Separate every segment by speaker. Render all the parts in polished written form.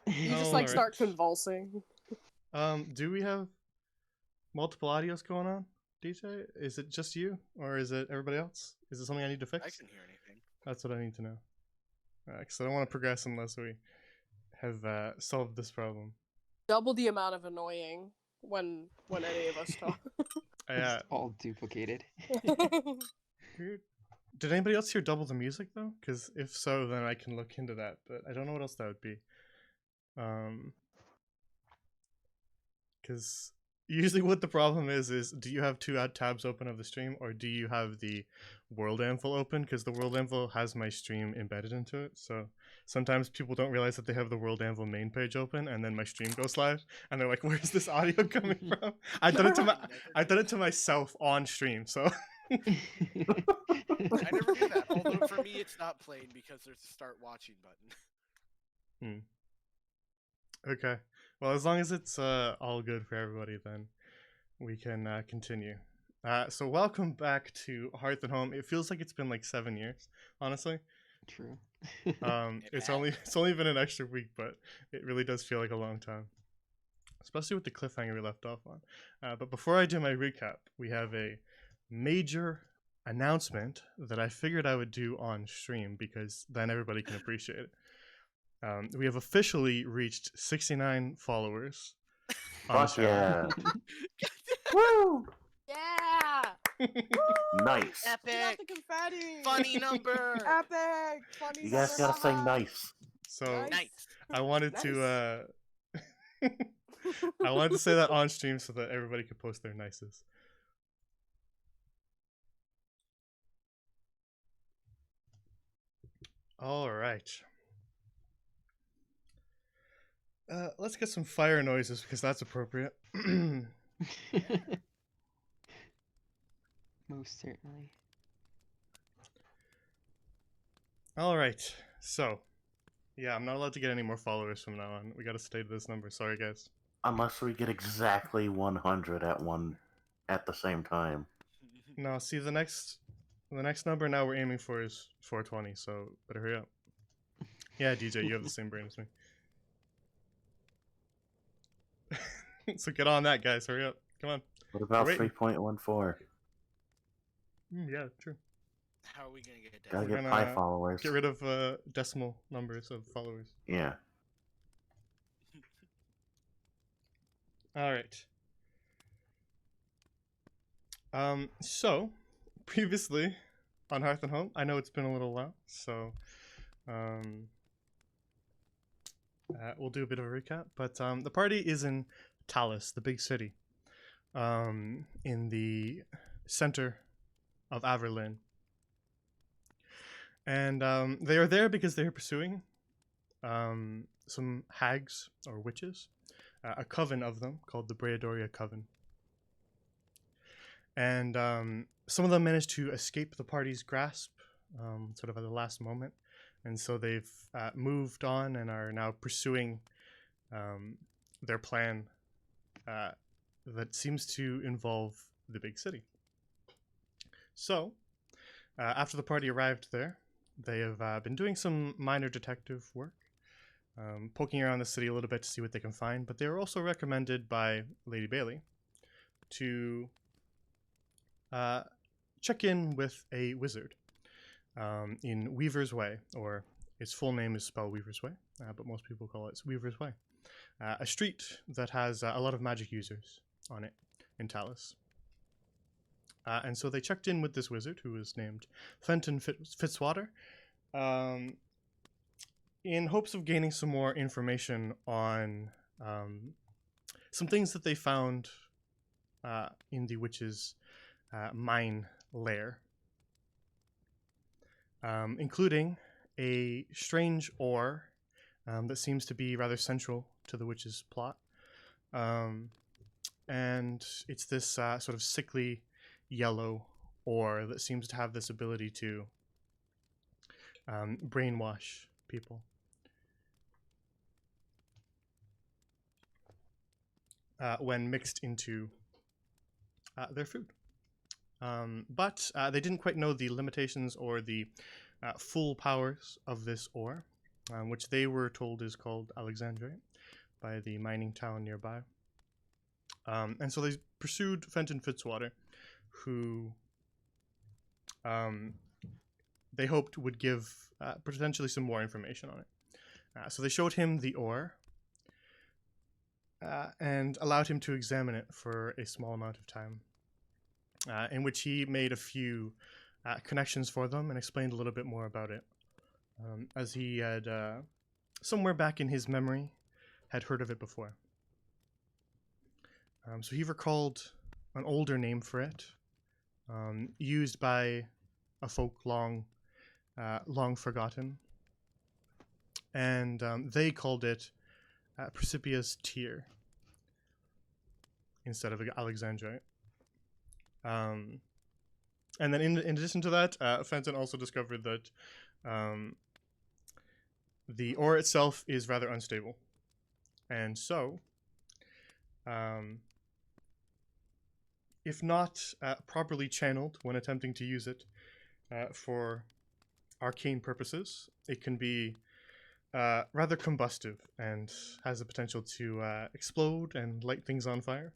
Speaker 1: You just
Speaker 2: Oh,
Speaker 1: like
Speaker 2: alright.
Speaker 1: start convulsing.
Speaker 2: Do we have multiple audios going on, DJ? Is it just you, or is it everybody else? Is it something I need to
Speaker 3: I
Speaker 2: fix?
Speaker 3: can hear anything.
Speaker 2: That's what I need to know. Because I don't want to progress unless we have solved this problem.
Speaker 1: Double the amount of annoying when any of us talk.
Speaker 2: Yeah.
Speaker 4: All duplicated.
Speaker 2: Did anybody else hear double the music though? Because if so, then I can look into that. But I don't know what else that would be. Because usually what the problem is do you have two tabs open of the stream, or do you have the world anvil open? Because the world anvil has my stream embedded into it. So sometimes people don't realize that they have the world anvil main page open, and then my stream goes live, and they're like, "Where's this audio coming from?" I done it to myself on stream. So.
Speaker 3: I never do that. Although for me, it's not playing because there's a start watching button.
Speaker 2: Okay. Well, as long as it's all good for everybody, then we can continue. So welcome back to Hearth and Home. It feels like it's been like 7 years, honestly.
Speaker 4: True.
Speaker 2: It's only been an extra week, but it really does feel like a long time, especially with the cliffhanger we left off on. But before I do my recap, we have a major announcement that I figured I would do on stream because then everybody can appreciate it. We have officially reached 69 followers on the
Speaker 5: Fuck
Speaker 2: channel.
Speaker 5: yeah. Woo!
Speaker 1: Yeah!
Speaker 5: Nice.
Speaker 1: Get out
Speaker 3: Epic!
Speaker 1: the confetti!
Speaker 3: Funny number!
Speaker 1: Epic! Funny
Speaker 5: You guys
Speaker 1: number,
Speaker 5: gotta say
Speaker 1: haha.
Speaker 5: nice.
Speaker 2: So
Speaker 3: Nice.
Speaker 2: I wanted to I wanted to say that on stream so that everybody could post their nices. All right. Let's get some fire noises because that's appropriate.
Speaker 4: Most certainly.
Speaker 2: All right. So, yeah, I'm not allowed to get any more followers from now on. We got to stay to this number. Sorry, guys.
Speaker 5: Unless we get exactly 100 at the same time.
Speaker 2: No, see the next number now we're aiming for is 420. So better hurry up. Yeah, DJ, you have the same brain as me. So get on that, guys. Hurry up. Come on.
Speaker 5: What about
Speaker 2: Wait.
Speaker 5: 3.14?
Speaker 2: Yeah, true.
Speaker 3: How are we gonna get
Speaker 5: Gotta
Speaker 3: that?
Speaker 5: get pi followers.
Speaker 2: Get rid of decimal numbers of followers.
Speaker 5: Yeah.
Speaker 2: All right. So previously on Hearth and Home, I know it's been a little while, so we'll do a bit of a recap. But the party is in Talus, the big city, in the center of Averlin. And they are there because they are pursuing some hags or witches, a coven of them called the Breadoria Coven. And some of them managed to escape the party's grasp sort of at the last moment. And so they've moved on and are now pursuing their plan that seems to involve the big city. So, after the party arrived there, they have been doing some minor detective work, poking around the city a little bit to see what they can find, but they were also recommended by Lady Bailey to check in with a wizard in Weaver's Way, or its full name is spelled Weaver's Way, but most people call it Weaver's Way. A street that has a lot of magic users on it in Talus. And so they checked in with this wizard who was named Fenton Fitzwater in hopes of gaining some more information on some things that they found in the witch's mine lair, including a strange ore that seems to be rather central to the witch's plot. And it's this sort of sickly yellow ore that seems to have this ability to brainwash people. When mixed into their food. But they didn't quite know the limitations or the full powers of this ore. which they were told is called Alexandria by the mining town nearby. And so they pursued Fenton Fitzwater, who they hoped would give potentially some more information on it. So they showed him the ore and allowed him to examine it for a small amount of time, in which he made a few connections for them and explained a little bit more about it, as he had, somewhere back in his memory, had heard of it before. So he recalled an older name for it, used by a folk long forgotten, and they called it Precipita's Tear instead of Alexandrite. And then in addition to that, Fenton also discovered that the ore itself is rather unstable, and so if not properly channeled when attempting to use it for arcane purposes, it can be rather combustive and has the potential to explode and light things on fire.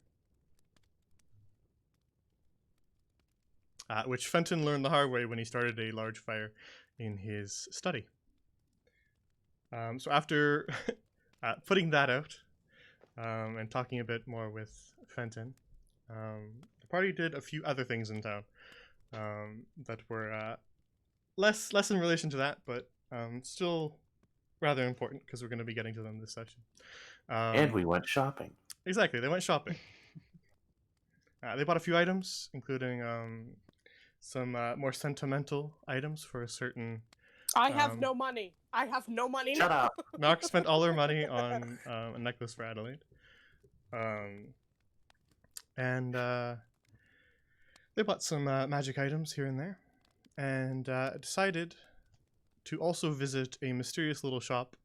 Speaker 2: Which Fenton learned the hard way when he started a large fire in his study. So after putting that out and talking a bit more with Fenton, the party did a few other things in town that were less in relation to that, but still rather important because we're going to be getting to them this session.
Speaker 5: And we went shopping.
Speaker 2: Exactly, they went shopping. They bought a few items, including some more sentimental items for a certain...
Speaker 1: I have no money. I have no money.
Speaker 5: Shut
Speaker 1: now.
Speaker 5: up.
Speaker 2: Mark spent all their money on a necklace for Adelaide. And they bought some magic items here and there, and decided to also visit a mysterious little shop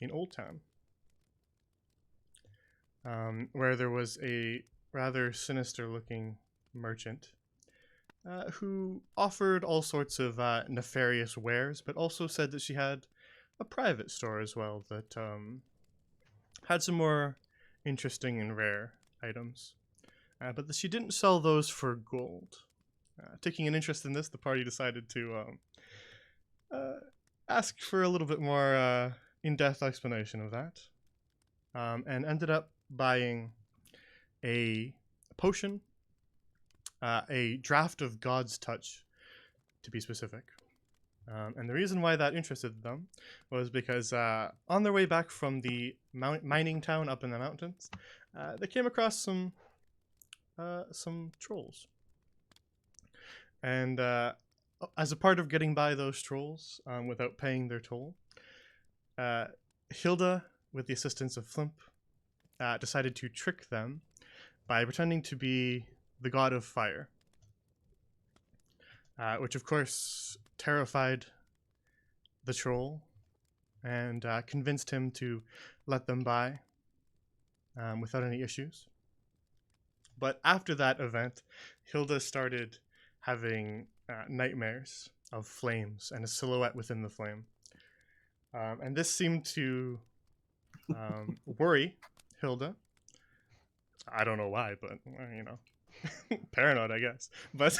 Speaker 2: in Old Town, where there was a rather sinister-looking merchant who offered all sorts of nefarious wares, but also said that she had a private store as well that had some more interesting and rare items, but that she didn't sell those for gold. Taking an interest in this, the party decided to ask for a little bit more in-depth explanation of that, and ended up buying a potion, a draft of God's Touch, to be specific. And the reason why that interested them was because on their way back from the mining town up in the mountains, they came across some trolls. And as a part of getting by those trolls without paying their toll, Hilda, with the assistance of Flimp, decided to trick them by pretending to be the god of fire, which of course terrified the troll and convinced him to let them by without any issues. But after that event, Hilda started having nightmares of flames and a silhouette within the flame. And this seemed to worry Hilda. I don't know why, but, you know, paranoid, I guess. But,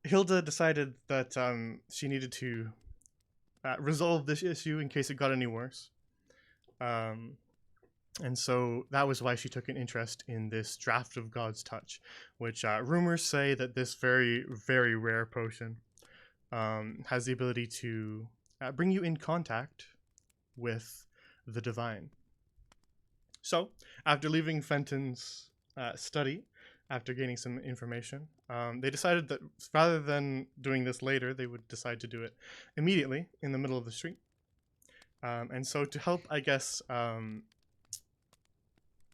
Speaker 2: Hilda decided that she needed to resolve this issue in case it got any worse. And so that was why she took an interest in this draft of God's Touch, which rumors say that this very, very rare potion has the ability to bring you in contact with the divine. So, after leaving Fenton's study, after gaining some information, they decided that rather than doing this later, they would decide to do it immediately in the middle of the street. And so to help, I guess,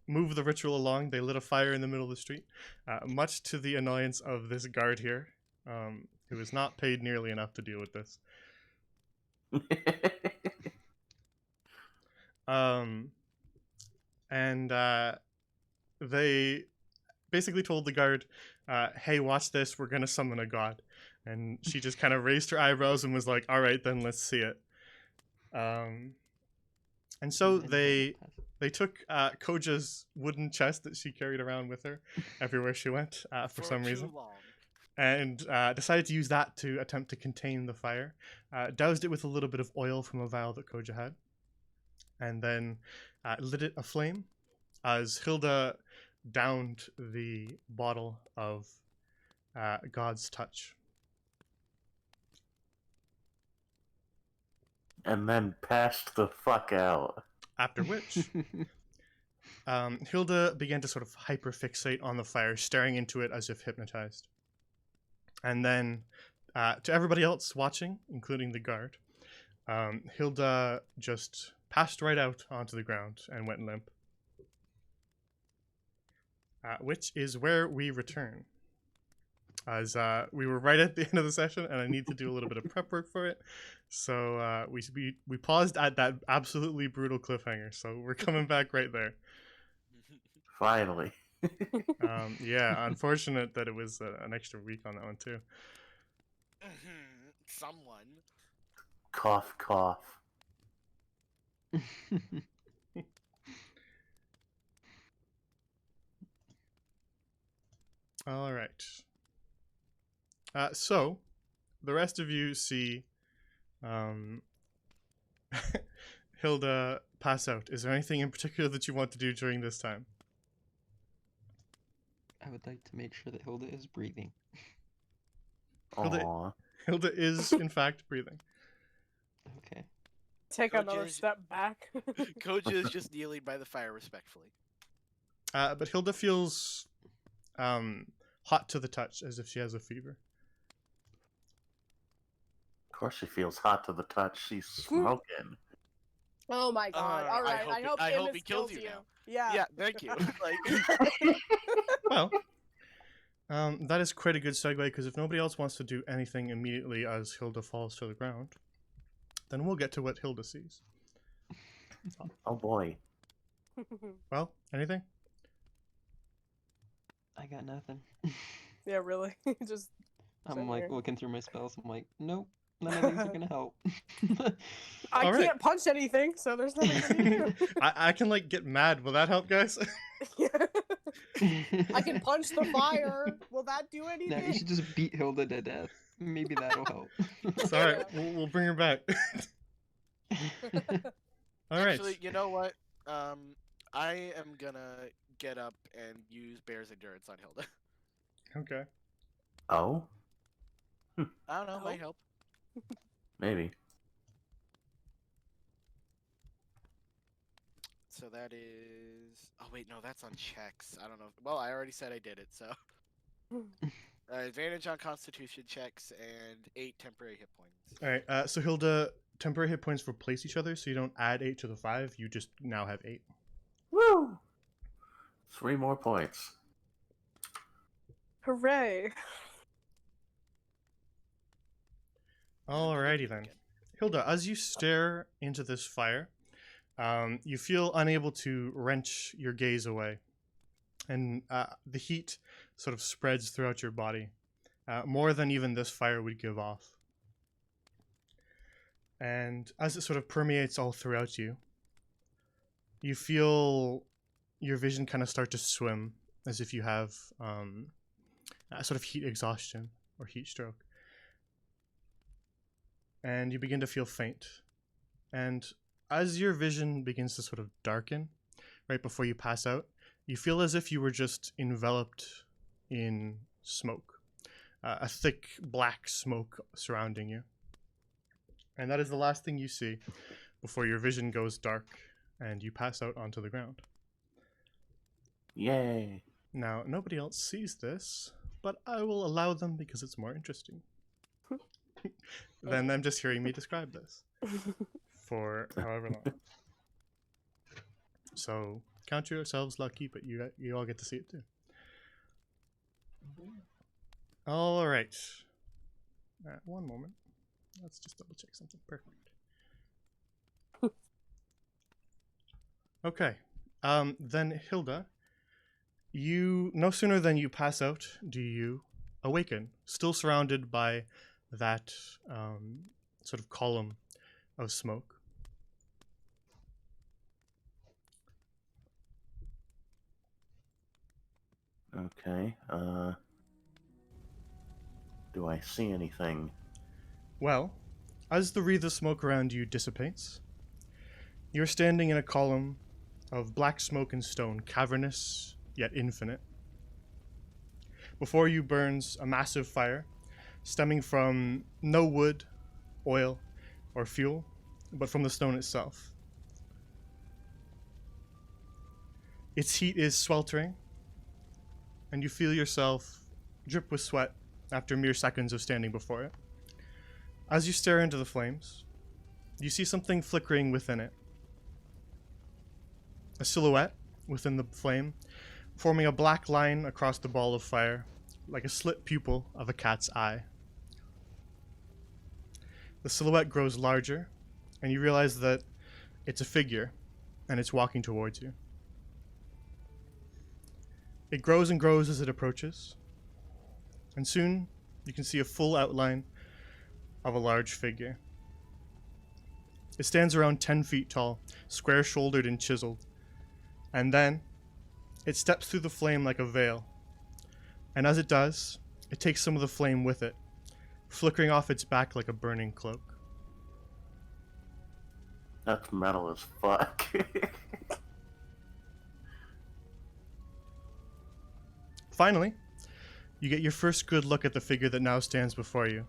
Speaker 2: move the ritual along, they lit a fire in the middle of the street, much to the annoyance of this guard here, who is not paid nearly enough to deal with this. And they basically told the guard hey, watch this, we're gonna summon a god. And she just kind of raised her eyebrows and was like, all right, then let's see it. And so
Speaker 4: And Hilda
Speaker 2: they
Speaker 4: passes.
Speaker 2: took Koja's wooden chest that she carried around with her everywhere she went for some
Speaker 3: too
Speaker 2: reason,
Speaker 3: long.
Speaker 2: and decided to use that to attempt to contain the fire. Doused it with a little bit of oil from a vial that Koja had, and then lit it aflame as Hilda downed the bottle of God's touch.
Speaker 5: And then passed the fuck out.
Speaker 2: After which, Hilda began to sort of hyperfixate on the fire, staring into it as if hypnotized. And then, to everybody else watching, including the guard, Hilda just passed right out onto the ground and went limp. Which is where we return. As we were right at the end of the session, and I need to do a little bit of prep work for it. So we paused at that absolutely brutal cliffhanger. So we're coming back right there.
Speaker 5: Finally.
Speaker 2: Yeah, unfortunate that it was an extra week on that one too.
Speaker 3: Someone.
Speaker 5: Cough, cough.
Speaker 2: All right. So the rest of you see Hilda pass out. Is there anything in particular that you want to do during this time?
Speaker 4: I would like to make sure that Hilda is breathing.
Speaker 2: Hilda-
Speaker 5: Aww.
Speaker 2: Hilda is, in fact, breathing.
Speaker 4: Okay.
Speaker 1: Take
Speaker 3: Koja
Speaker 1: another
Speaker 3: is-
Speaker 1: step back.
Speaker 3: Koja is just kneeling by the fire respectfully.
Speaker 2: But Hilda feels hot to the touch, as if she has a fever.
Speaker 5: Of course she feels hot to the touch. She's smoking.
Speaker 1: Oh my god! All
Speaker 3: I
Speaker 1: right,
Speaker 3: hope
Speaker 1: I
Speaker 3: it-
Speaker 1: hope
Speaker 3: I hope
Speaker 1: Amos
Speaker 3: he kills
Speaker 1: kills
Speaker 3: you
Speaker 1: you.
Speaker 3: now.
Speaker 1: Yeah.
Speaker 3: Yeah, thank you. Like,
Speaker 2: Well, that is quite a good segue, because if nobody else wants to do anything immediately as Hilda falls to the ground, then we'll get to what Hilda sees.
Speaker 5: Oh boy.
Speaker 2: Well, anything?
Speaker 4: I got nothing.
Speaker 1: Yeah, really. Just
Speaker 4: I'm
Speaker 1: Same
Speaker 4: like
Speaker 1: here.
Speaker 4: looking through my spells. I'm like, nope, none of these are gonna help.
Speaker 1: I
Speaker 2: All right.
Speaker 1: can't punch anything, so there's nothing for me to do.
Speaker 2: I can like get mad. Will that help, guys?
Speaker 1: Yeah. I can punch the fire. Will that do
Speaker 4: No,
Speaker 1: anything?
Speaker 4: you should just beat Hilda to death. Maybe that'll help.
Speaker 2: It's all right. We'll bring her back. All right.
Speaker 3: actually, you know what? I am gonna get up and use Bear's Endurance on Hilda.
Speaker 2: Okay.
Speaker 5: Oh?
Speaker 3: I don't know,
Speaker 1: Oh.
Speaker 3: might help.
Speaker 5: Maybe.
Speaker 3: So that is. Oh wait, no, that's on checks. I don't know. Well, I already said I did it, so. Advantage on Constitution checks and 8 temporary hit points.
Speaker 2: All right. So Hilda, temporary hit points replace each other, so you don't add 8 to the 5. You just now have 8.
Speaker 5: Woo! 3 more points.
Speaker 1: Hooray.
Speaker 2: Alrighty then. Hilda, as you stare into this fire, you feel unable to wrench your gaze away. And the heat sort of spreads throughout your body, more than even this fire would give off. And as it sort of permeates all throughout you, you feel your vision kind of start to swim, as if you have a sort of heat exhaustion or heat stroke. And you begin to feel faint. And as your vision begins to sort of darken right before you pass out, you feel as if you were just enveloped in smoke, a thick black smoke surrounding you. And that is the last thing you see before your vision goes dark and you pass out onto the ground.
Speaker 5: Yay.
Speaker 2: Now, nobody else sees this, but I will allow them because it's more interesting than them just hearing me describe this for however long. So, count yourselves lucky, but you all get to see it too. All right. One moment. Let's just double check something. Perfect. Okay. Then Hilda, You, no sooner than you pass out, do you awaken, still surrounded by that sort of column of smoke.
Speaker 5: Okay. Do I see anything?
Speaker 2: Well, as the wreath of smoke around you dissipates, you're standing in a column of black smoke and stone, cavernous yet infinite. Before you burns a massive fire, stemming from no wood, oil, or fuel, but from the stone itself. Its heat is sweltering, and you feel yourself drip with sweat after mere seconds of standing before it. As you stare into the flames, you see something flickering within it. A silhouette within the flame, forming a black line across the ball of fire, like a slit pupil of a cat's eye. The silhouette grows larger, and you realize that it's a figure, and it's walking towards you. It grows and grows as it approaches, and soon you can see a full outline of a large figure. It stands around 10 feet tall, square-shouldered and chiseled, and then it steps through the flame like a veil, and as it does, it takes some of the flame with it, flickering off its back like a burning cloak.
Speaker 5: That's metal as fuck.
Speaker 2: Finally, you get your first good look at the figure that now stands before you.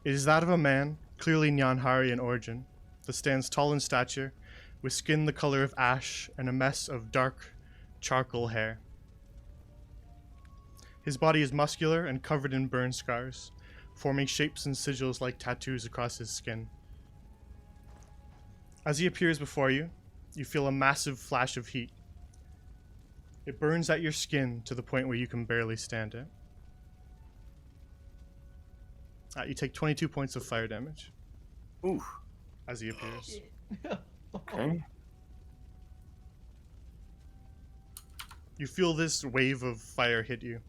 Speaker 2: It is that of a man, clearly Nyanhari in origin, that stands tall in stature, with skin the color of ash and a mess of dark charcoal hair. His body is muscular and covered in burn scars, forming shapes and sigils like tattoos across his skin. As he appears before you, you feel a massive flash of heat. It burns at your skin to the point where you can barely stand it. You take 22 points of fire damage
Speaker 5: Oof.
Speaker 2: as he appears.
Speaker 5: Okay.
Speaker 2: You feel this wave of fire hit you.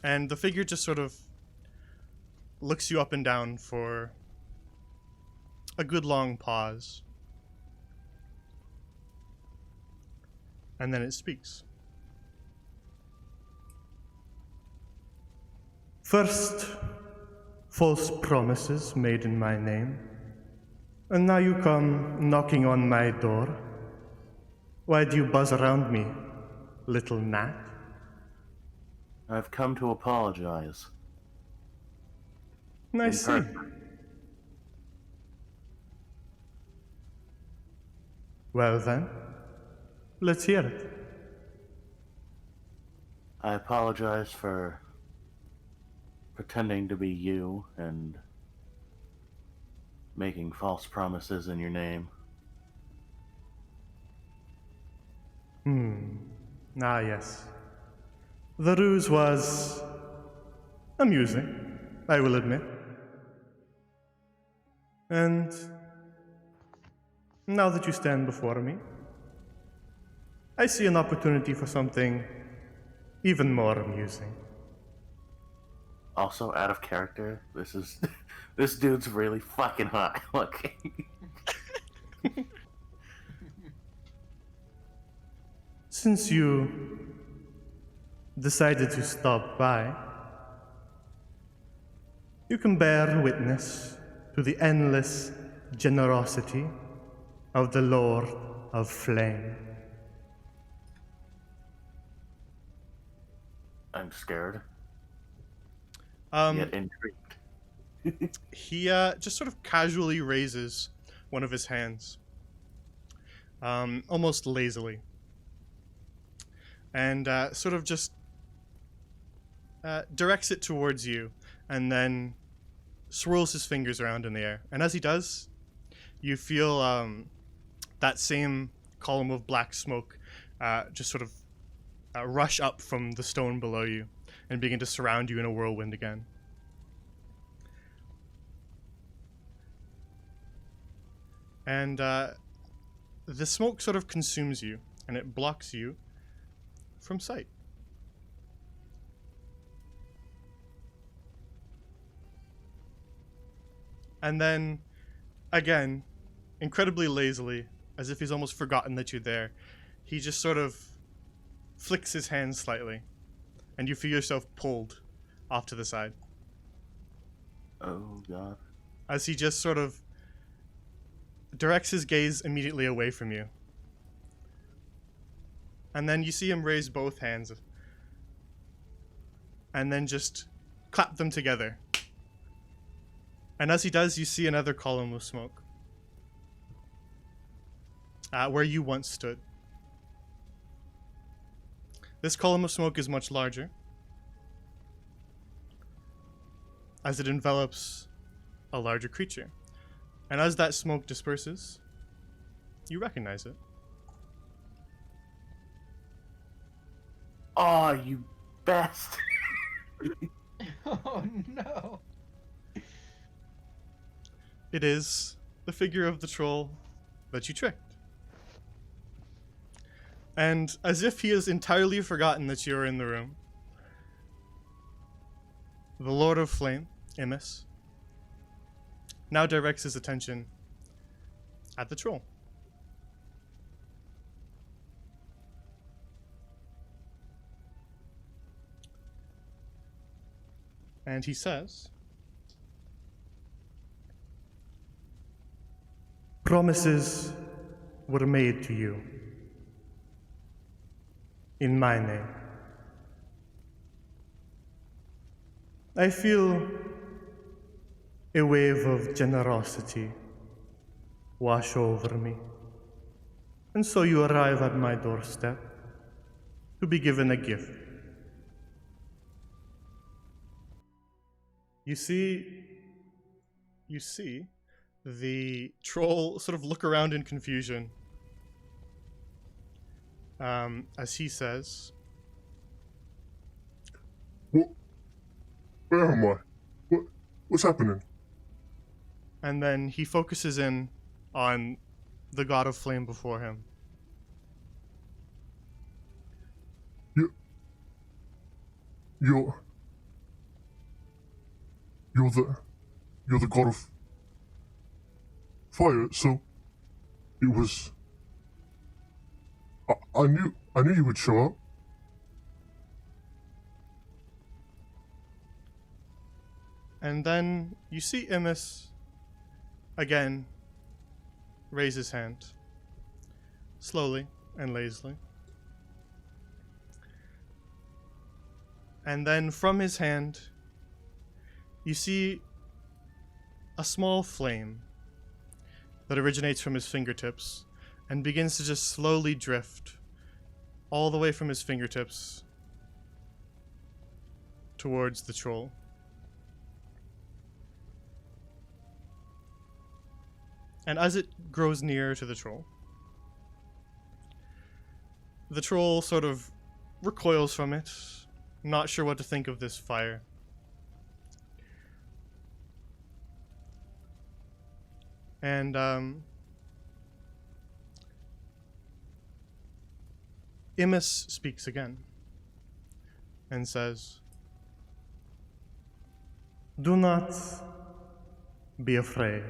Speaker 2: And the figure just sort of looks you up and down for a good long pause. And then it speaks. First, false promises made in my name. And now you come knocking on my door. Why do you buzz around me, little gnat?
Speaker 5: I've come to apologize.
Speaker 2: I
Speaker 5: In
Speaker 2: see.
Speaker 5: person.
Speaker 2: Well then, let's hear it.
Speaker 5: I apologize for pretending to be you and making false promises in your name.
Speaker 2: Ah, yes. The ruse was amusing, I will admit. And now that you stand before me, I see an opportunity for something even more amusing.
Speaker 5: Also, out of character, this dude's really fucking hot looking.
Speaker 2: Since you decided to stop by, you can bear witness to the endless generosity of the Lord of Flame.
Speaker 5: I'm scared,
Speaker 2: Um,
Speaker 5: yet intrigued.
Speaker 2: He just sort of casually raises one of his hands, almost lazily, and sort of just directs it towards you, and then swirls his fingers around in the air. And as he does, you feel that same column of black smoke just sort of rush up from the stone below you and begin to surround you in a whirlwind again. And the smoke sort of consumes you, and it blocks you from sight. And then, again, incredibly lazily, as if he's almost forgotten that you're there, he just sort of flicks his hand slightly, and you feel yourself pulled off to the side.
Speaker 5: Oh god.
Speaker 2: As he just sort of directs his gaze immediately away from you. And then you see him raise both hands, and then just clap them together. And as he does, you see another column of smoke. Where you once stood. This column of smoke is much larger, as it envelops a larger creature. And as that smoke disperses, you recognize it.
Speaker 5: Oh, you bastard.
Speaker 4: Oh no!
Speaker 2: It is the figure of the troll that you tricked. And as if he has entirely forgotten that you are in the room, the Lord of Flame, Imus, now directs his attention at the troll. And he says, "Promises were made to you in my name. I feel a wave of generosity wash over me, and so you arrive at my doorstep to be given a gift. You see the troll sort of look around in confusion as he says,
Speaker 6: What? Where am I? What's happening?
Speaker 2: and then he focuses in on the god of flame before him.
Speaker 6: You're the god of fire. So it was. I knew you would show up.
Speaker 2: And then you see Imus again raise his hand, slowly and lazily. And then from his hand, you see a small flame that originates from his fingertips and begins to just slowly drift all the way from his fingertips towards the troll. And as it grows nearer to the troll sort of recoils from it, not sure what to think of this fire. And Imus speaks again and says, "Do not be afraid.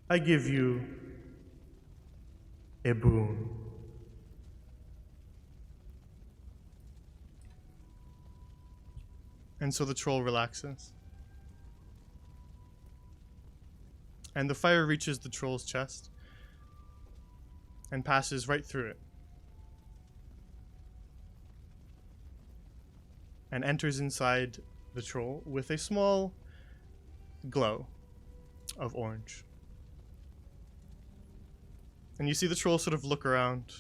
Speaker 2: I give you a boon." And so the troll relaxes. And the fire reaches the troll's chest and passes right through it. And enters inside the troll with a small glow of orange. And you see the troll sort of look around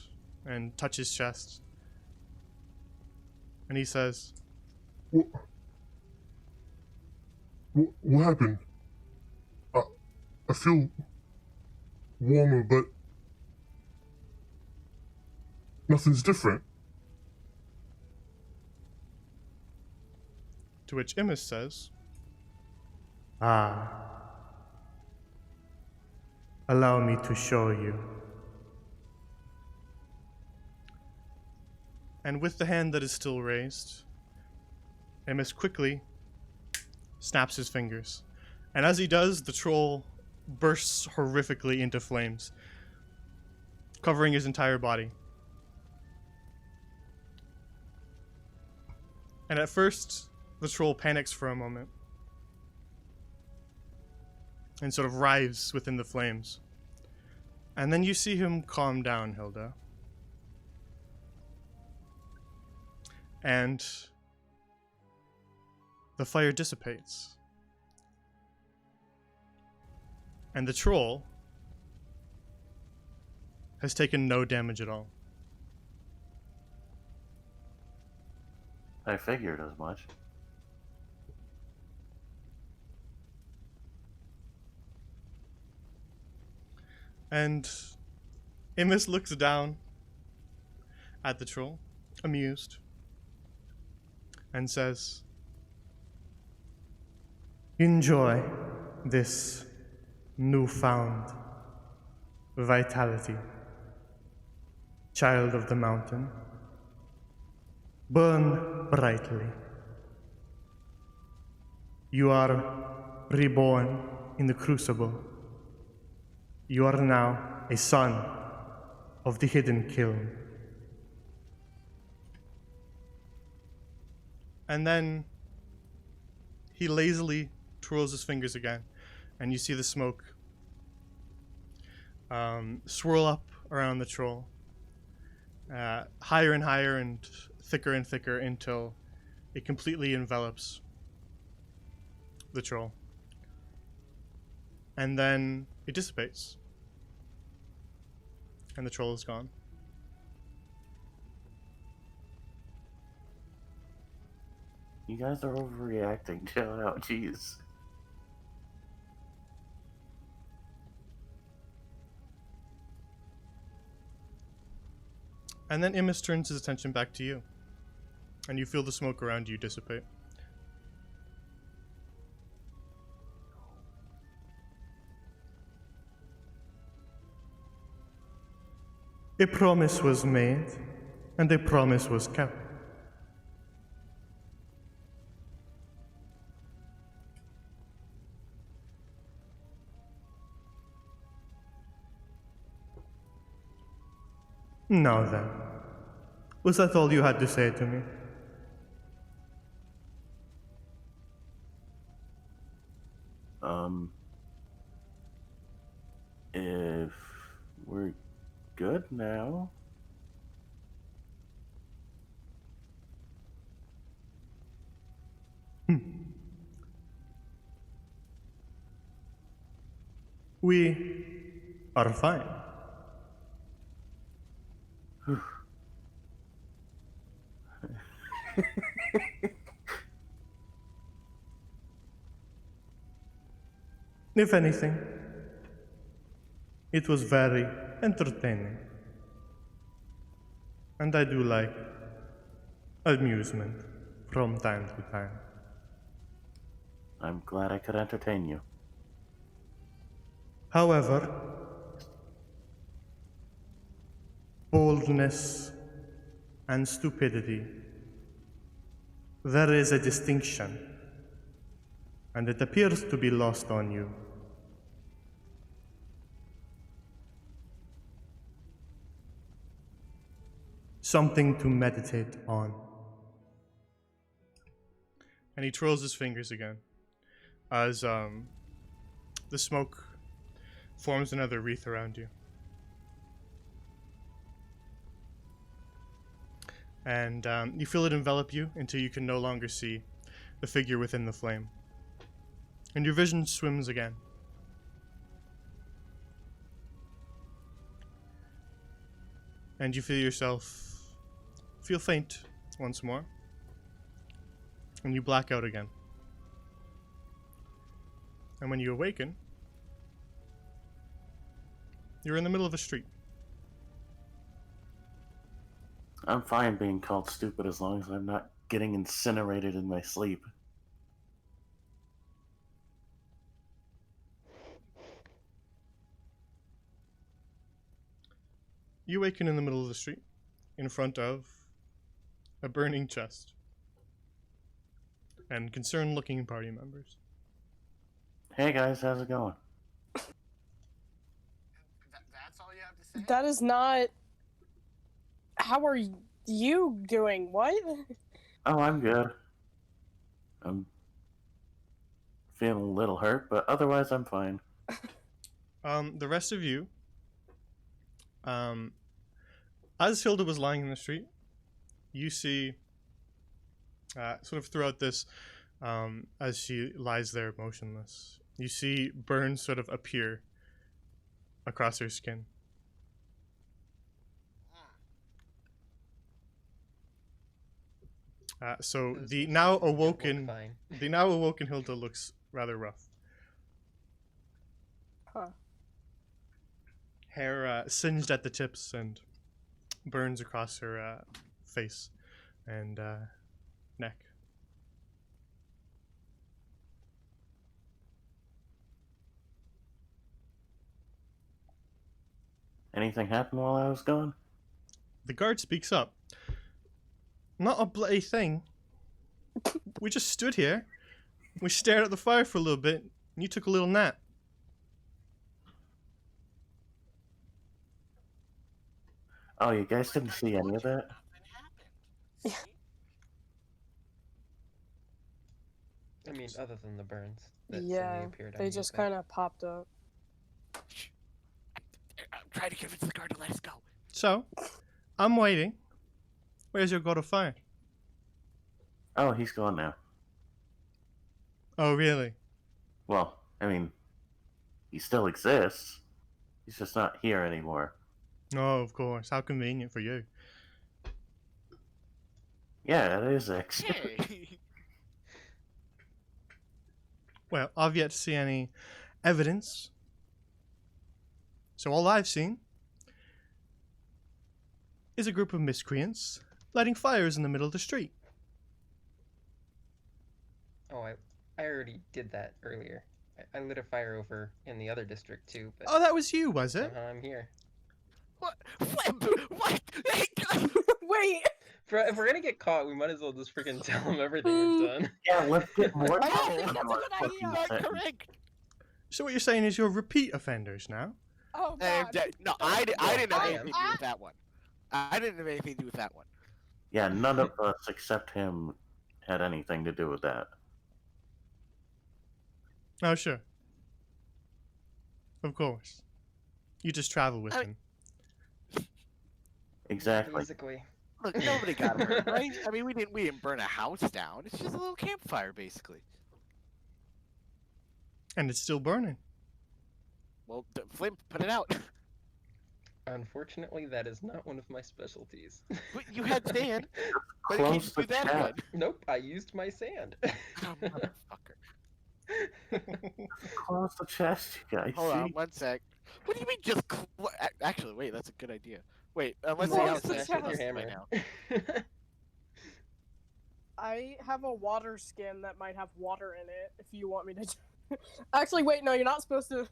Speaker 2: and touch his chest. And he says,
Speaker 6: What happened? I feel warmer, but nothing's different.
Speaker 2: to which Imus says, "Ah, Allow me to show you. And with the hand that is still raised, Amos quickly snaps his fingers. And as he does, the troll bursts horrifically into flames, covering his entire body. And at first, the troll panics for a moment and sort of writhes within the flames. And then you see him calm down, Hilda. And the fire dissipates. And the troll has taken no damage at all.
Speaker 5: I figured as much.
Speaker 2: And Amos looks down at the troll, amused, and says, "Enjoy this newfound vitality, child of the mountain. Burn brightly. You are reborn in the crucible. You are now a son of the hidden kiln." And then he lazily twirls his fingers again, and you see the smoke swirl up around the troll, higher and higher and thicker until it completely envelops the troll. And then it dissipates, and the troll is gone.
Speaker 5: You guys are overreacting. Chill out, jeez.
Speaker 2: And then Imus turns his attention back to you, and you feel the smoke around you dissipate. A promise was made, and a promise was kept. Now then, was that all you had to say to me?
Speaker 5: If we're good now.
Speaker 2: We are fine. If anything, it was very entertaining. And I do like amusement from time to time.
Speaker 5: I'm glad I could entertain you.
Speaker 2: However, boldness and stupidity, there is a distinction, and it appears to be lost on you. Something to meditate on. And he twirls his fingers again as the smoke forms another wreath around you. And you feel it envelop you until you can no longer see the figure within the flame. And your vision swims again. And you feel faint once more. And you black out again. And when you awaken, you're in the middle of a street.
Speaker 5: I'm fine being called stupid as long as I'm not getting incinerated in my sleep.
Speaker 2: you awaken in the middle of the street, in front of a burning chest, and concerned-looking party members.
Speaker 5: Hey guys, how's it going?
Speaker 3: That's all you have to say?
Speaker 1: That is not. How are you doing? What?
Speaker 5: Oh, I'm good. I'm feeling a little hurt, but otherwise I'm fine.
Speaker 2: The rest of you, as Hilda was lying in the street, you see, sort of throughout this, as she lies there motionless, you see burns sort of appear across her skin. So
Speaker 7: Those
Speaker 2: the
Speaker 7: things
Speaker 2: now
Speaker 7: don't look
Speaker 2: awoken,
Speaker 7: fine.
Speaker 2: the now awoken Hilda looks rather rough.
Speaker 1: Huh.
Speaker 2: Hair singed at the tips and burns across her face and neck.
Speaker 5: Anything happened while I was gone?
Speaker 2: The guard speaks up. Not a bloody thing. We just stood here. We stared at the fire for a little bit, and you took a little nap.
Speaker 5: Oh, you guys didn't see any of that?
Speaker 1: Yeah.
Speaker 7: I mean, other than the burns. That
Speaker 1: Yeah,
Speaker 7: suddenly appeared on
Speaker 1: they
Speaker 7: you,
Speaker 1: just
Speaker 7: but-
Speaker 1: kind of popped up.
Speaker 3: I'm trying to convince the guard to let us go.
Speaker 2: So, I'm waiting. Where's your god of fire?
Speaker 5: Oh, he's gone now.
Speaker 2: Oh, really?
Speaker 5: Well, I mean, he still exists. He's just not here anymore.
Speaker 2: Oh, of course. How convenient for you.
Speaker 5: Yeah, it is X.
Speaker 3: Hey.
Speaker 2: Well, I've yet to see any evidence. So all I've seen is a group of miscreants lighting fires in the middle of the street.
Speaker 7: Oh, I already did that earlier. I lit a fire over in the other district too, but
Speaker 2: Oh, that was you, was it?
Speaker 7: somehow I'm here.
Speaker 3: What? What? Hey,
Speaker 1: Wait!
Speaker 7: If we're gonna get caught, we might as well just freaking tell them everything we've done.
Speaker 5: Yeah, let's get more.
Speaker 1: I don't think
Speaker 5: than
Speaker 1: that's a
Speaker 5: one
Speaker 1: good
Speaker 5: fucking
Speaker 1: idea.
Speaker 3: not
Speaker 5: sentence.
Speaker 3: correct.
Speaker 2: So what you're saying is you're repeat offenders now?
Speaker 1: Oh god.
Speaker 3: No, I didn't have
Speaker 7: I
Speaker 3: anything
Speaker 7: am.
Speaker 3: to do with that one. I didn't have anything to do with that one.
Speaker 5: Yeah, none of us except him had anything to do with that.
Speaker 2: Oh, sure. Of course. You just travel with
Speaker 3: I-
Speaker 2: him.
Speaker 5: Exactly.
Speaker 7: Basically.
Speaker 3: Look, nobody got hurt, right? I mean, we didn't burn a house down. It's just a little campfire, basically.
Speaker 2: And it's still burning.
Speaker 3: Well, Flint, put it out.
Speaker 7: Unfortunately, that is not one of my specialties.
Speaker 3: But you had sand, but it
Speaker 5: Close
Speaker 3: can't do
Speaker 5: the
Speaker 3: that
Speaker 5: chat.
Speaker 3: good.
Speaker 7: Nope, I used my sand.
Speaker 3: Oh, motherfucker.
Speaker 5: Close the chest, you guys.
Speaker 3: Hold on,
Speaker 5: see?
Speaker 3: one sec. What do you mean just actually, wait, that's a good idea. Wait, let's see
Speaker 1: Close
Speaker 3: how
Speaker 1: the
Speaker 3: it's
Speaker 1: chest.
Speaker 7: Smash with your
Speaker 3: right
Speaker 7: hammer.
Speaker 3: now.
Speaker 1: I have a water skin that might have water in it if you want me to. Actually, wait, no, you're not supposed to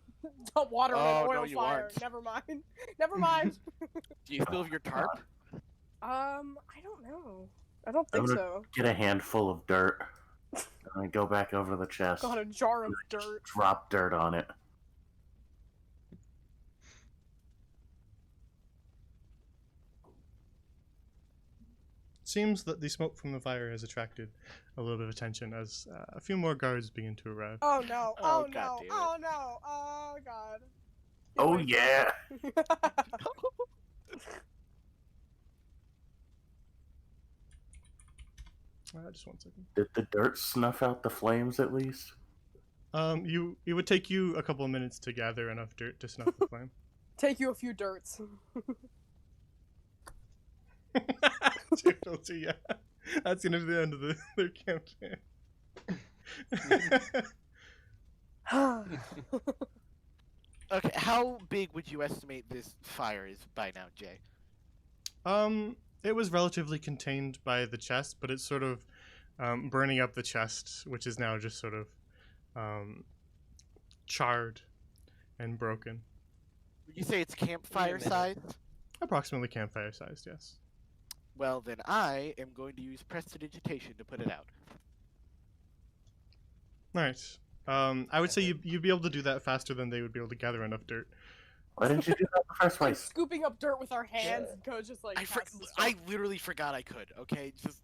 Speaker 1: dump water in
Speaker 3: Oh,
Speaker 1: an
Speaker 3: no,
Speaker 1: oil
Speaker 3: you
Speaker 1: fire.
Speaker 3: aren't.
Speaker 1: Never mind. Never mind.
Speaker 3: Do you still have your tarp?
Speaker 1: I don't know. I don't think
Speaker 5: I'm
Speaker 1: so.
Speaker 5: Get a handful of dirt. And then go back over the chest.
Speaker 1: Got a jar of dirt.
Speaker 5: Drop dirt on it.
Speaker 2: Seems that the smoke from the fire has attracted a little bit of attention as a few more guards begin to arrive.
Speaker 1: Oh no!
Speaker 3: Oh,
Speaker 1: Oh,
Speaker 3: God
Speaker 1: no!
Speaker 3: damn it.
Speaker 1: Oh no! Oh god!
Speaker 5: Oh yeah!
Speaker 2: Just 1 second.
Speaker 5: Did the dirt snuff out the flames at least?
Speaker 2: It would take you a couple of minutes to gather enough dirt to snuff the flame.
Speaker 1: Take you a few dirts.
Speaker 2: Difficulty, yeah. That's gonna be the end of their campaign.
Speaker 3: Okay, how big would you estimate this fire is by now, Jay?
Speaker 2: It was relatively contained by the chest, but it's sort of burning up the chest, which is now just sort of charred and broken.
Speaker 3: Would you say it's campfire
Speaker 7: minute.
Speaker 3: size?
Speaker 2: Approximately campfire sized, yes.
Speaker 3: Well, then I am going to use prestidigitation to put it out.
Speaker 2: Alright. I would say you'd be able to do that faster than they would be able to gather enough dirt.
Speaker 5: Why didn't you do that in the first
Speaker 1: Like
Speaker 5: place?
Speaker 1: scooping up dirt with our hands and Coach just like.
Speaker 3: I literally forgot I could. Okay, just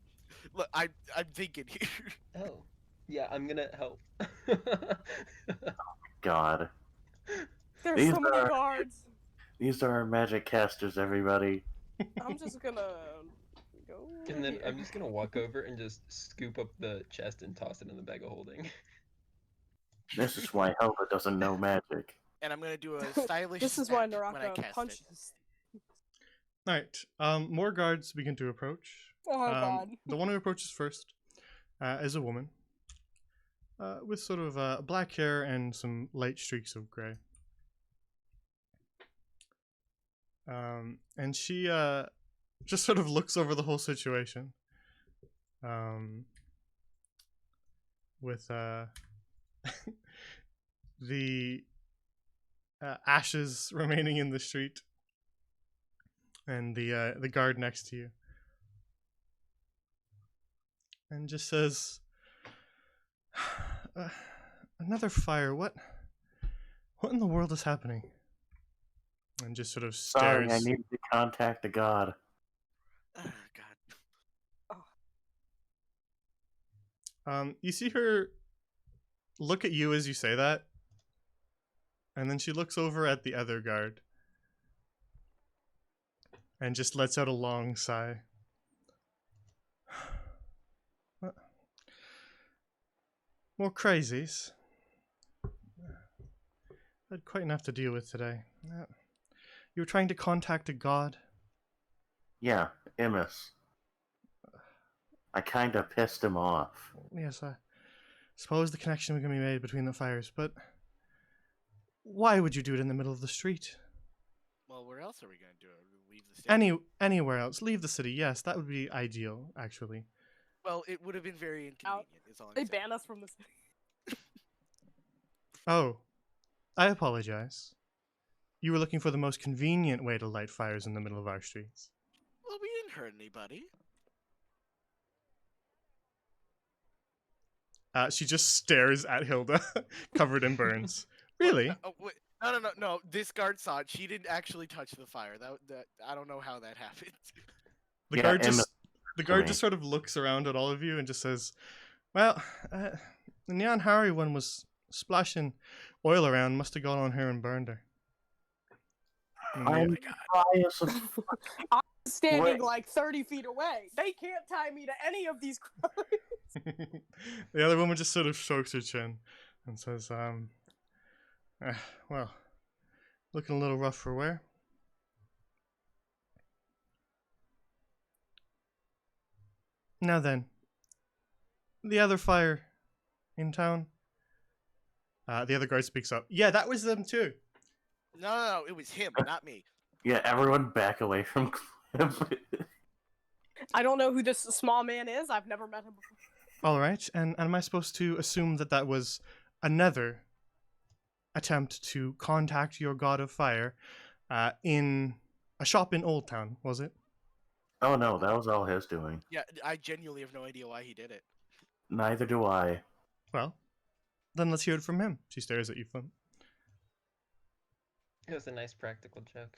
Speaker 3: look. I'm thinking here.
Speaker 7: Oh, yeah, I'm gonna help.
Speaker 5: God.
Speaker 1: There's
Speaker 5: These
Speaker 1: so many
Speaker 5: are-
Speaker 1: guards.
Speaker 5: These are our magic casters, everybody.
Speaker 1: I'm just gonna go.
Speaker 7: And then
Speaker 1: here.
Speaker 7: I'm just gonna walk over and just scoop up the chest and toss it in the bag of holding.
Speaker 5: This is why Helga doesn't know magic.
Speaker 3: And I'm gonna do a stylish.
Speaker 1: This is why
Speaker 3: step when I
Speaker 1: Naraka
Speaker 3: cast it.
Speaker 1: punches.
Speaker 2: Alright. More guards begin to approach.
Speaker 1: Oh god.
Speaker 2: The one who approaches first is a woman with sort of black hair and some light streaks of gray. And she just sort of looks over the whole situation with the ashes remaining in the street and the guard next to you, and just says, "Another fire. What in the world is happening?" And just sort of
Speaker 5: Sorry,
Speaker 2: stares.
Speaker 5: I need to contact the god.
Speaker 3: Oh, God.
Speaker 2: You see her look at you as you say that, and then she looks over at the other guard and just lets out a long sigh. More crazies. Had quite enough to deal with today. You were trying to contact a god?
Speaker 5: Yeah, Immus. I kinda pissed him off.
Speaker 2: Yes, I suppose the connection can be made between the fires, but why would you do it in the middle of the street?
Speaker 3: Well, where else are we gonna do it? Leave the city?
Speaker 2: Anywhere else. Leave the city. Yes, that would be ideal, actually.
Speaker 3: Well, it would have been very inconvenient. Is all I'm
Speaker 1: They
Speaker 3: saying.
Speaker 1: ban us from the city.
Speaker 2: Oh, I apologize. You were looking for the most convenient way to light fires in the middle of our streets.
Speaker 3: Well, we didn't hurt anybody.
Speaker 2: She just stares at Hilda, covered in burns. Really?
Speaker 3: Oh, wait. No. This guard saw it. She didn't actually touch the fire. That I don't know how that happened.
Speaker 2: The
Speaker 5: Yeah,
Speaker 2: guard
Speaker 5: Emma-
Speaker 2: just sort of looks around at all of you and just says, "Well, the Neon Harry one was splashing oil around. Must have got on her and burned her." And
Speaker 5: I'm biased as
Speaker 1: I'm standing
Speaker 5: Wait.
Speaker 1: like 30 feet away. They can't tie me to any of these crimes.
Speaker 2: the other woman just sort of strokes her chin and says, well, looking a little rough for wear." Now then, the other fire in town. The other guard speaks up. "Yeah, that was them too."
Speaker 3: No, it was him, not me.
Speaker 5: Yeah, everyone back away from Cliff.
Speaker 1: I don't know who this small man is. I've never met him before.
Speaker 2: All right, and am I supposed to assume that that was another attempt to contact your god of fire in a shop in Old Town, was it?
Speaker 5: Oh no, that was all his doing.
Speaker 3: Yeah, I genuinely have no idea why he did it.
Speaker 5: Neither do I.
Speaker 2: Well, then let's hear it from him. She stares at you, Flint.
Speaker 7: It was a nice practical joke.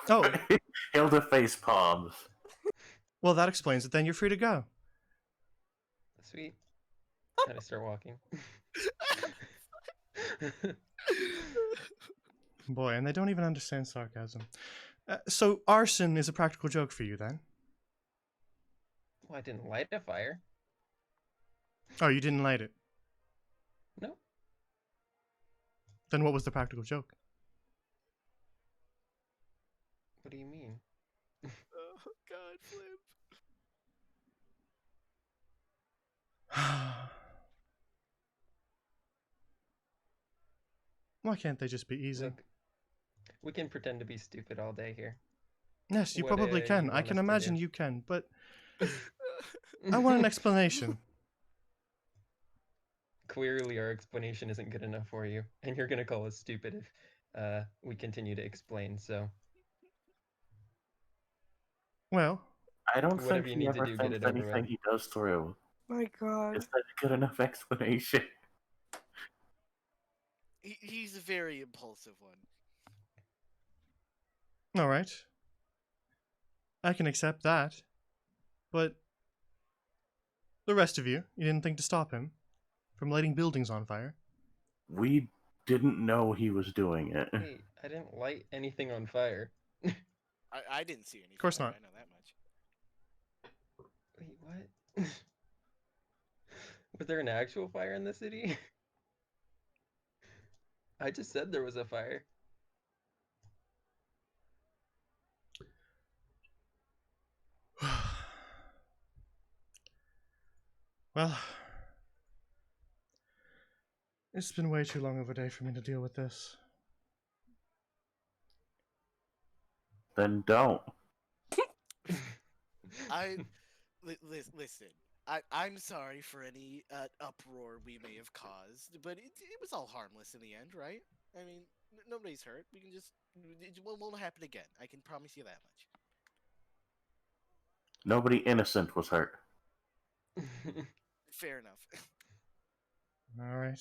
Speaker 2: Oh,
Speaker 5: Hilda face palms.
Speaker 2: well, that explains it. Then you're free to go.
Speaker 7: Sweet. And I start walking.
Speaker 2: Boy, and they don't even understand sarcasm. So arson is a practical joke for you, then?
Speaker 7: Well, I didn't light a fire.
Speaker 2: Oh, you didn't light it.
Speaker 7: No.
Speaker 2: Then what was the practical joke?
Speaker 7: What do you mean?
Speaker 3: Oh God, Flip.
Speaker 2: Why can't they just be easy?
Speaker 7: Look, we can pretend to be stupid all day here.
Speaker 2: Yes, you
Speaker 7: what,
Speaker 2: probably
Speaker 7: you
Speaker 2: can. I
Speaker 7: want
Speaker 2: can
Speaker 7: us to
Speaker 2: imagine
Speaker 7: do?
Speaker 2: you can, but I want an explanation.
Speaker 7: Clearly, our explanation isn't good enough for you, and you're gonna call us stupid we continue to explain. So
Speaker 2: Well,
Speaker 5: I don't
Speaker 7: Whatever
Speaker 5: think
Speaker 7: you
Speaker 5: he
Speaker 7: need to
Speaker 5: ever
Speaker 7: do, get
Speaker 5: thinks
Speaker 7: it over
Speaker 5: anything
Speaker 7: with.
Speaker 5: he does through.
Speaker 1: My God.
Speaker 5: Is that a good enough explanation?
Speaker 3: He's a very impulsive one.
Speaker 2: all right. I can accept that. But the rest of you didn't think to stop him from lighting buildings on fire.
Speaker 5: We didn't know he was doing it.
Speaker 7: hey, I didn't light anything on fire.
Speaker 3: I didn't see anything.
Speaker 2: Of course not.
Speaker 3: I know that much.
Speaker 7: Wait, what? Was there an actual fire in the city? I just said there was a fire.
Speaker 2: Well, it's been way too long of a day for me to deal with this.
Speaker 5: Then don't.
Speaker 3: Listen. I'm sorry for any uproar we may have caused, but it was all harmless in the end, right? I mean, nobody's hurt. We can just it won't happen again. I can promise you that much.
Speaker 5: Nobody innocent was hurt.
Speaker 3: Fair enough.
Speaker 2: All right.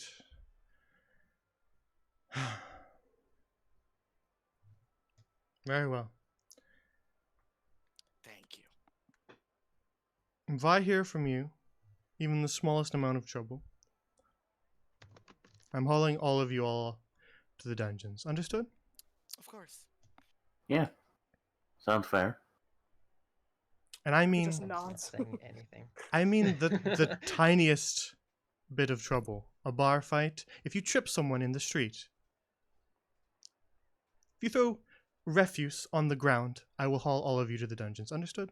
Speaker 2: Very well.
Speaker 3: Thank you.
Speaker 2: If I hear from you, even the smallest amount of trouble, I'm hauling all of you all to the dungeons. Understood?
Speaker 3: Of course.
Speaker 5: Yeah. Sounds fair.
Speaker 2: And I mean,
Speaker 1: Just
Speaker 7: Not
Speaker 1: nods.
Speaker 7: saying anything.
Speaker 2: I mean the tiniest bit of trouble. A bar fight. If you trip someone in the street. If you throw refuse on the ground, I will haul all of you to the dungeons. Understood?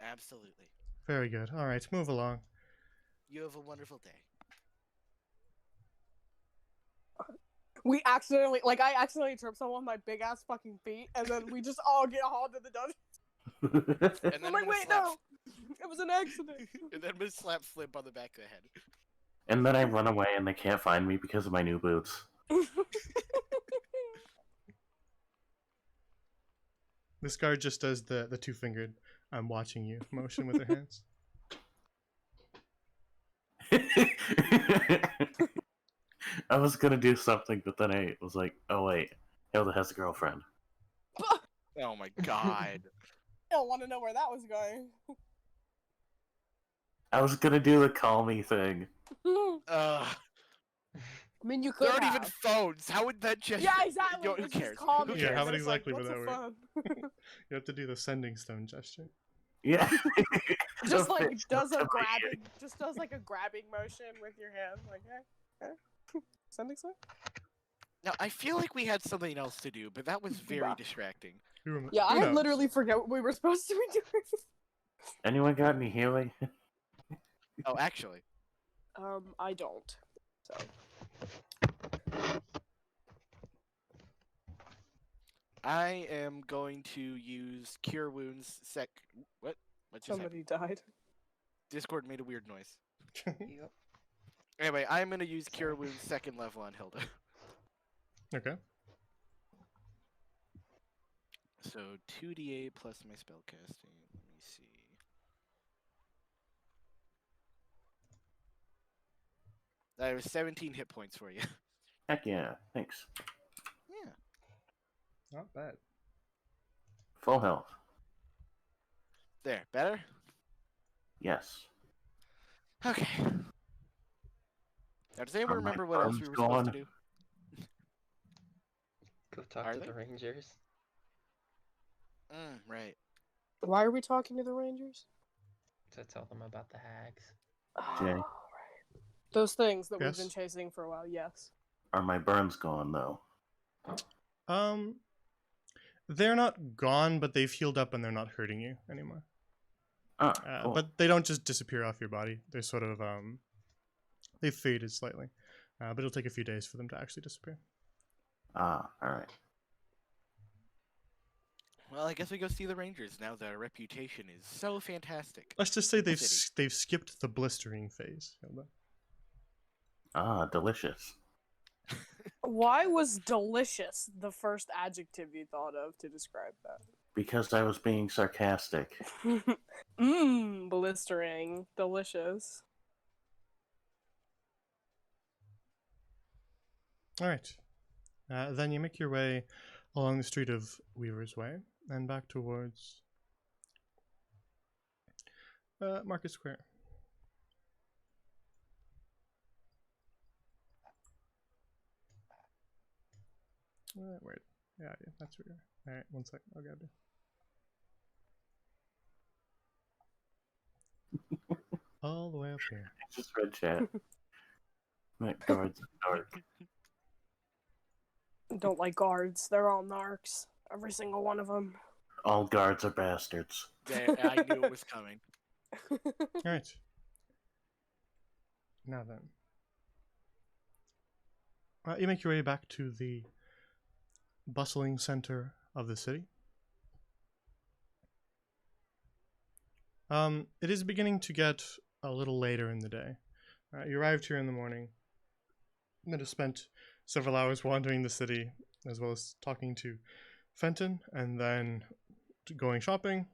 Speaker 3: Absolutely.
Speaker 2: Very good. All right, move along.
Speaker 3: You have a wonderful day.
Speaker 1: We accidentally, like, I accidentally tripped someone with my big ass fucking feet, and then we just all get hauled to the dungeon.
Speaker 3: And
Speaker 1: I'm
Speaker 3: then
Speaker 1: like,
Speaker 3: I'm gonna
Speaker 1: wait,
Speaker 3: slap,
Speaker 1: no, it was an accident.
Speaker 3: and then I'm gonna slap Flip on the back of the head.
Speaker 5: And then I run away and they can't find me because of my new boots.
Speaker 2: This guard just does the two-fingered "I'm watching you" motion with her hands.
Speaker 5: I was gonna do something, but then I was like, oh wait, Hilda has a girlfriend.
Speaker 3: Oh my god.
Speaker 1: I don't want to know where that was going.
Speaker 5: I was gonna do the call me thing.
Speaker 3: Ugh.
Speaker 1: I mean, you
Speaker 3: There
Speaker 1: could
Speaker 3: aren't
Speaker 1: have.
Speaker 3: even phones. How would that just?
Speaker 1: Yeah, exactly.
Speaker 3: Yo, who
Speaker 1: It's just
Speaker 3: cares?
Speaker 1: call
Speaker 3: Who
Speaker 1: me,
Speaker 2: Yeah,
Speaker 3: cares?
Speaker 2: how
Speaker 1: and
Speaker 2: would
Speaker 1: it's like,
Speaker 2: exactly would
Speaker 1: what's
Speaker 2: that
Speaker 1: the
Speaker 2: work?
Speaker 1: fun?
Speaker 2: You have to do the sending stone gesture.
Speaker 5: Yeah.
Speaker 1: Just like
Speaker 5: Affixed
Speaker 1: does
Speaker 5: to
Speaker 1: a
Speaker 5: my
Speaker 1: grabbing, just does like a grabbing motion with your hand, like, hey, sending stuff.
Speaker 3: Now I feel like we had something else to do, but that was very
Speaker 1: Bah.
Speaker 3: distracting.
Speaker 1: Yeah,
Speaker 2: Who
Speaker 1: I
Speaker 2: knows?
Speaker 1: literally forget what we were supposed to be doing.
Speaker 5: Anyone got any healing?
Speaker 3: Oh, actually,
Speaker 1: I don't. So
Speaker 3: I am going to use Cure Wounds What? What just happened?
Speaker 1: somebody died.
Speaker 3: Discord made a weird noise.
Speaker 7: Yep.
Speaker 3: Anyway, I'm gonna use Cure Wounds second level on Hilda.
Speaker 2: Okay.
Speaker 3: So 2d8 plus my spellcasting. Let me see. I have 17 hit points for you.
Speaker 5: Heck yeah, thanks.
Speaker 3: Yeah.
Speaker 2: Not bad.
Speaker 5: Full health.
Speaker 3: There. Better?
Speaker 5: Yes.
Speaker 3: Okay. Now, does anyone
Speaker 5: Are my
Speaker 3: remember what else
Speaker 5: arms
Speaker 3: we were supposed to
Speaker 5: gone?
Speaker 3: do?
Speaker 7: Go talk
Speaker 3: Are
Speaker 7: to
Speaker 3: they?
Speaker 7: the Rangers.
Speaker 3: Right.
Speaker 1: Why are we talking to the Rangers?
Speaker 7: To tell them about the hags.
Speaker 5: Jay.
Speaker 1: Oh, right. Those things that we've
Speaker 2: Yes?
Speaker 1: been chasing for a while. Yes.
Speaker 5: Are my burns gone though?
Speaker 2: They're not gone, but they've healed up and they're not hurting you anymore.
Speaker 5: Ah, cool.
Speaker 2: But they don't just disappear off your body. They're sort of they've faded slightly, but it'll take a few days for them to actually disappear.
Speaker 5: Ah, alright.
Speaker 3: Well, I guess we go see the Rangers now that our reputation is so fantastic.
Speaker 2: Let's just say they've
Speaker 3: City.
Speaker 2: they've skipped the blistering phase. Hilda.
Speaker 5: Ah, delicious.
Speaker 1: Why was delicious the first adjective you thought of to describe
Speaker 5: Because I was being sarcastic.
Speaker 1: that? Mmm, blistering, delicious.
Speaker 2: All right. Then you make your way along the street of Weaver's Way and back towards Market Square. Wait. Yeah, that's where. All right, one second. I'll grab it. All the way up here.
Speaker 5: I just read chat. That guard's a dark.
Speaker 1: Don't like guards. They're all narcs. Every single one of them.
Speaker 5: All guards are bastards.
Speaker 3: I knew it was coming.
Speaker 2: All right. Now then. You make your way back to the bustling center of the city. It is beginning to get a little later in the day. You arrived here in the morning. And have spent several hours wandering the city, as well as talking to Fenton, and then going shopping,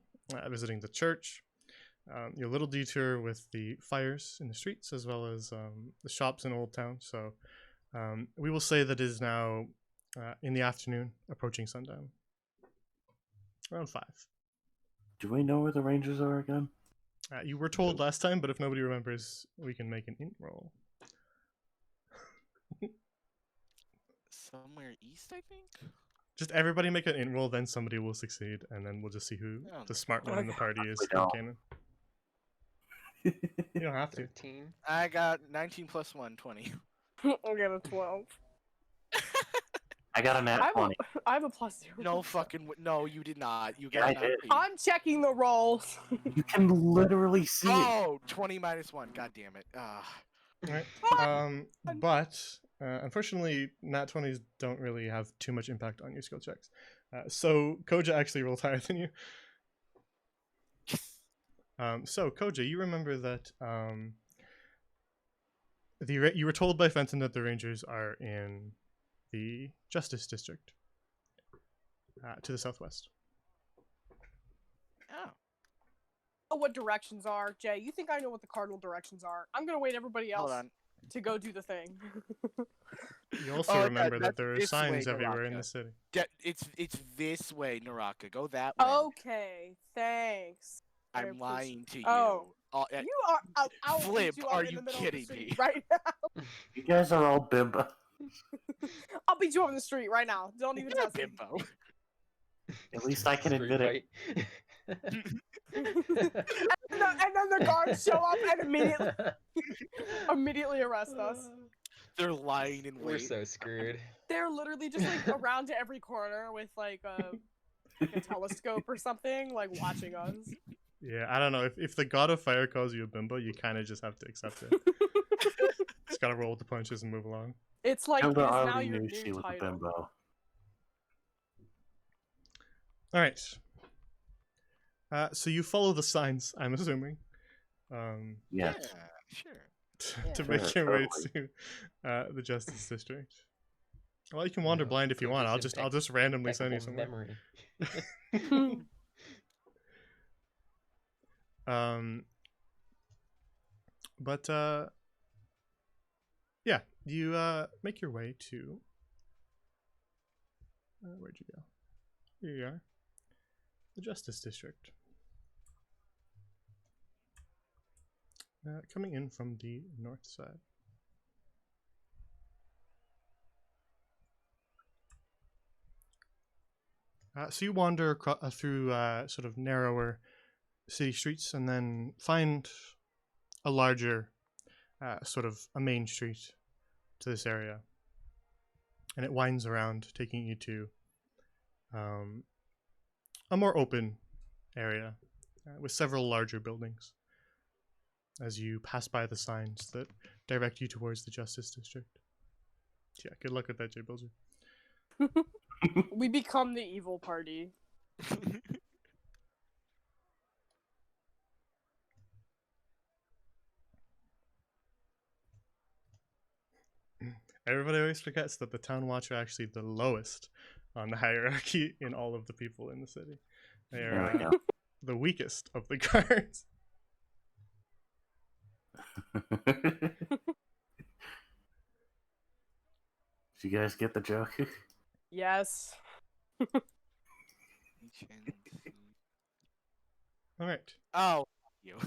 Speaker 2: visiting the church. Your little detour with the fires in the streets, as well as the shops in Old Town. So we will say that it is now in the afternoon, approaching sundown. Around 5.
Speaker 5: Do we know where the Rangers are again?
Speaker 2: You were told last time, but if nobody remembers, we can make an int roll.
Speaker 3: Somewhere east, I think?
Speaker 2: Just everybody make an int roll, then somebody will succeed, and then we'll just see who the smart one in the party is in canon. You don't have to.
Speaker 7: 13.
Speaker 3: I got 19 plus 1, 20.
Speaker 1: I got a 12.
Speaker 5: I got a nat 20.
Speaker 1: I have a plus 0.
Speaker 3: No fucking no, you did not. You
Speaker 5: Yeah,
Speaker 3: got
Speaker 5: I
Speaker 3: 19.
Speaker 5: did.
Speaker 1: I'm checking the rolls.
Speaker 5: You can literally see it.
Speaker 3: Oh, 20 minus 1. God damn it.
Speaker 2: Right. But unfortunately, nat 20s don't really have too much impact on your skill checks. So Koja actually rolled higher than you. So Koja, you remember that you were told by Fenton that the Rangers are in the Justice District to the southwest.
Speaker 3: Oh.
Speaker 1: Know what directions are, Jay? You think I know what the cardinal directions are? I'm gonna wait everybody else
Speaker 3: Hold on.
Speaker 1: to go do the thing.
Speaker 2: You also
Speaker 3: Oh,
Speaker 2: remember that
Speaker 3: that's
Speaker 2: there are
Speaker 3: this
Speaker 2: signs
Speaker 3: way,
Speaker 2: everywhere in
Speaker 3: Naraka.
Speaker 2: the city.
Speaker 3: It's this way, Naraka. Go that way.
Speaker 1: Okay, thanks. I
Speaker 3: I'm
Speaker 1: appreciate-
Speaker 3: lying to you.
Speaker 1: Oh.
Speaker 3: Oh,
Speaker 1: You are. I'll beat
Speaker 3: Flip,
Speaker 1: you up
Speaker 3: are
Speaker 1: in
Speaker 3: you
Speaker 1: the middle
Speaker 3: kidding
Speaker 1: of the street
Speaker 3: me?
Speaker 1: right now.
Speaker 5: You guys are all bimbo.
Speaker 1: I'll beat you up in the street right now. Don't even
Speaker 3: You're a
Speaker 1: test me.
Speaker 3: bimbo.
Speaker 5: At least I can
Speaker 7: Street
Speaker 5: admit it.
Speaker 7: fight.
Speaker 1: And then the guards show up and immediately arrest us.
Speaker 3: They're lying in
Speaker 7: We're
Speaker 3: wait.
Speaker 7: so screwed.
Speaker 1: They're literally just like around to every corner with like a telescope or something, like watching us.
Speaker 2: Yeah, I don't know. If the god of fire calls you a bimbo, you kind of just have to accept it. Just gotta roll with the punches and move along.
Speaker 1: It's like
Speaker 5: Hilda
Speaker 1: it's now
Speaker 5: already
Speaker 1: your
Speaker 5: knew
Speaker 1: new
Speaker 5: she was a
Speaker 1: title.
Speaker 5: bimbo.
Speaker 2: All right. So you follow the signs, I'm assuming,
Speaker 5: Yes.
Speaker 3: Yeah, sure.
Speaker 2: to
Speaker 5: Sure,
Speaker 2: make your way
Speaker 5: totally.
Speaker 2: to the Justice District. Well, you can wander blind if you want. I'll just randomly send you somewhere.
Speaker 7: Memory.
Speaker 2: But yeah, you make your way to where'd you go? Here you are, the Justice District. Coming in from the north side. So you wander through sort of narrower city streets and then find a larger sort of a main street to this area. And it winds around, taking you to a more open area with several larger buildings as you pass by the signs that direct you towards the Justice District. Yeah, good luck with that, J. Bilger.
Speaker 1: We become the evil party.
Speaker 2: Everybody always forgets that the town watch are actually the lowest on the hierarchy in all of the people in the city. They
Speaker 5: There
Speaker 2: are
Speaker 5: we go.
Speaker 2: the weakest of the guards.
Speaker 5: Did you guys get the joke?
Speaker 1: Yes.
Speaker 2: All right.
Speaker 3: Oh, you.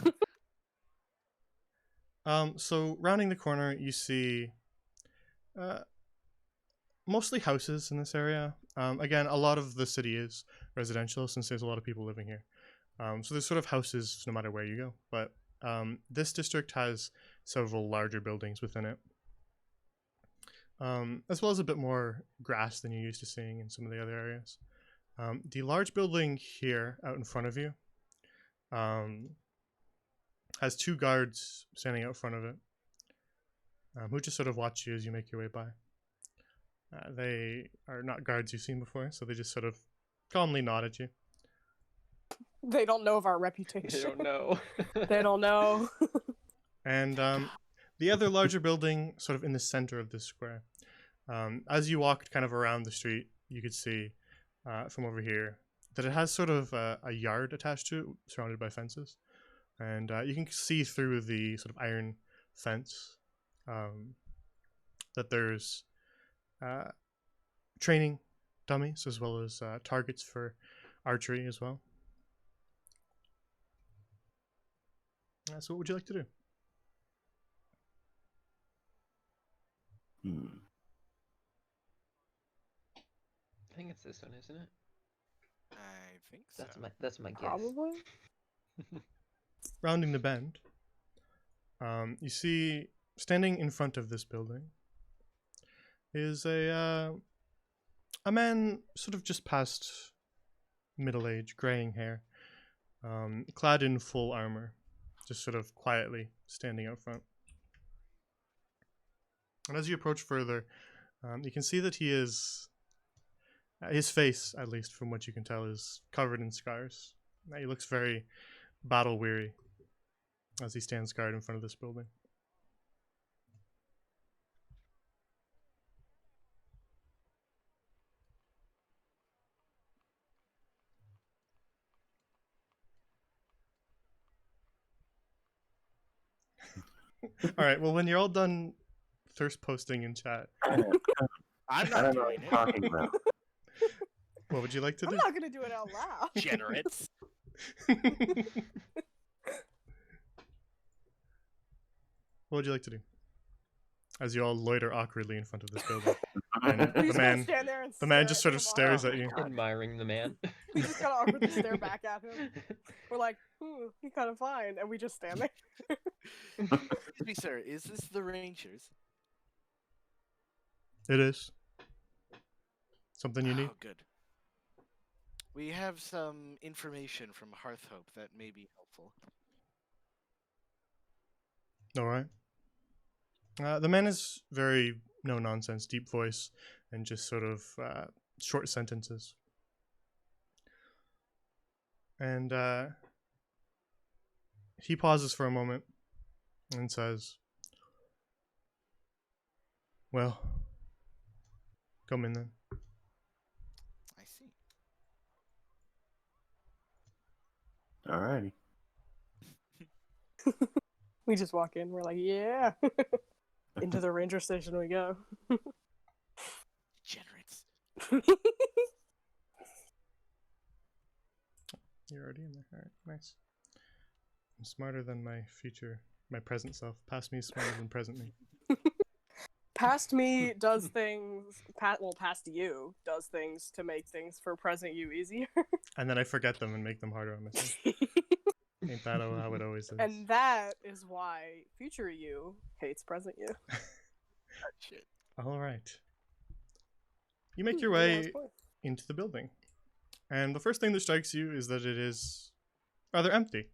Speaker 2: So rounding the corner, you see mostly houses in this area. Again, a lot of the city is residential since there's a lot of people living here. So there's sort of houses no matter where you go. But this district has several larger buildings within it, as well as a bit more grass than you're used to seeing in some of the other areas. The large building here out in front of you has 2 guards standing out front of it, who just sort of watch you as you make your way by. They are not guards you've seen before, so they just sort of calmly nod at you.
Speaker 1: They don't know of our
Speaker 7: I
Speaker 1: reputation.
Speaker 7: don't know.
Speaker 1: They don't know.
Speaker 2: And the other larger building, sort of in the center of this square, as you walked kind of around the street, you could see from over here that it has sort of a yard attached to it, surrounded by fences. And you can see through the sort of iron fence that there's training dummies as well as targets for archery as well. So what would you like to do?
Speaker 7: I think it's this one, isn't it?
Speaker 3: I think so.
Speaker 7: That's my guess.
Speaker 1: Probably.
Speaker 2: Rounding the bend, you see standing in front of this building is a man sort of just past middle age, graying hair, clad in full armor, just sort of quietly standing out front. And as you approach further, you can see that he is, his face, at least from what you can tell, is covered in scars. He looks very battle weary as he stands guard in front of this building. All right, well, when you're all done thirst posting in chat,
Speaker 3: I'm
Speaker 5: I
Speaker 3: not
Speaker 5: don't know what
Speaker 3: doing
Speaker 5: you're
Speaker 3: it.
Speaker 5: talking about.
Speaker 2: what would you like to
Speaker 1: I'm
Speaker 2: do?
Speaker 1: not gonna do it out loud.
Speaker 3: Degenerates.
Speaker 2: What would you like to do? As you all loiter awkwardly in front of this building. And
Speaker 1: We
Speaker 2: the
Speaker 1: just gotta
Speaker 2: man,
Speaker 1: stand there and
Speaker 2: the man
Speaker 1: stare
Speaker 2: just
Speaker 1: at
Speaker 2: sort of
Speaker 1: him
Speaker 2: stares
Speaker 1: all-
Speaker 2: at you.
Speaker 7: Admiring the man.
Speaker 1: We just gotta awkwardly stare back at him. We're like, he's kind of fine, and we just stand there.
Speaker 3: Excuse me, sir. Is this the Rangers?
Speaker 2: It is. Something you need?
Speaker 3: Oh, good. We have some information from Hearth that may be helpful.
Speaker 2: All right. The man is very no nonsense, deep voice, and just sort of short sentences. And he pauses for a moment and says, "Well, come in then."
Speaker 3: I see.
Speaker 5: Alrighty.
Speaker 1: We just walk in. We're like, yeah. Into the ranger station we go.
Speaker 3: Degenerates.
Speaker 2: You're already in there. All right, nice. I'm smarter than my present self. Past me is smarter than present me.
Speaker 1: Past me does things. Past you does things to make things for present you easier.
Speaker 2: And then I forget them and make them harder on myself. Ain't that how it always is?
Speaker 1: And that is why future you hates present you.
Speaker 3: Shit.
Speaker 2: All right. You make your
Speaker 1: Yeah,
Speaker 2: way
Speaker 1: that's fine.
Speaker 2: into the building. And the first thing that strikes you is that it is rather empty.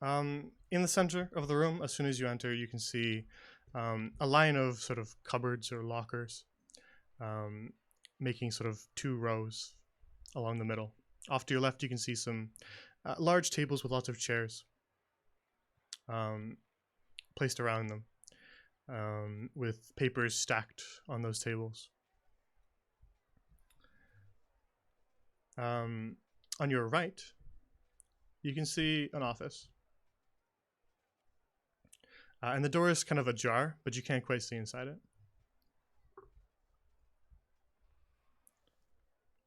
Speaker 2: In the center of the room, as soon as you enter, you can see a line of sort of cupboards or lockers, making sort of 2 rows along the middle. Off to your left, you can see some large tables with lots of chairs. placed around them, with papers stacked on those tables. On your right, you can see an office. And the door is kind of ajar, but you can't quite see inside it.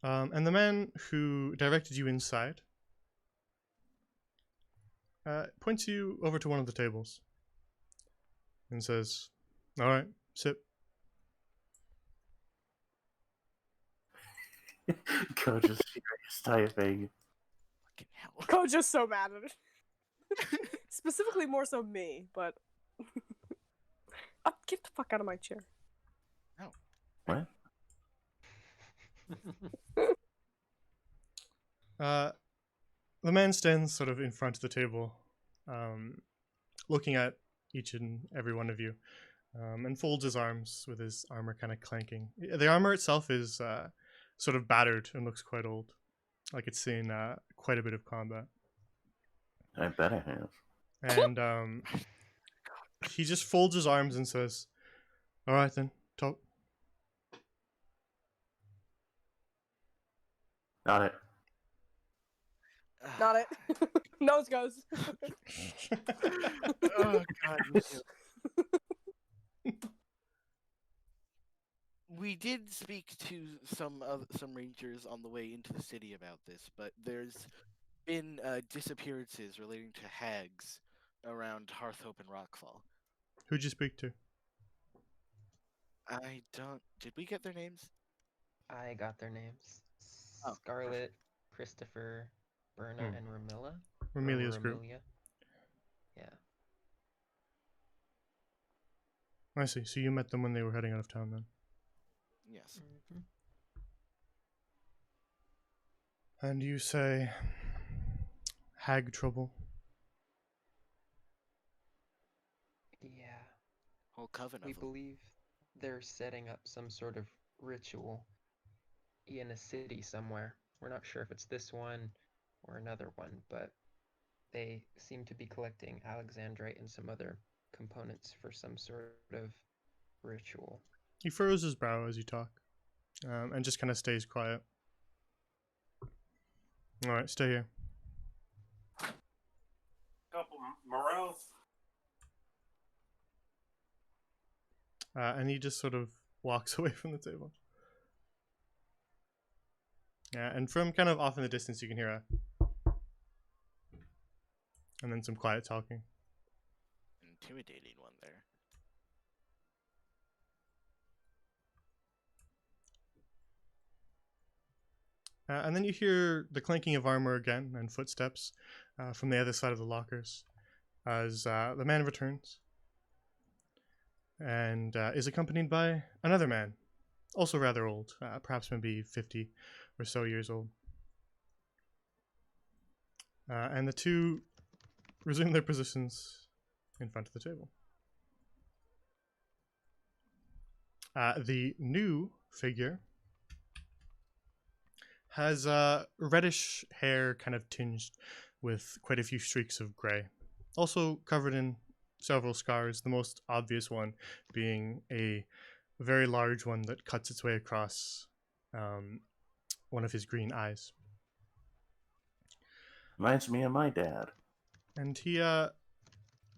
Speaker 2: And the man who directed you inside points you over to one of the tables and says, "All right, sit."
Speaker 5: Coach is serious typing.
Speaker 3: Fucking hell.
Speaker 1: Coach is so mad at it. Specifically, more so me, but get the fuck out of my chair.
Speaker 5: What?
Speaker 2: The man stands sort of in front of the table, looking at each and every one of you, and folds his arms with his armor kind of clanking. The armor itself is sort of battered and looks quite old, like it's seen quite a bit of combat.
Speaker 5: I bet it has.
Speaker 2: And he just folds his arms and says, "All right then, talk."
Speaker 5: Got it.
Speaker 1: Not it. Nose goes.
Speaker 3: Oh god. me too. We did speak to some rangers on the way into the city about this, but there's been disappearances relating to hags around Hearth and Rockfall.
Speaker 2: Who'd you speak to?
Speaker 3: I don't. Did we get their names?
Speaker 7: I got their names.
Speaker 3: Oh,
Speaker 7: Scarlet, Christopher, Berna, and Ramilla. Or
Speaker 2: Ramilia's group.
Speaker 7: Ramilia. Yeah.
Speaker 2: I see. So you met them when they were heading out of town then.
Speaker 3: Yes.
Speaker 7: Mm-hmm.
Speaker 2: And you say hag trouble.
Speaker 7: Yeah.
Speaker 3: Whole coven
Speaker 7: We
Speaker 3: of them.
Speaker 7: believe they're setting up some sort of ritual in a city somewhere. We're not sure if it's this one or another one, but they seem to be collecting alexandrite and some other components for some sort of ritual.
Speaker 2: He furrows his brow as you talk, and just kind of stays quiet. All right, stay here.
Speaker 5: Couple morels.
Speaker 2: And he just sort of walks away from the table. Yeah, and from kind of off in the distance, you can hear and then some quiet talking.
Speaker 3: Intimidating one there.
Speaker 2: And then you hear the clanking of armor again and footsteps from the other side of the lockers as the man returns and is accompanied by another man, also rather old, perhaps maybe 50 or so years old. And the two resume their positions in front of the table. The new figure has reddish hair kind of tinged with quite a few streaks of grey. Also covered in several scars, the most obvious one being a very large one that cuts its way across one of his green eyes.
Speaker 5: Reminds me of my dad.
Speaker 2: And he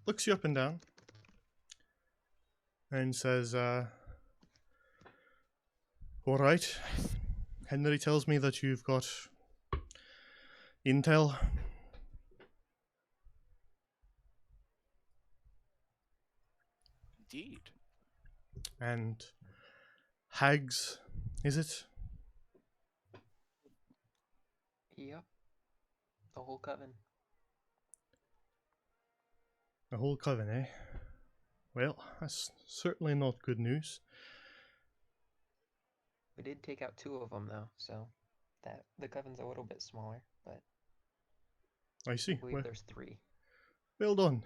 Speaker 2: looks you up and down and says, "All right. Henry tells me that you've got intel."
Speaker 3: Indeed.
Speaker 2: And hags, is it?
Speaker 7: Yep. The whole coven.
Speaker 2: The whole coven, eh? Well, that's certainly not good news.
Speaker 7: We did take out 2 of them though, so that the coven's a little bit smaller, but
Speaker 2: I
Speaker 7: I
Speaker 2: see.
Speaker 7: believe
Speaker 2: Well,
Speaker 7: there's 3.
Speaker 2: well done.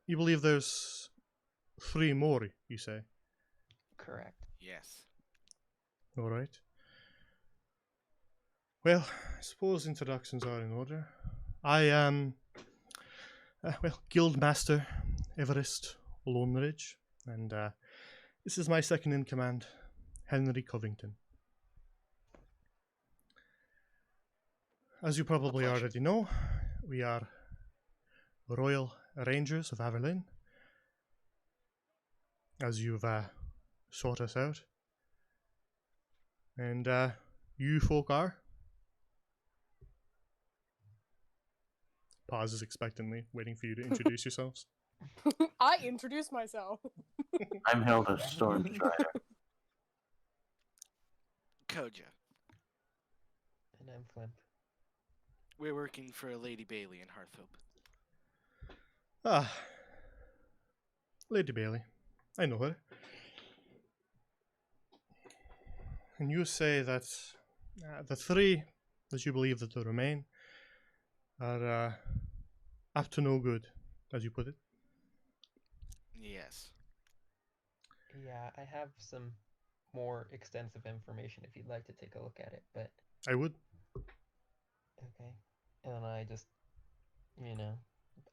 Speaker 2: You believe there's 3 more, you say?
Speaker 7: Correct.
Speaker 3: Yes.
Speaker 2: All right. Well, I suppose introductions are in order. I am, well, Guildmaster Everest Lone Ridge, and this is my second in command, Henry Covington. As you probably
Speaker 3: pleasure.
Speaker 2: already know, we are Royal Rangers of Averlin, as you've sought us out. And you folk are? Pauses expectantly, waiting for you to introduce yourselves.
Speaker 1: I introduced myself.
Speaker 5: I'm Hilda Stormstrider.
Speaker 3: Koja.
Speaker 7: And I'm Flimp.
Speaker 3: We're working for Lady Bailey in Hearthhope.
Speaker 2: Ah, Lady Bailey. I know her. And you say that the three that you believe that will remain are up to no good, as you put it.
Speaker 3: Yes.
Speaker 7: Yeah, I have some more extensive information if you'd like to take a look at it, but
Speaker 2: I would.
Speaker 7: okay. And I just,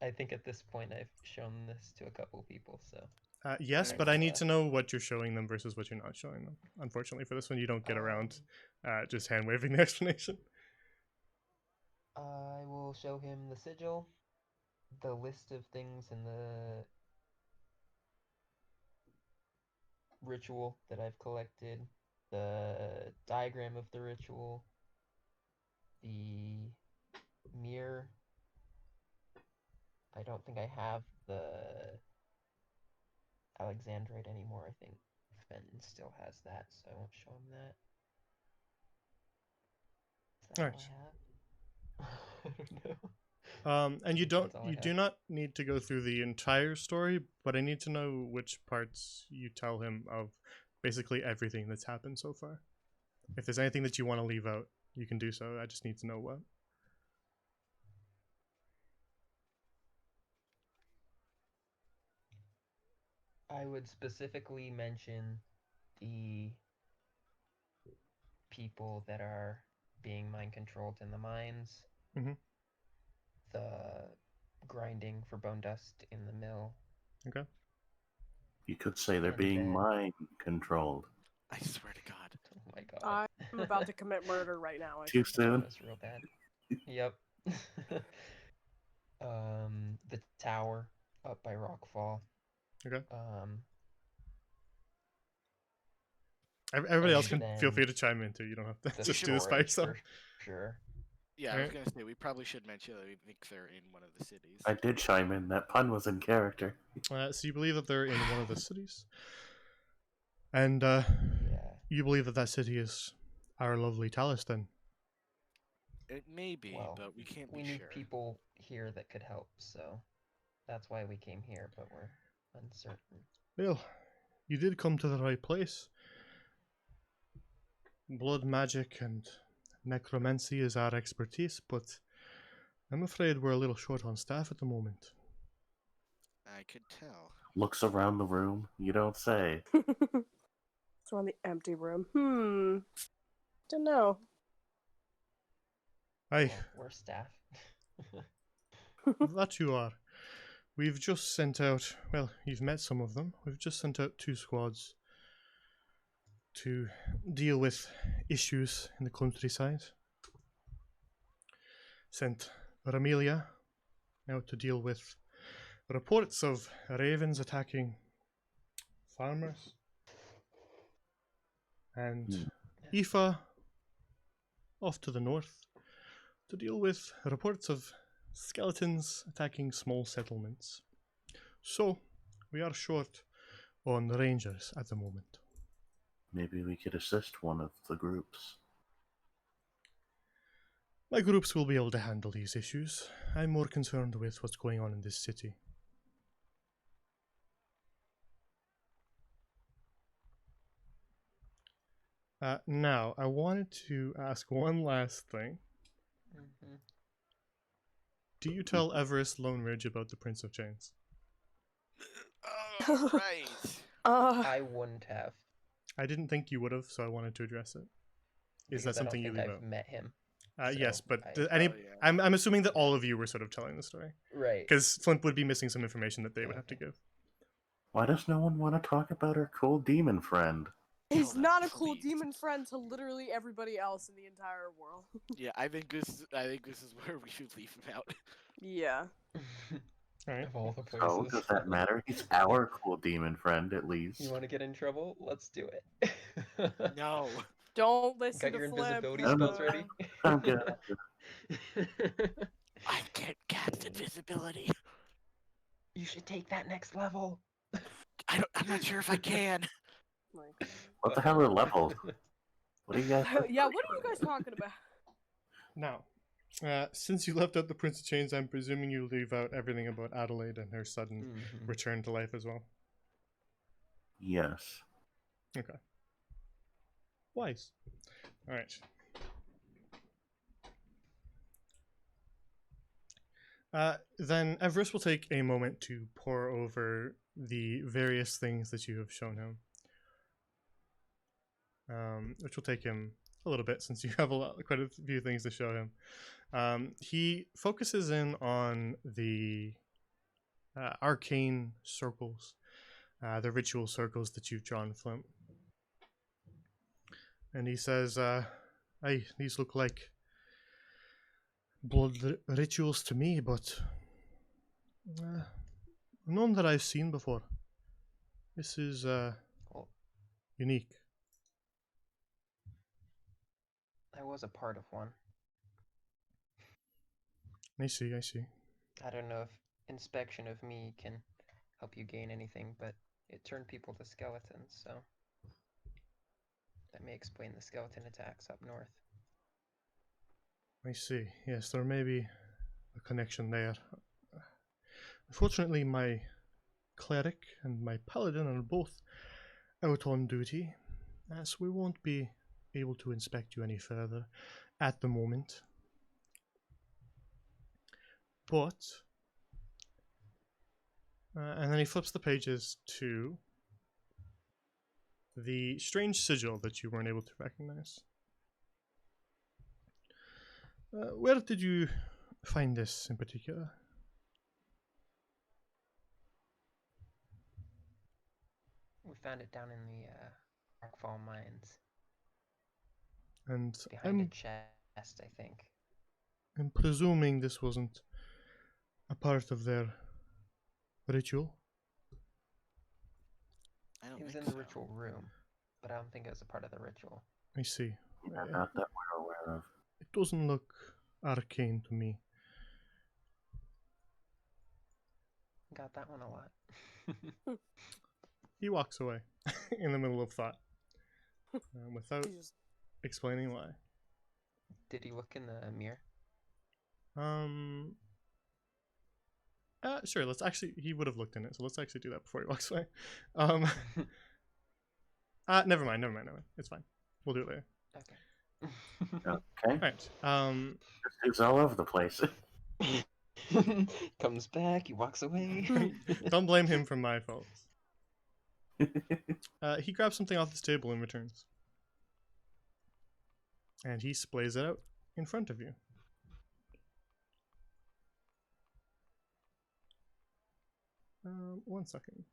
Speaker 7: I think at this point I've shown this to a couple people, so.
Speaker 2: Yes,
Speaker 3: Alright.
Speaker 2: but I need to know what you're showing them versus what you're not showing them. Unfortunately, for this one, you don't get around just hand waving the explanation.
Speaker 7: I will show him the sigil, the list of things in the ritual that I've collected, the diagram of the ritual, the mirror. I don't think I have the Alexandrite anymore. I think Fenton still has that, so I won't show him that. Is that all
Speaker 2: Nice.
Speaker 7: I have? I don't know.
Speaker 2: And you
Speaker 7: think that's all I
Speaker 2: do
Speaker 7: have.
Speaker 2: not need to go through the entire story, but I need to know which parts you tell him of basically everything that's happened so far. If there's anything that you want to leave out, you can do so. I just need to know what.
Speaker 7: I would specifically mention the people that are being mind controlled in the mines,
Speaker 2: Mhm.
Speaker 7: the grinding for bone dust in the mill.
Speaker 2: Okay.
Speaker 5: You could say they're
Speaker 7: And
Speaker 5: being
Speaker 7: then-
Speaker 5: mind controlled.
Speaker 3: I swear to God.
Speaker 7: Oh my god.
Speaker 1: I'm about to commit murder right now. I
Speaker 5: Too
Speaker 1: think.
Speaker 5: soon?
Speaker 7: That was real bad. Yep. The tower up by Rockfall.
Speaker 2: Okay.
Speaker 7: And
Speaker 2: Everybody else can feel
Speaker 7: then
Speaker 2: free to chime in too. You don't have to
Speaker 7: the
Speaker 2: just do this by
Speaker 7: storage
Speaker 2: yourself.
Speaker 7: for sure.
Speaker 3: Yeah, I was
Speaker 2: Alright.
Speaker 3: gonna say we probably should mention that we think they're in one of the cities.
Speaker 5: I did chime in. That pun was in character.
Speaker 2: So you believe that they're in one of the cities, and
Speaker 7: Yeah.
Speaker 2: you believe that that city is our lovely Talistan.
Speaker 3: It may be,
Speaker 7: Well,
Speaker 3: but we can't
Speaker 7: We
Speaker 3: be
Speaker 7: need
Speaker 3: sure.
Speaker 7: people here that could help, so that's why we came here, but we're uncertain.
Speaker 2: Well, you did come to the right place. Blood magic and necromancy is our expertise, but I'm afraid we're a little short on staff at the moment.
Speaker 3: I could tell.
Speaker 5: Looks around the room. You don't say.
Speaker 1: So on the empty room. Don't know.
Speaker 2: Aye,
Speaker 7: Well, we're staff.
Speaker 2: that you are. We've just sent out, well, you've met some of them. We've just sent out 2 squads to deal with issues in the countryside. Sent Ramelia out to deal with reports of ravens attacking farmers. And Aoife off to the north to deal with reports of skeletons attacking small settlements. So, we are short on rangers at the moment.
Speaker 5: Maybe we could assist one of the groups.
Speaker 2: My groups will be able to handle these issues. I'm more concerned with what's going on in this city. Now, I wanted to ask one last thing.
Speaker 7: Mhm.
Speaker 2: Do you tell Everest Lone Ridge about the Prince of Chains?
Speaker 3: Oh, right.
Speaker 7: I wouldn't have.
Speaker 2: I didn't think you would have, so I wanted to address it. Is
Speaker 7: Because
Speaker 2: that something
Speaker 7: I
Speaker 2: you
Speaker 7: don't
Speaker 2: leave
Speaker 7: think
Speaker 2: out?
Speaker 7: I've met him.
Speaker 2: Yes,
Speaker 7: So
Speaker 2: but
Speaker 7: I-
Speaker 2: any,
Speaker 3: Oh, yeah.
Speaker 2: I'm assuming that all of you were sort of telling the story
Speaker 7: Right.
Speaker 2: because Flint would be missing some information that they would have to
Speaker 7: Okay.
Speaker 2: give.
Speaker 5: Why does no one want to talk about our cool demon friend?
Speaker 1: He's
Speaker 3: Hilda,
Speaker 1: not a cool
Speaker 3: please.
Speaker 1: demon friend to literally everybody else in the entire world.
Speaker 3: Yeah, I think this is where we should leave him out.
Speaker 1: Yeah.
Speaker 2: All right.
Speaker 7: Of all the
Speaker 5: So,
Speaker 7: places.
Speaker 5: does that matter? He's our cool demon friend, at least.
Speaker 7: You want to get in trouble? Let's do it.
Speaker 3: No.
Speaker 1: Don't listen
Speaker 7: Got
Speaker 1: to
Speaker 7: your
Speaker 1: Flip.
Speaker 7: invisibility
Speaker 5: No, no,
Speaker 7: spells ready?
Speaker 5: I'm good.
Speaker 3: I can't cast invisibility.
Speaker 7: You should take that next level.
Speaker 3: I'm not sure if I can.
Speaker 1: Like,
Speaker 5: What the hell are levels? What are you guys?
Speaker 1: yeah, what are you guys talking about?
Speaker 2: Now, since you left out the Prince of Chains, I'm presuming you leave out everything about Adelaide and her sudden
Speaker 7: Mhm.
Speaker 2: return to life as well.
Speaker 5: Yes.
Speaker 2: Okay. Wise. All right. Then Everest will take a moment to pore over the various things that you have shown him, which will take him a little bit since you have quite a few things to show him. He focuses in on the arcane circles, the ritual circles that you've drawn, Flint. And he says, "Aye, these look like blood rituals to me, but none that I've seen before. This is
Speaker 7: Well,
Speaker 2: unique."
Speaker 7: I was a part of one.
Speaker 2: I see, I see.
Speaker 7: I don't know if inspection of me can help you gain anything, but it turned people to skeletons, so that may explain the skeleton attacks up north.
Speaker 2: I see. Yes, there may be a connection there. Unfortunately, my cleric and my paladin are both out on duty, so we won't be able to inspect you any further at the moment. But, and then he flips the pages to the strange sigil that you weren't able to recognize. Where did you find this in particular?
Speaker 7: We found it down in the Rockfall mines,
Speaker 2: And
Speaker 7: behind a
Speaker 2: I'm
Speaker 7: chest, I think.
Speaker 2: presuming this wasn't a part of their ritual.
Speaker 3: I don't
Speaker 7: It was
Speaker 3: think
Speaker 7: in the
Speaker 3: so.
Speaker 7: ritual room, but I don't think it was a part of the ritual.
Speaker 2: I see.
Speaker 5: Yeah, not that we're aware of.
Speaker 2: It doesn't look arcane to me.
Speaker 7: Got that one a lot.
Speaker 2: He walks away in the middle of thought without
Speaker 1: He's just-
Speaker 2: explaining why.
Speaker 7: Did he look in the mirror?
Speaker 2: Sure, let's actually, he would have looked in it, so let's actually do that before he walks away. Never mind. It's fine. We'll do it later.
Speaker 7: Okay.
Speaker 5: Okay.
Speaker 2: Alright,
Speaker 5: This dude's all over the place.
Speaker 7: Comes back, he walks away.
Speaker 2: don't blame him for my faults. He grabs something off this table and returns. And he splays it out in front of you. One second.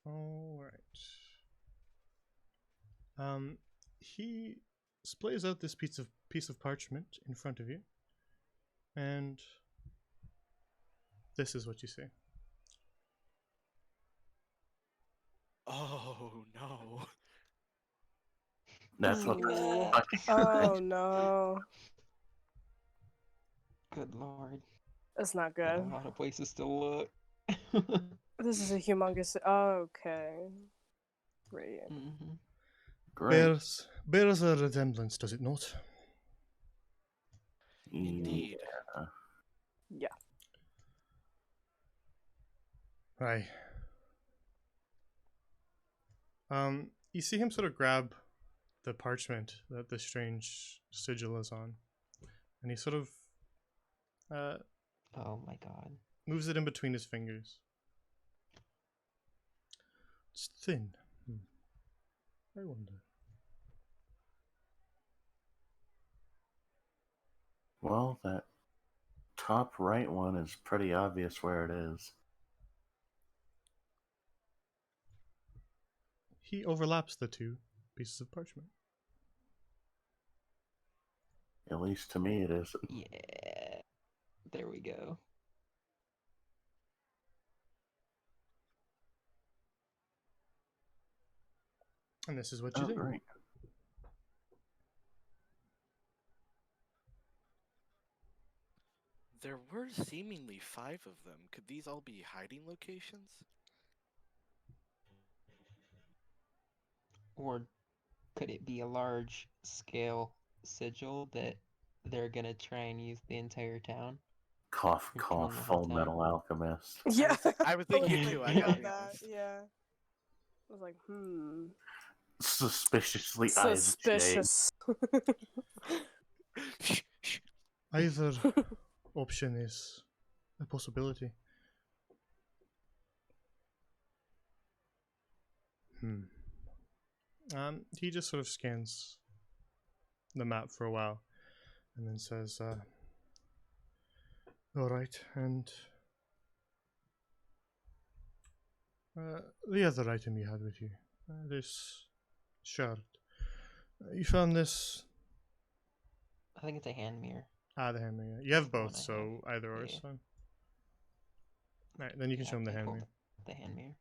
Speaker 2: All right. He splays out this piece of parchment in front of you, and this is what you see.
Speaker 3: Oh no.
Speaker 5: That's what
Speaker 1: Ooh.
Speaker 5: this fucking
Speaker 1: Oh no.
Speaker 7: Good lord.
Speaker 1: That's not
Speaker 7: Got
Speaker 1: good.
Speaker 7: a lot of places to look.
Speaker 1: This is a humongous. Okay. Brilliant.
Speaker 7: Mm-hmm.
Speaker 5: great.
Speaker 2: Bears a resemblance, does it not?
Speaker 3: Indeed.
Speaker 5: Yeah.
Speaker 2: Aye. You see him sort of grab the parchment that the strange sigil is on, and he sort of
Speaker 7: Oh my god.
Speaker 2: moves it in between his fingers. It's thin. I wonder.
Speaker 5: Well, that top right one is pretty obvious where it is.
Speaker 2: He overlaps the two pieces of parchment.
Speaker 5: At least to me it is.
Speaker 7: Yeah. There we go.
Speaker 2: And this is what you
Speaker 5: Oh,
Speaker 2: do.
Speaker 5: great.
Speaker 3: There were seemingly 5 of them. Could these all be hiding locations?
Speaker 7: Or could it be a large scale sigil that they're gonna try and use the entire town?
Speaker 5: Cough,
Speaker 7: Or
Speaker 5: cough,
Speaker 7: killing the whole
Speaker 5: full
Speaker 7: town?
Speaker 5: metal alchemist.
Speaker 1: Yeah,
Speaker 3: I was thinking
Speaker 7: too, I
Speaker 1: thinking
Speaker 7: gotta
Speaker 1: of
Speaker 3: be
Speaker 1: that.
Speaker 3: honest.
Speaker 1: Yeah, I was like,
Speaker 5: Suspiciously eyes Jay.
Speaker 1: suspicious.
Speaker 3: Shh, shh.
Speaker 2: Either option is a possibility. He just sort of scans the map for a while and then says, alright, and the other item you had with you, this shard. You found this.
Speaker 7: I think it's a hand mirror.
Speaker 2: The hand mirror. You have
Speaker 7: That's the one
Speaker 2: both,
Speaker 7: I
Speaker 2: so either or
Speaker 7: Yeah,
Speaker 2: is
Speaker 7: yeah.
Speaker 2: fine. Alright, then you can
Speaker 7: Yeah,
Speaker 2: show him the
Speaker 7: I
Speaker 2: hand
Speaker 7: hold
Speaker 2: mirror.
Speaker 7: the hand mirror.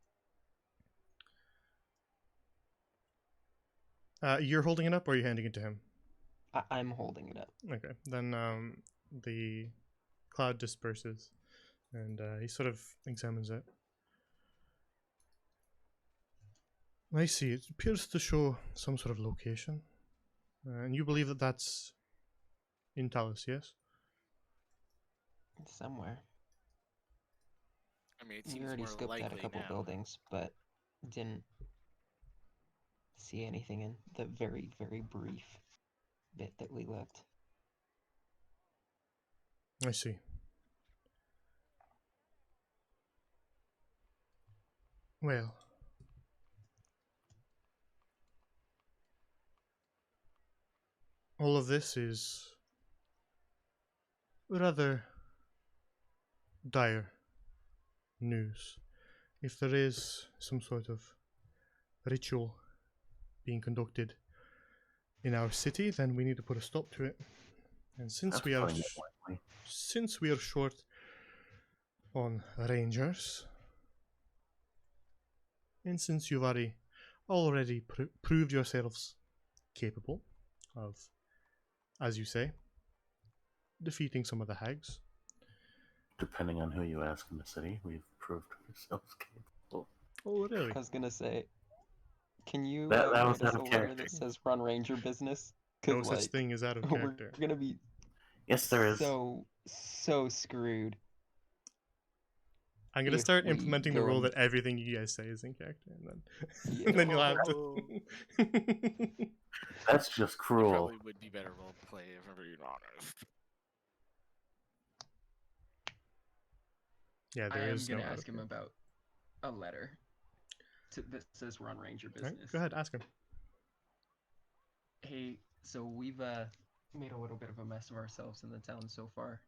Speaker 2: You're holding it up, or are you handing it to him?
Speaker 7: I'm holding it up.
Speaker 2: Okay, then the cloud disperses, and he sort of examines it. I see. It appears to show some sort of location, and you believe that that's in Talus, yes?
Speaker 7: It's somewhere.
Speaker 3: I mean, it
Speaker 7: We
Speaker 3: seems
Speaker 7: already
Speaker 3: more
Speaker 7: scoped out a
Speaker 3: likely
Speaker 7: couple
Speaker 3: now.
Speaker 7: buildings, but didn't see anything in the very, very brief bit that we looked.
Speaker 2: I see. Well, all of this is rather dire news. If there is some sort of ritual being conducted in our city, then we need to put a stop to it. And since
Speaker 5: That's
Speaker 2: we are
Speaker 5: putting it lightly.
Speaker 2: since we are short on rangers, and since you've already proved yourselves capable of, as you say, defeating some of the hags.
Speaker 5: Depending on who you ask in the city, we've proved ourselves capable.
Speaker 2: Oh, really?
Speaker 7: I was gonna say, can you
Speaker 5: That was
Speaker 7: write us
Speaker 5: out
Speaker 7: a
Speaker 5: of
Speaker 7: letter
Speaker 5: character.
Speaker 7: that says "Run Ranger Business"?
Speaker 2: No
Speaker 7: Because
Speaker 2: such thing as out of
Speaker 7: we're
Speaker 2: character.
Speaker 7: gonna be
Speaker 5: Yes, there is.
Speaker 7: so screwed.
Speaker 2: I'm gonna
Speaker 7: if
Speaker 2: start
Speaker 7: we
Speaker 2: implementing the
Speaker 7: go
Speaker 2: rule
Speaker 7: and-
Speaker 2: that everything you guys say is in character, and then
Speaker 7: Yeah.
Speaker 2: and then you'll have to.
Speaker 5: That's just
Speaker 3: You
Speaker 5: cruel.
Speaker 3: probably would be better role play if I'm being honest.
Speaker 2: Yeah,
Speaker 4: I
Speaker 2: there
Speaker 4: am
Speaker 2: is no
Speaker 4: gonna
Speaker 2: out
Speaker 4: ask
Speaker 2: of
Speaker 4: him
Speaker 2: character.
Speaker 4: about a letter that says "Run Ranger
Speaker 2: Right,
Speaker 4: Business."
Speaker 2: go ahead, ask him.
Speaker 4: Hey, so we've made a little bit of a mess of ourselves in the town so far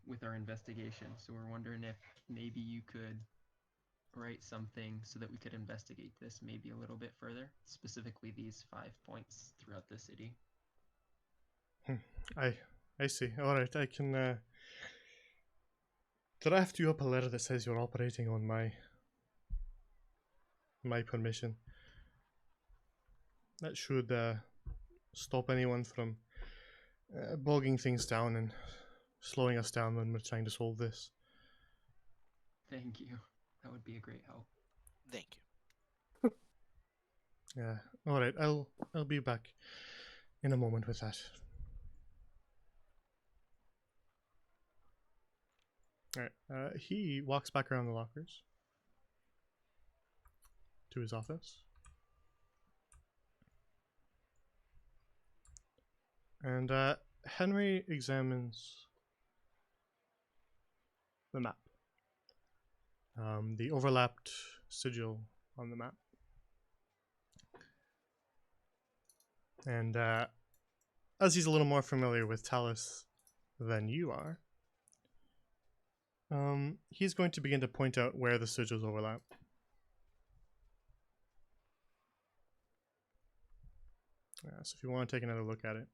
Speaker 4: with our investigation. So we're wondering if maybe you could write something so that we could investigate this maybe a little bit further, specifically these 5 points throughout the city.
Speaker 2: I see. All right, I can draft you up a letter that says you're operating on my permission. That should stop anyone from bogging things down and slowing us down when we're trying to solve this.
Speaker 4: Thank you. That would be a great help.
Speaker 3: Thank you.
Speaker 2: Yeah. All right. I'll be back in a moment with that. All right. He walks back around the lockers to his office. And Henry examines the map. The overlapped sigil on the map. And as he's a little more familiar with Talus than you are, he's going to begin to point out where the sigils overlap. So if you want to take another look at it.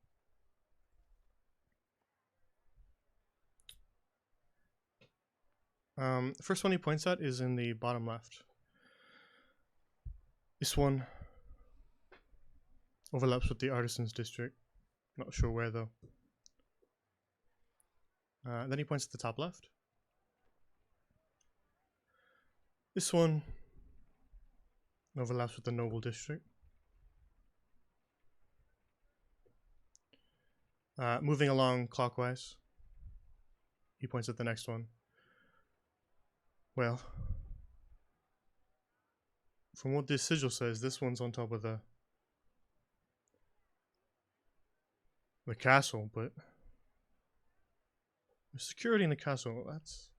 Speaker 2: The first one he points at is in the bottom left. This one overlaps with the Artisans District. Not sure where though. Then he points at the top left. This one overlaps with the Noble District. Moving along clockwise, he points at the next one. Well, from what this sigil says, this one's on top of the castle, but the security in the castle, that's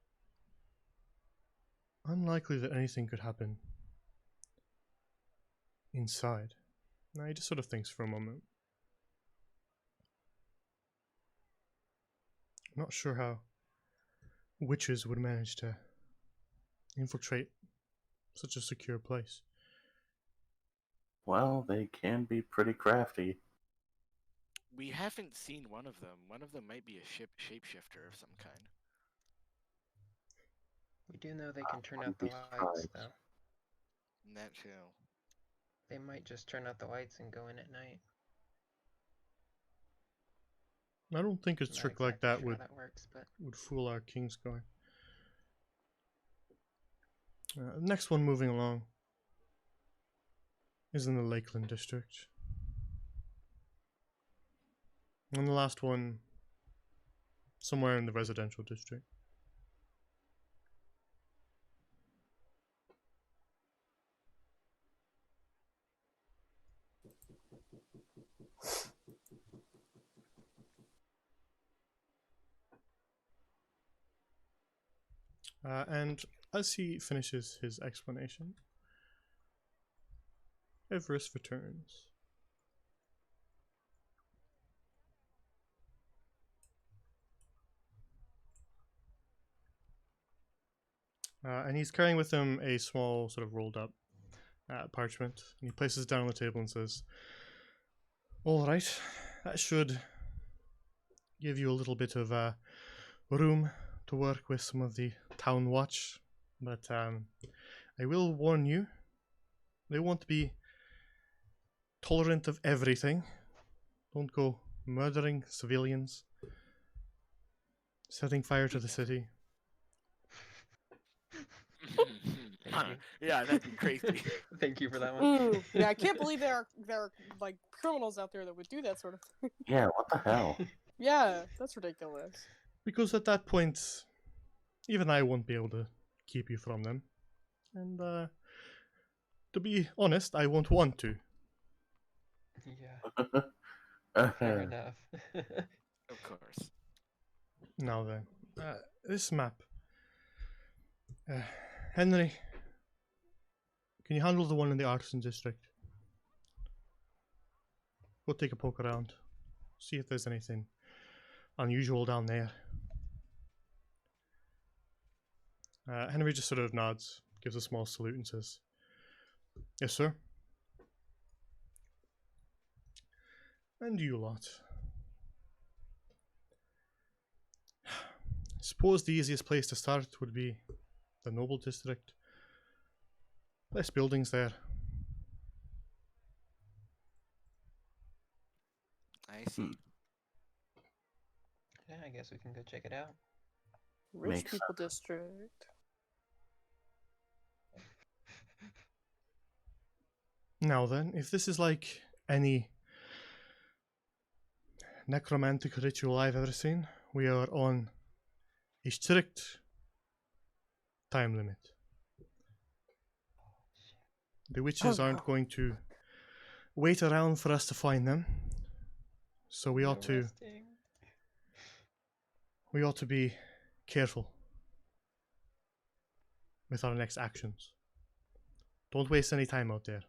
Speaker 2: unlikely that anything could happen inside. Now he just sort of thinks for a moment. I'm not sure how witches would manage to infiltrate such a secure place.
Speaker 5: Well, they can be pretty crafty.
Speaker 3: We haven't seen one of them. One of them might be a shapeshifter of some kind.
Speaker 7: We do know they can turn out
Speaker 5: wouldn't
Speaker 7: the
Speaker 5: be
Speaker 7: lights,
Speaker 5: surprised.
Speaker 7: though.
Speaker 3: Not too.
Speaker 7: They might just turn out the lights and go in at night.
Speaker 2: I don't think a
Speaker 7: Not
Speaker 2: trick like
Speaker 7: exactly
Speaker 2: that
Speaker 7: sure
Speaker 2: would
Speaker 7: how that works, but
Speaker 2: would fool our king's guard. The next one moving along is in the Lakeland district. And the last one somewhere in the residential district. And as he finishes his explanation, Everest returns. And he's carrying with him a small, sort of rolled up parchment. And he places it down on the table and says, "All right, that should give you a little bit of room to work with some of the town watch. But I will warn you, they won't be tolerant of everything. Don't go murdering civilians, setting fire to the city."
Speaker 3: Yeah, that'd be crazy.
Speaker 7: thank you for that one.
Speaker 1: Yeah, I can't believe there are like criminals out there that would do that sort of thing.
Speaker 5: Yeah, what the hell?
Speaker 1: Yeah, that's ridiculous.
Speaker 2: Because at that point, even I won't be able to keep you from them. And to be honest, I won't want to.
Speaker 7: Yeah, fair enough.
Speaker 3: Of course.
Speaker 2: Now then, this map. Henry, can you handle the one in the Artisan District? Go take a poke around. See if there's anything unusual down there. Henry just sort of nods, gives a small salute and says, "Yes, sir." "And you lot. I suppose the easiest place to start would be the Noble District. Less buildings there.
Speaker 3: I see.
Speaker 7: Yeah, I guess we can go check it out.
Speaker 1: Rich
Speaker 5: Makes
Speaker 1: people district.
Speaker 2: Now then, if this is like any necromantic ritual I've ever seen, we are on a strict time limit. The witches aren't going to wait around for us to find them. So we ought to be careful with our next actions. Don't waste any time out there.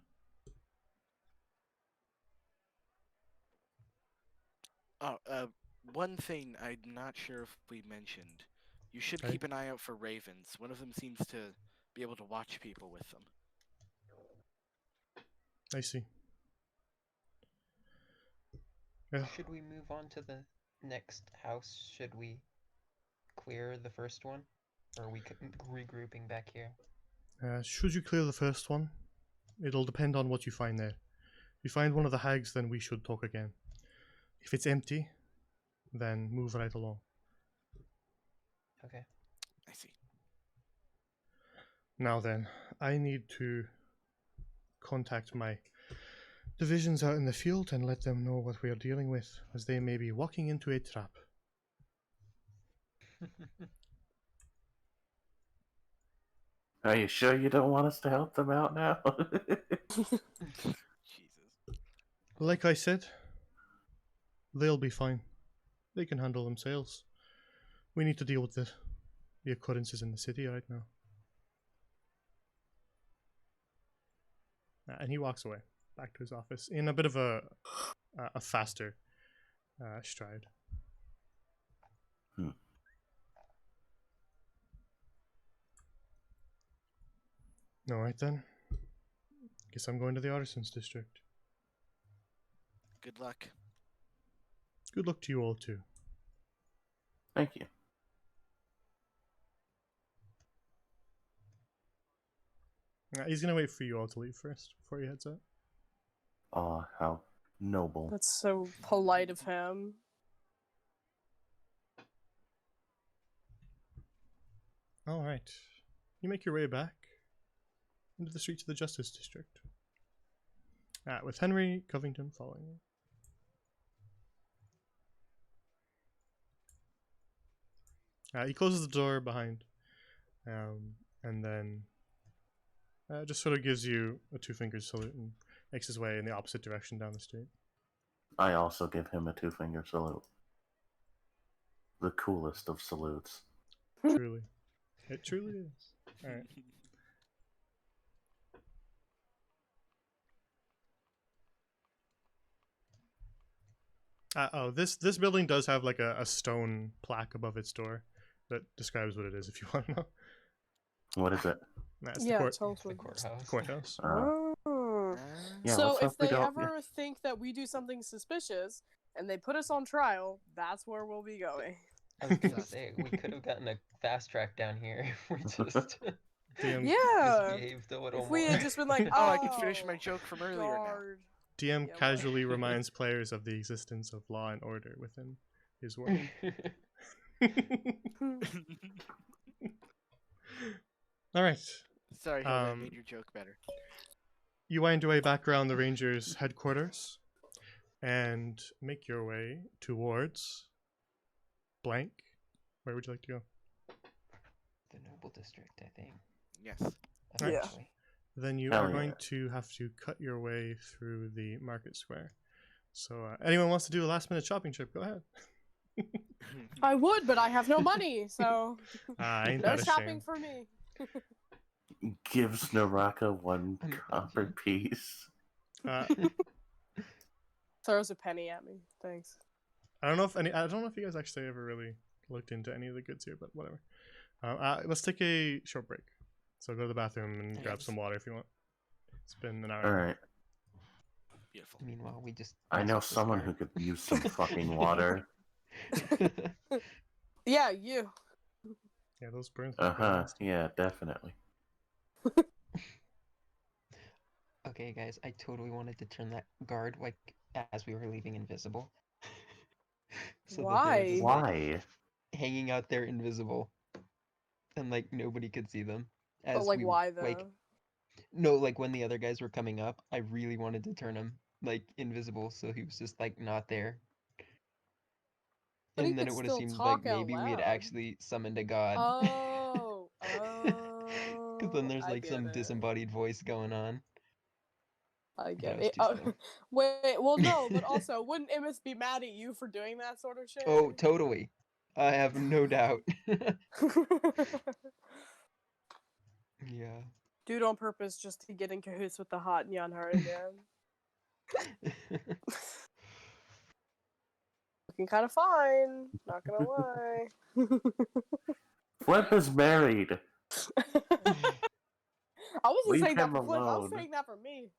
Speaker 3: Oh, one thing I'm not sure if we mentioned. You should
Speaker 2: Okay.
Speaker 3: keep an eye out for ravens. One of them seems to be able to watch people with them.
Speaker 2: I see. Yeah.
Speaker 7: Should we move on to the next house? Should we clear the first one? Or are we regrouping back here?
Speaker 2: Should you clear the first one? It'll depend on what you find there. If you find one of the hags, then we should talk again. If it's empty, then move right along.
Speaker 7: Okay.
Speaker 3: I see.
Speaker 2: Now then, I need to contact my divisions out in the field and let them know what we are dealing with, as they may be walking into a trap.
Speaker 5: Are you sure you don't want us to help them out now?
Speaker 3: Jesus.
Speaker 2: Like I said, they'll be fine. They can handle themselves. We need to deal with the occurrences in the city right now. And he walks away, back to his office, in a bit of a faster stride. Alright then. Guess I'm going to the Artisans District.
Speaker 3: Good luck.
Speaker 2: Good luck to you all too.
Speaker 5: Thank you.
Speaker 2: He's gonna wait for you all to leave first before he heads out.
Speaker 5: Oh, how noble.
Speaker 1: That's so polite of him.
Speaker 2: Alright. You make your way back into the streets of the Justice District. With Henry Covington following you. He closes the door behind, and then just sort of gives you a two-finger salute and makes his way in the opposite direction down the street.
Speaker 5: I also give him a two-finger salute. The coolest of salutes.
Speaker 2: Truly. It truly is. Alright. This building does have like a stone plaque above its door that describes what it is if you want to know.
Speaker 5: What is it?
Speaker 2: That's
Speaker 1: Yeah,
Speaker 2: the
Speaker 1: tell us
Speaker 7: The
Speaker 1: what.
Speaker 7: courthouse.
Speaker 2: courthouse.
Speaker 1: Oh.
Speaker 5: Yeah,
Speaker 1: So
Speaker 5: let's
Speaker 1: if
Speaker 5: hope we
Speaker 1: they
Speaker 5: don't-
Speaker 1: ever think that we do something suspicious and they put us on trial, that's where we'll be going.
Speaker 7: I was gonna say, we could have gotten a fast track down here if we just
Speaker 2: DM,
Speaker 1: Yeah.
Speaker 7: misbehaved a little
Speaker 1: If we
Speaker 7: more.
Speaker 1: had just been like,
Speaker 3: Oh, I can finish my joke from earlier now.
Speaker 1: guard.
Speaker 2: DM
Speaker 1: Yeah,
Speaker 2: casually reminds players of the existence of law and order within his world. Alright.
Speaker 3: Sorry, Hilda, I made your joke better.
Speaker 2: You wind your way back around the Rangers' headquarters and make your way towards blank. Where would you like to go?
Speaker 7: The Noble District, I think.
Speaker 3: Yes.
Speaker 1: Yeah.
Speaker 7: Eventually.
Speaker 2: Then you
Speaker 5: Hell
Speaker 2: are
Speaker 5: yeah.
Speaker 2: going to have to cut your way through the market square. So, anyone wants to do a last minute shopping trip, go ahead.
Speaker 1: I would, but I have no money, so
Speaker 2: Ain't
Speaker 1: no
Speaker 2: that a
Speaker 1: shopping
Speaker 2: shame.
Speaker 1: for me.
Speaker 5: Gives Naraka one
Speaker 7: Thank
Speaker 5: copper
Speaker 7: you.
Speaker 5: piece.
Speaker 1: Throws a penny at me. Thanks.
Speaker 2: I don't know if you guys actually ever really looked into any of the goods here, but whatever. Let's take a short break. So go to the bathroom and grab
Speaker 3: Yes.
Speaker 2: some water if you want. It's been an hour.
Speaker 5: Alright.
Speaker 3: Beautiful.
Speaker 7: Meanwhile, we just.
Speaker 5: I know
Speaker 7: mess with the
Speaker 5: someone who
Speaker 7: square.
Speaker 5: could use some fucking water.
Speaker 1: Yeah, you.
Speaker 2: Yeah, those burns.
Speaker 5: Uh-huh. Yeah, definitely.
Speaker 7: Okay, guys, I totally wanted to turn that guard like as we were leaving invisible. That they were just, like,
Speaker 5: Why?
Speaker 7: hanging out there invisible, and like nobody could see them. As
Speaker 1: But like,
Speaker 7: we
Speaker 1: why though?
Speaker 7: like no, like when the other guys were coming up, I really wanted to turn him like invisible, so he was just like not there.
Speaker 1: But he
Speaker 7: And then
Speaker 1: could
Speaker 7: it would have
Speaker 1: still
Speaker 7: seemed
Speaker 1: talk
Speaker 7: like
Speaker 1: out
Speaker 7: maybe we had
Speaker 1: loud.
Speaker 7: actually summoned a god.
Speaker 1: Oh,
Speaker 7: Because then there's
Speaker 1: I
Speaker 7: like
Speaker 1: get
Speaker 7: some
Speaker 1: it.
Speaker 7: disembodied voice going on.
Speaker 1: I get
Speaker 7: was
Speaker 1: it.
Speaker 7: too slow.
Speaker 1: Wait, well, no, but also, wouldn't Immis be mad at you for doing that sort of shit?
Speaker 7: Oh, totally. I have no doubt. Yeah.
Speaker 1: Dude on purpose just to get in cahoots with the hot Nyan again. Looking kind of fine, not gonna lie.
Speaker 5: Flip is married.
Speaker 1: I wasn't
Speaker 5: Leave
Speaker 1: saying that
Speaker 5: him
Speaker 1: for Flip, I was
Speaker 5: alone.
Speaker 1: saying that for me.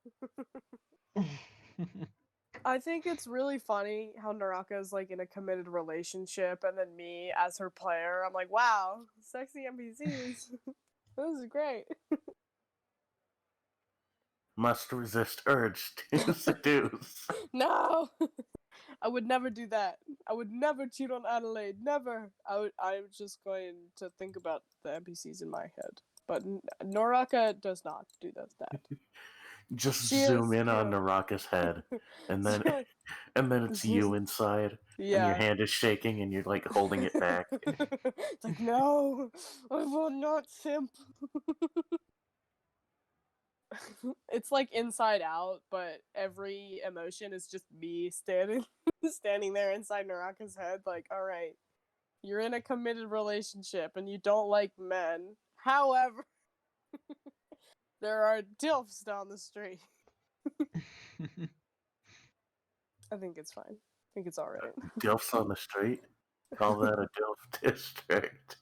Speaker 1: I think it's really funny how Naraka is like in a committed relationship, and then me as her player, I'm like, wow, sexy NPCs. This is great.
Speaker 5: Must resist urge to seduce.
Speaker 1: No, I would never do that. I would never cheat on Adelaide. Never. I'm just going to think about the NPCs in my head. But Naraka does not do that.
Speaker 5: Just
Speaker 1: She
Speaker 5: zoom
Speaker 1: is,
Speaker 5: in
Speaker 1: you
Speaker 5: on
Speaker 1: know,
Speaker 5: Naraka's head, and then
Speaker 1: she's like,
Speaker 5: it's you inside, and your
Speaker 1: yeah.
Speaker 5: hand is shaking, and you're like holding it back.
Speaker 1: It's like, no, I will not simp. It's like Inside Out, but every emotion is just me standing there inside Naraka's head, like, all right, you're in a committed relationship and you don't like men. However, there are DILFs down the street. I think it's fine. I think it's alright.
Speaker 5: Dilfs on the street? Call that a Dilf district.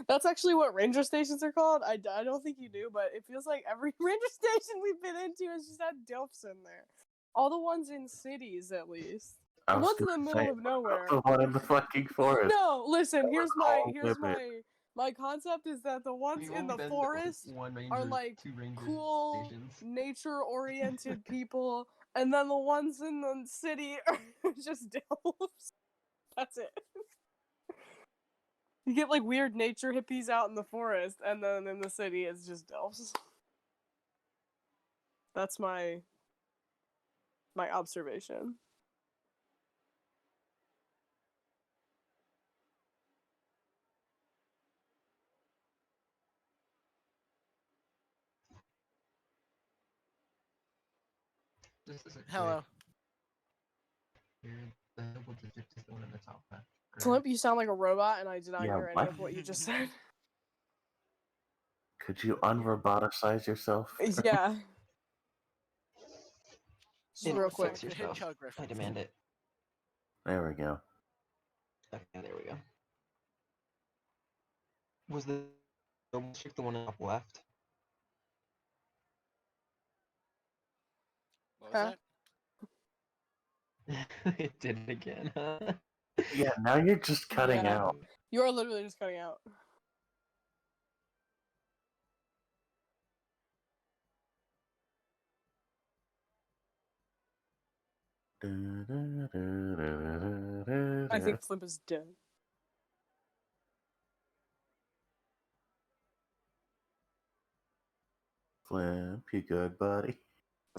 Speaker 1: That's actually what ranger stations are called. I don't think you do, but it feels like every ranger station we've been into has just had DILFs in there. All the ones in cities, at least.
Speaker 5: I
Speaker 1: The
Speaker 5: was
Speaker 1: ones in the
Speaker 5: gonna
Speaker 1: middle
Speaker 5: say,
Speaker 1: of nowhere.
Speaker 5: the one in the fucking forest.
Speaker 1: No, listen.
Speaker 5: That
Speaker 1: Here's
Speaker 5: was
Speaker 1: my
Speaker 5: all women.
Speaker 1: my concept is that the ones
Speaker 4: We've
Speaker 1: in
Speaker 4: only
Speaker 1: the
Speaker 4: been to
Speaker 1: forest
Speaker 4: one ranger,
Speaker 1: are like
Speaker 4: two ranger
Speaker 1: cool,
Speaker 4: stations.
Speaker 1: nature-oriented people, and then the ones in the city are just DILFs. That's it. You get like weird nature hippies out in the forest, and then in the city it's just DILFs. That's my observation.
Speaker 7: Just as a
Speaker 3: Hello.
Speaker 7: quick, the double district is the one in the top left. correct?
Speaker 1: Flip, you sound like a robot, and I did not
Speaker 5: Yeah,
Speaker 1: hear any
Speaker 5: what?
Speaker 1: of what you just said.
Speaker 5: Could you unroboticize yourself?
Speaker 1: Yeah. Just
Speaker 7: In
Speaker 1: real
Speaker 7: fix
Speaker 1: quick.
Speaker 7: yourself.
Speaker 3: Hedgehog
Speaker 7: I
Speaker 3: reference.
Speaker 7: demand it.
Speaker 5: There we go.
Speaker 7: Okay, there we go. Was the double district the one on the top left?
Speaker 3: What was
Speaker 1: Huh?
Speaker 3: that?
Speaker 7: It did it again, huh?
Speaker 5: Yeah, now you're just cutting
Speaker 1: Yeah.
Speaker 5: out.
Speaker 1: You are literally just cutting out. I think Flip is dead.
Speaker 5: Flip, you good, buddy?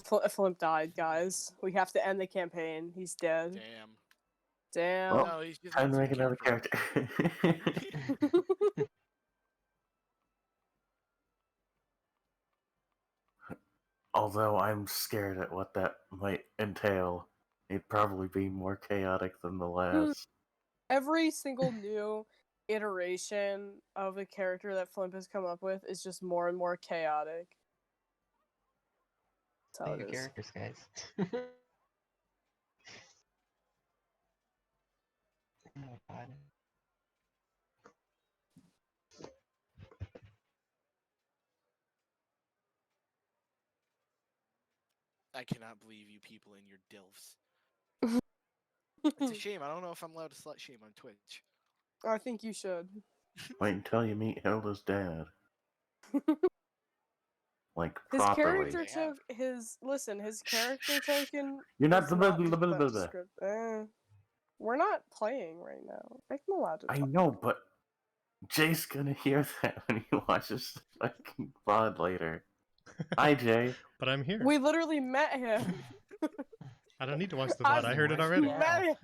Speaker 1: Flip died, guys. We have to end the campaign. He's dead.
Speaker 3: Damn.
Speaker 1: Damn.
Speaker 5: Well,
Speaker 3: No, he's just
Speaker 5: time to
Speaker 3: answering
Speaker 5: make another
Speaker 3: character.
Speaker 5: character. Although I'm scared at what that might entail. It'd probably be more chaotic than the last.
Speaker 1: Every single new iteration of a character that Flimp has come up with is just more and more chaotic. That's how
Speaker 7: New
Speaker 1: it is.
Speaker 7: characters, guys. Oh, God.
Speaker 3: I cannot believe you people and your DILFs. It's a shame. I don't know if I'm allowed to slut shame on Twitch.
Speaker 1: I think you should.
Speaker 5: Wait until you meet Hilda's dad. Like,
Speaker 1: His
Speaker 5: properly.
Speaker 1: character
Speaker 3: They have.
Speaker 1: took his character token.
Speaker 5: You're not
Speaker 1: is
Speaker 5: the
Speaker 1: not
Speaker 5: blah,
Speaker 1: just
Speaker 5: blah,
Speaker 1: that
Speaker 5: blah, blah.
Speaker 1: descript- We're not playing right now. I'm allowed to
Speaker 5: I
Speaker 1: talk.
Speaker 5: know, but Jay's gonna hear that when he watches the fucking VOD later. Hi, Jay.
Speaker 2: But I'm here.
Speaker 1: We literally met him.
Speaker 2: I don't need to watch the VOD. I heard it already.
Speaker 1: Met him.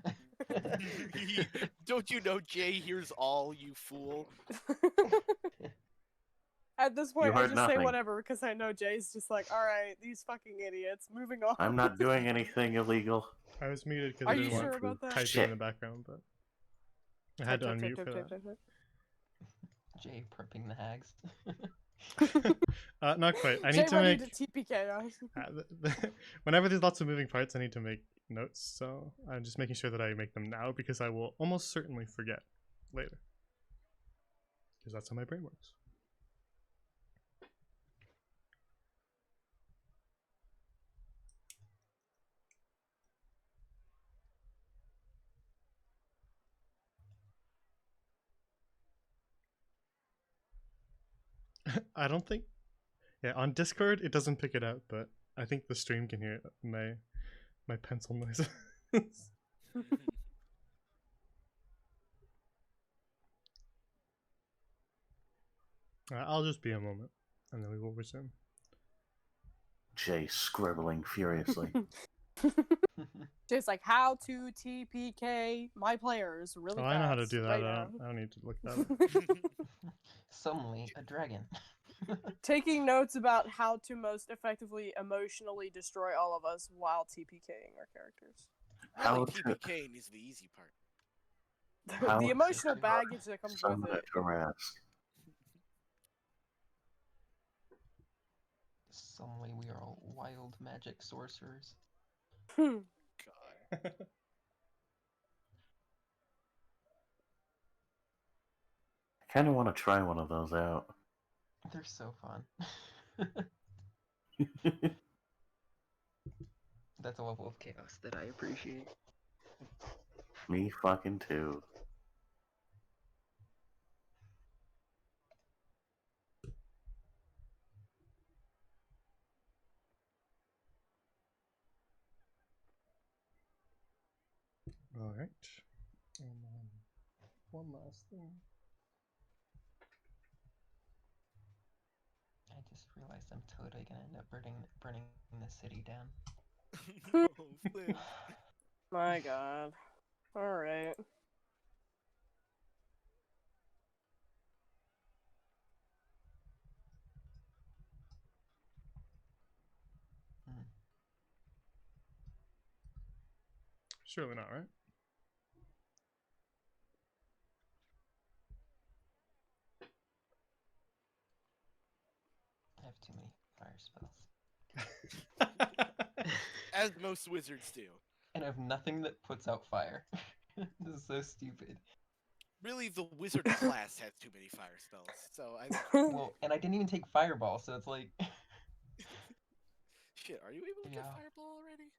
Speaker 3: Don't you know Jay hears all, you fool?
Speaker 1: At this point, I
Speaker 5: heard
Speaker 1: just say
Speaker 5: nothing.
Speaker 1: whatever because I know Jay's just like, all right, these fucking idiots. Moving on.
Speaker 5: I'm not doing anything illegal.
Speaker 2: I was muted because
Speaker 1: Are
Speaker 2: I
Speaker 1: you
Speaker 2: didn't want
Speaker 1: sure
Speaker 2: to
Speaker 1: about that?
Speaker 2: typing
Speaker 5: Shit.
Speaker 2: in the background, but I had to unmute for that.
Speaker 4: Jay prepping the hags.
Speaker 2: Not quite. I
Speaker 1: Jay
Speaker 2: need to
Speaker 1: ready
Speaker 2: make.
Speaker 1: to TPK us.
Speaker 2: Whenever there's lots of moving parts, I need to make notes. So I'm just making sure that I make them now because I will almost certainly forget later. Because that's how my brain works. I don't think. Yeah, on Discord it doesn't pick it up, but I think the stream can hear my pencil noises. I'll just be a moment, and then we will resume.
Speaker 5: Jay scribbling furiously.
Speaker 1: Jay's like, how to TPK my players really
Speaker 2: Oh,
Speaker 1: fast.
Speaker 2: I know how to do that.
Speaker 1: Right
Speaker 2: I don't need to look that up.
Speaker 4: Suddenly, a dragon.
Speaker 1: Taking notes about how to most effectively emotionally destroy all of us while TPKing our characters.
Speaker 5: How
Speaker 3: Really,
Speaker 5: to-
Speaker 3: TPKing is the easy part.
Speaker 5: How
Speaker 1: The
Speaker 5: to
Speaker 1: emotional
Speaker 4: such a-
Speaker 1: baggage that comes with
Speaker 5: Summon
Speaker 1: it.
Speaker 5: a Tarrasque.
Speaker 4: Suddenly, we are all wild magic sorcerers.
Speaker 1: Hmm.
Speaker 3: God.
Speaker 5: I kind of want to try one of those out.
Speaker 4: They're so fun. That's a level of chaos that I appreciate.
Speaker 5: Me fucking too.
Speaker 2: All right. And one last thing.
Speaker 4: I just realized I'm totally gonna end up burning the city down.
Speaker 3: No, Flynn.
Speaker 1: My god. Alright.
Speaker 2: Surely not, right?
Speaker 4: I have too many fire spells.
Speaker 3: As most wizards do.
Speaker 4: And I have nothing that puts out fire. This is so stupid.
Speaker 3: Really, the wizard class has too many fire spells. So I.
Speaker 4: Well, and I didn't even take fireball, so it's like
Speaker 3: Shit, are you able to get
Speaker 4: Yeah.
Speaker 3: fireball already?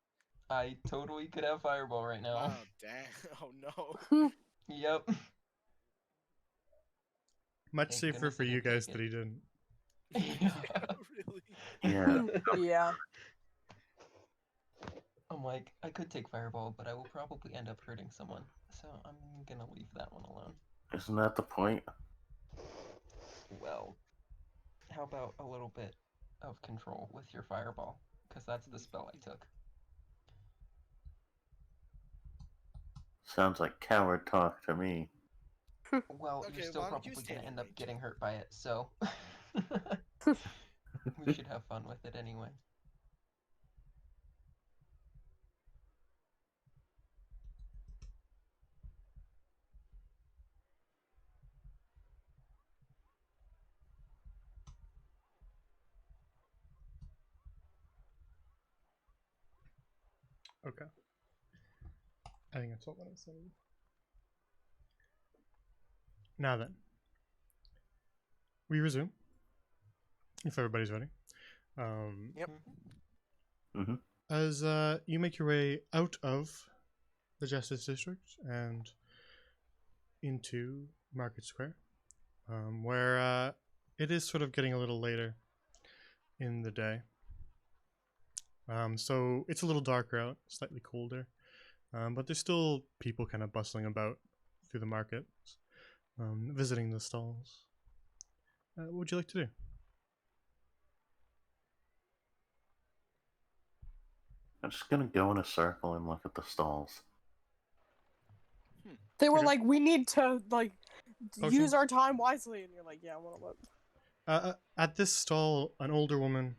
Speaker 4: I totally could have fireball right now.
Speaker 3: Oh, damn. Oh, no.
Speaker 4: Yep.
Speaker 2: Much
Speaker 4: Thank
Speaker 2: safer
Speaker 4: goodness
Speaker 2: for
Speaker 4: I
Speaker 2: you
Speaker 4: didn't
Speaker 2: guys
Speaker 4: take
Speaker 2: that
Speaker 4: it.
Speaker 2: he didn't.
Speaker 3: Yeah, really.
Speaker 5: Yeah.
Speaker 1: Yeah.
Speaker 4: I'm like, I could take fireball, but I will probably end up hurting someone. So I'm gonna leave that one alone.
Speaker 5: Isn't that the point?
Speaker 4: Well, how about a little bit of control with your fireball? Because that's the spell I took.
Speaker 5: Sounds like coward talk to me.
Speaker 4: Well,
Speaker 3: Okay,
Speaker 4: you're still
Speaker 3: well, you
Speaker 4: probably
Speaker 3: stand
Speaker 4: gonna
Speaker 3: in
Speaker 4: end up
Speaker 3: range.
Speaker 4: getting hurt by it, so we should have fun with it anyway.
Speaker 2: Okay. I think that's all what I said. Now then, we resume. If everybody's ready.
Speaker 3: Yep.
Speaker 5: Mm-hmm.
Speaker 2: As you make your way out of the Justice District and into Market Square, where it is sort of getting a little later in the day. So it's a little darker out, slightly colder, but there's still people kind of bustling about through the market, visiting the stalls. What would you like to do?
Speaker 5: I'm just gonna go in a circle and look at the stalls.
Speaker 1: They were
Speaker 2: Okay.
Speaker 1: like, we need to, like,
Speaker 2: Okay.
Speaker 1: use our time wisely. And you're like, yeah, I want to look.
Speaker 2: At this stall, an older woman,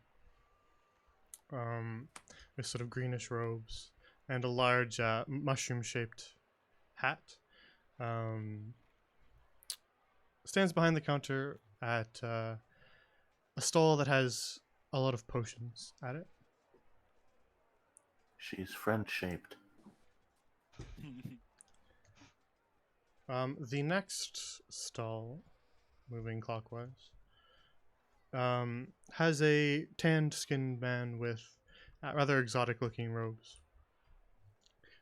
Speaker 2: with sort of greenish robes and a large mushroom-shaped hat, stands behind the counter at a stall that has a lot of potions at it.
Speaker 5: She's friend-shaped.
Speaker 2: The next stall, moving clockwise, has a tanned-skinned man with rather exotic-looking robes,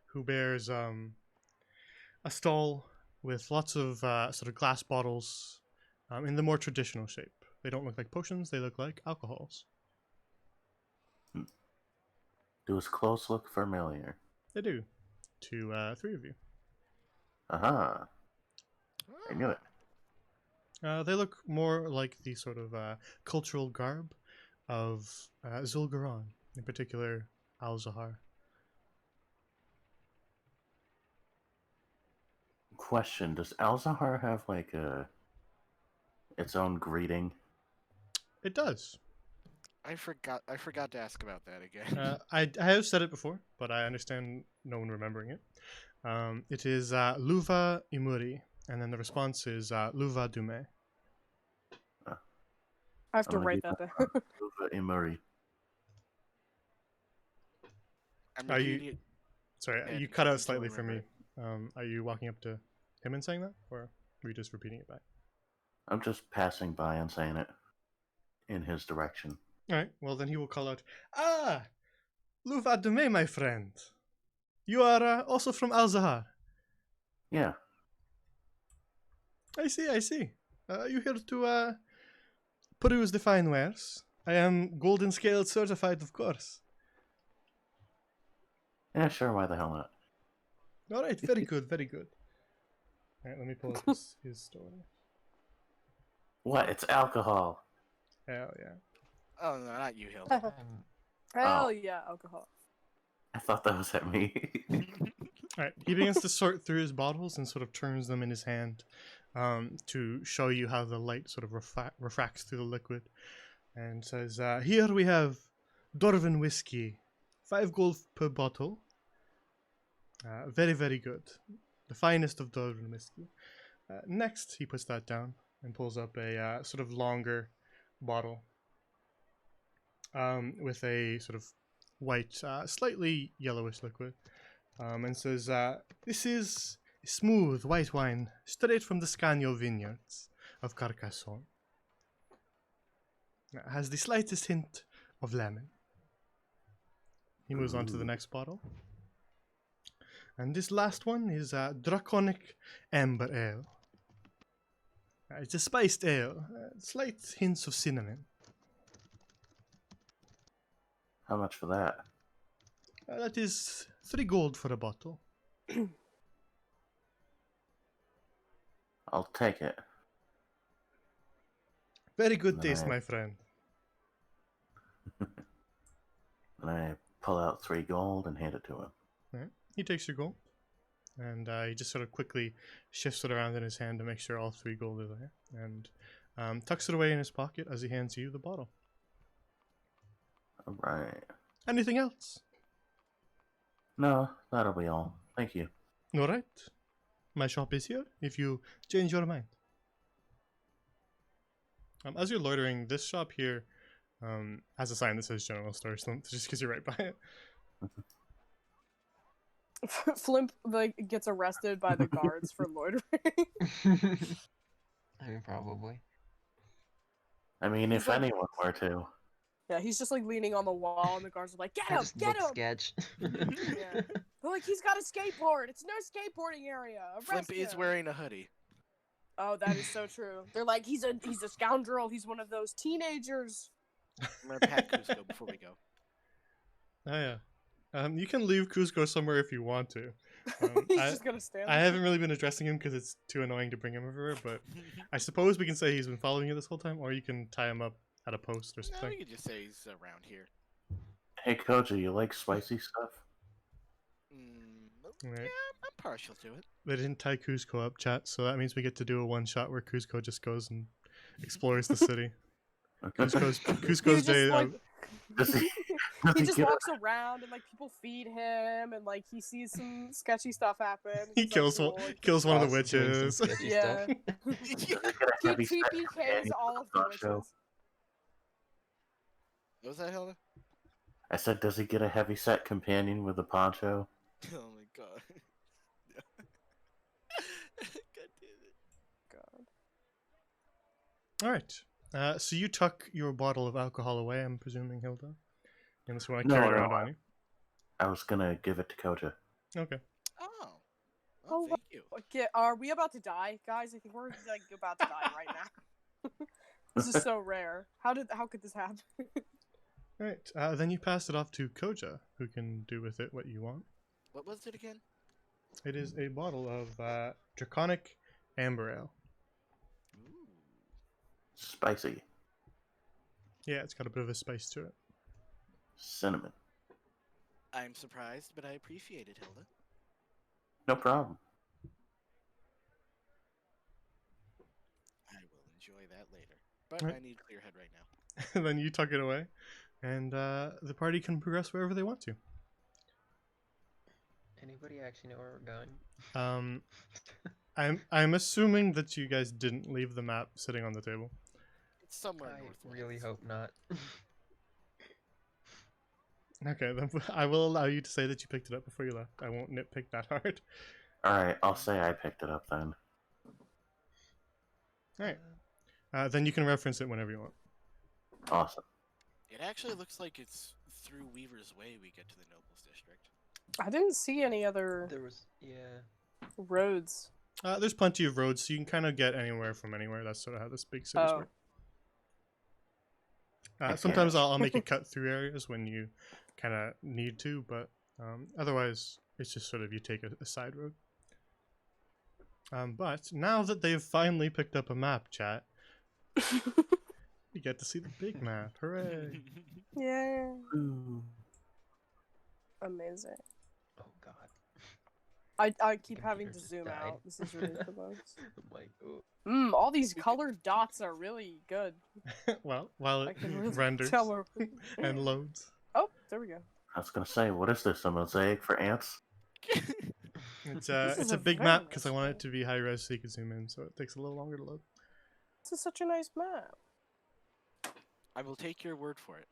Speaker 2: who bears a stall with lots of sort of glass bottles in the more traditional shape. They don't look like potions; they look like alcohols.
Speaker 5: Do his clothes look familiar?
Speaker 2: They do, to 3 of you.
Speaker 5: Aha! I knew it.
Speaker 2: They look more like the sort of cultural garb of Zul'Garan, in particular Al-Zahar.
Speaker 5: Question: does Al-Zahar have like its own greeting?
Speaker 2: It does.
Speaker 3: I forgot to ask about that again.
Speaker 2: I have said it before, but I understand no one remembering it. It is Luva Imuri, and then the response is Luva Dume.
Speaker 1: I have to
Speaker 5: I'm gonna
Speaker 1: write
Speaker 5: do
Speaker 1: that down.
Speaker 5: Luva Imuri.
Speaker 3: I'm
Speaker 2: Are you-
Speaker 3: repeating it.
Speaker 2: Sorry,
Speaker 3: Yeah,
Speaker 2: you cut out
Speaker 3: until I
Speaker 2: slightly for me.
Speaker 3: remember
Speaker 2: Are you walking up to him and saying that, or are you just repeating it back?
Speaker 5: I'm just passing by and saying it in his direction.
Speaker 2: All right. Well, then he will call out, "Ah, Luva Dume, my friend. You are also from Al-Zahar.
Speaker 5: Yeah.
Speaker 2: I see. I see. You here to peruse the fine wares? I am golden scaled certified, of course.
Speaker 5: Yeah, sure. Why the hell not?
Speaker 2: All right. Very good. Very good. All right. Let me pull up his story.
Speaker 5: What? It's alcohol.
Speaker 2: Hell yeah.
Speaker 3: Oh no, not you, Hill.
Speaker 1: Hell yeah, alcohol.
Speaker 5: I thought that was at me.
Speaker 2: All right. He begins to sort through his bottles and sort of turns them in his hand to show you how the light sort of refracts through the liquid, and says, "Here we have Dorvan whiskey, 5 gold per bottle. Very, very good. The finest of Dorvan whiskey. Next, he puts that down and pulls up a sort of longer bottle with a sort of white, slightly yellowish liquid, and says, this is smooth white wine straight from the Scanio vineyards of Carcassonne. It has the slightest hint of lemon." He moves on to the next bottle. And this last one is Draconic Amber Ale. It's a spiced ale, slight hints of cinnamon.
Speaker 5: How much for that?
Speaker 2: That is 3 gold for a bottle.
Speaker 5: I'll take it.
Speaker 2: Very good taste,
Speaker 5: Right.
Speaker 2: my friend.
Speaker 5: And I pull out 3 gold and hand it to him.
Speaker 2: Alright. He takes your gold, and he just sort of quickly shifts it around in his hand to make sure all 3 gold are there, and tucks it away in his pocket as he hands you the bottle.
Speaker 5: All right.
Speaker 2: Anything else?
Speaker 5: No, that'll be all. Thank you.
Speaker 2: All right. My shop is here if you change your mind. As you're loitering, this shop here has a sign that says General Store, so just because you're right by it.
Speaker 1: Flimp like gets arrested by the guards for loitering.
Speaker 7: I mean, probably.
Speaker 5: I mean,
Speaker 1: He's
Speaker 5: if
Speaker 1: like-
Speaker 5: anyone were to.
Speaker 1: Yeah, he's just like leaning on the wall, and the guards are like, "Get
Speaker 7: I
Speaker 1: him!
Speaker 7: just
Speaker 1: Get
Speaker 7: look
Speaker 1: him!"
Speaker 7: sketch.
Speaker 1: Yeah. They're like, "He's got a skateboard. It's no skateboarding area. Arrest
Speaker 3: Flimp is
Speaker 1: him."
Speaker 3: wearing a hoodie.
Speaker 1: Oh, that is so true. They're like, he's a scoundrel. He's one of those teenagers.
Speaker 3: I'm gonna pat Cusco before we go.
Speaker 2: Oh yeah. You can leave Cusco somewhere if you want to.
Speaker 1: He's just gonna stand
Speaker 2: I
Speaker 1: there.
Speaker 2: haven't really been addressing him because it's too annoying to bring him everywhere, but I suppose we can say he's been following you this whole time, or you can tie him up at a post or
Speaker 3: No,
Speaker 2: something.
Speaker 3: we could just say he's around here.
Speaker 5: Hey, Koji, you like spicy stuff?
Speaker 2: Right.
Speaker 3: Yeah, I'm partial to it.
Speaker 2: They didn't tie Cusco up, chat, so that means we get to do a one shot where Cusco just goes and explores the city. Cusco's
Speaker 1: just
Speaker 2: day.
Speaker 1: like
Speaker 5: Does he,
Speaker 1: he
Speaker 5: does he
Speaker 1: just
Speaker 5: get
Speaker 1: walks around and like people feed him and like he sees some sketchy stuff happen.
Speaker 2: He
Speaker 1: He's,
Speaker 2: kills
Speaker 1: like,
Speaker 2: one.
Speaker 1: cool, like,
Speaker 2: Kills one of the
Speaker 7: Boss doing some
Speaker 2: witches.
Speaker 7: sketchy
Speaker 1: Yeah.
Speaker 7: stuff.
Speaker 5: does he get a heavy
Speaker 1: he
Speaker 5: set
Speaker 1: PKs
Speaker 5: companion
Speaker 1: all of
Speaker 5: with
Speaker 1: the
Speaker 5: a poncho?
Speaker 1: witches.
Speaker 3: What was that, Hilda?
Speaker 5: I said, does he get a heavy set companion with a poncho?
Speaker 3: Oh my god. God damn it.
Speaker 1: God.
Speaker 2: All right. So you tuck your bottle of alcohol away. I'm presuming, Hilda, and this one I
Speaker 5: No,
Speaker 2: carried
Speaker 5: no,
Speaker 2: around on you.
Speaker 5: I was gonna give it to Koja.
Speaker 2: Okay.
Speaker 3: Oh.
Speaker 1: Oh,
Speaker 3: Thank you.
Speaker 1: Okay, are we about to die, guys? I think we're like about to die right now. This is so rare. How could this happen?
Speaker 2: All right. Then you pass it off to Koja, who can do with it what you want.
Speaker 3: What was it again?
Speaker 2: It is a bottle of draconic amber ale.
Speaker 3: Ooh.
Speaker 5: Spicy.
Speaker 2: Yeah, it's got a bit of a spice to it.
Speaker 5: Cinnamon.
Speaker 3: I'm surprised, but I appreciate it, Hilda.
Speaker 5: No problem.
Speaker 3: I will enjoy that later. But
Speaker 2: Right.
Speaker 3: I need a clear head right now.
Speaker 2: And then you tuck it away, and the party can progress wherever they want to.
Speaker 7: Anybody actually know where we're going?
Speaker 2: I'm assuming that you guys didn't leave the map sitting on the table.
Speaker 3: It's somewhere
Speaker 7: I
Speaker 3: northwest.
Speaker 7: really hope not.
Speaker 2: Okay, then I will allow you to say that you picked it up before you left. I won't nitpick that hard.
Speaker 5: Alright, I'll say I picked it up then.
Speaker 2: Alright. Then you can reference it whenever you want.
Speaker 5: Awesome.
Speaker 3: It actually looks like it's through Weaver's Way we get to the Nobles District.
Speaker 1: I didn't see any other
Speaker 7: There was, yeah.
Speaker 1: roads.
Speaker 2: There's plenty of roads, so you can kind of get anywhere from anywhere. That's sort of how this big cities
Speaker 1: Oh.
Speaker 2: work. Sometimes I'll make it cut through areas when you kind of need to, but otherwise it's just sort of you take a side road. But now that they've finally picked up a map, chat, you get to see the big map. Hooray!
Speaker 1: Yeah.
Speaker 5: Ooh.
Speaker 7: Oh
Speaker 1: Amazing.
Speaker 7: god.
Speaker 1: I keep having
Speaker 7: Computer
Speaker 1: to
Speaker 7: just
Speaker 1: zoom
Speaker 7: died.
Speaker 1: out. This is ridiculous.
Speaker 7: I'm like, oh.
Speaker 1: All these colored dots are really good.
Speaker 2: Well, while
Speaker 1: I
Speaker 2: it
Speaker 1: can really
Speaker 2: renders
Speaker 1: tell where...
Speaker 2: and loads.
Speaker 1: Oh, there we go.
Speaker 5: I was gonna say, what is this? A mosaic for ants?
Speaker 2: It's
Speaker 1: This is
Speaker 2: it's
Speaker 1: a
Speaker 2: a big
Speaker 1: very
Speaker 2: map because I
Speaker 1: nice
Speaker 2: want
Speaker 1: map.
Speaker 2: it to be high res so you can zoom in, so it takes a little longer to load.
Speaker 1: This is such a nice map.
Speaker 3: I will take your word for it.